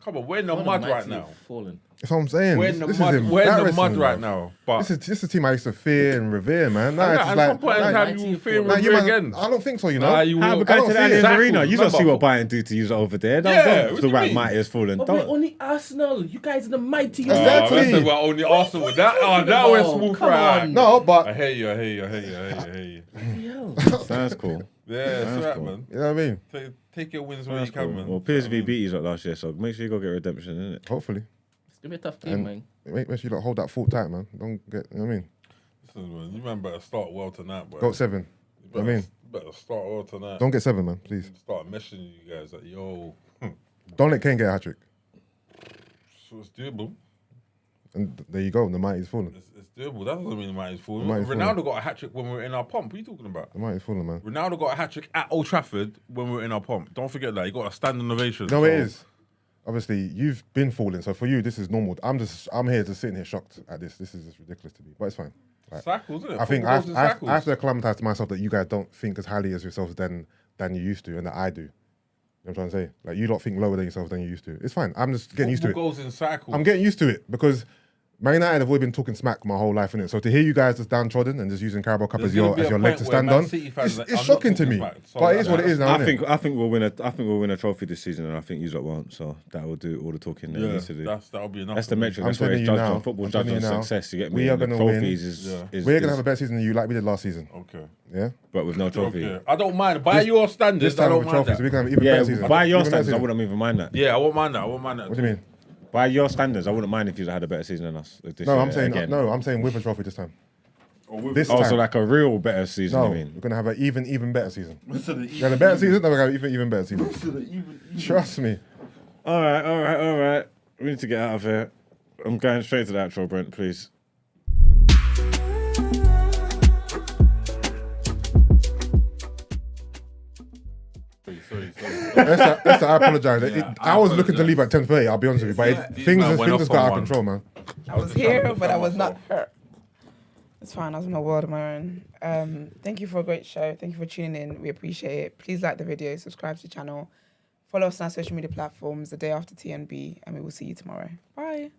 come on, we're in the mud right now. Fallen. That's what I'm saying. We're in the This mud. is We're in the mud embarrassing, right bro. now. But This is a team I used to fear and revere, man. Nah, at it's just some like, point in nah, time, you will fear nah, and you revere man, again. I don't think so, you know. Nah, you How will. we going to the I don't Allianz see it. Arena? You don't see what Remember- Bayern do to you over there. Don't Yeah, talk what do you about mean? mighty has fallen. But we're Don't. only Arsenal. You guys are the mighty. Exactly. I said we're only Arsenal. That we're smooth Come right. on. No, I but hear you. I hear you. That's cool. Yeah, that's right, cool. man. you know what I mean? Take your wins where That's you can, cool. man. Well, PSV beat you last year, so make sure you go get redemption, innit? Hopefully. It's gonna be a tough game, man. Make sure you like, hold that fort tight, man. Don't get, you know what I mean? Listen, man, you man better start well tonight, bro. Go 7. You I mean, better start well tonight. don't get 7, man, please. Start meshing you guys like, yo, Don't let Kane get a hat trick. so it's doable. And there you go. The mighty's fallen. It's doable. That doesn't mean the mighty's full. The mighty's Ronaldo fallen. got a hat trick when we were in our pomp. What are you talking about? The mighty's fallen, man. Ronaldo got a hat trick at Old Trafford when we were in our pomp. Don't forget that. He got a standing ovation. No, it is. Obviously, you've been falling, so for you, this is normal. I'm here just sitting here shocked at this. This is just ridiculous to me, but it's fine. Like, Cycles, isn't it? I think Football goes in I cycles. have to acclimatise to myself that you guys don't think as highly as yourselves than you used to, and that I do. You know what I'm trying to say? Like, you don't think lower than yourselves than you used to. It's fine. I'm just getting used to it. Football goes in cycles. I'm getting used to it because Man United have always been talking smack my whole life, innit? So to hear you guys just downtrodden and just using Carabao Cup There's as your gonna be a leg point to where stand Man on, City fans it's are not shocking to talking me. smack. So But it is what it is now, I innit? think we'll win a trophy this season, and I think you lot won't. So that will do all the talking that Yeah, needs to do. that'll be enough. That's the for me. metric. I'm That's where telling it's you judged now. on. Football I'm judged telling on you now. success. You get me? We are And the gonna win. trophies is We're going to have a better season than you like we did last season. Okay. Yeah? but with no trophy. Okay. I don't mind. By your This standards, I time don't with mind trophies, that. we're going to have an even Yeah, better season. by your Even better standards, I season. wouldn't even mind that. Yeah, I won't mind that. I won't mind that. What do you mean? By your standards, I wouldn't mind if you had a better season than us. This No, year I'm saying again. I'm saying with a trophy this time. This Oh, time. so like a real better season. No, I mean, we're gonna have an even better season. We have a better season, then we're gonna have even better season. Trust me. all right. We need to get out of here. I'm going straight to the outro, Brent. Please. Sorry. Esther, I apologize. Yeah, I was looking to leave at 10:30. I'll be honest with you, but These things man went just off got on out of one. control, man. I was here, but I was not hurt. It's fine. I was in a world of my own. Thank you for a great show. Thank you for tuning in. We appreciate it. Please like the video, subscribe to the channel, follow us on our social media platforms, The Day After TNB, and we will see you tomorrow. Bye.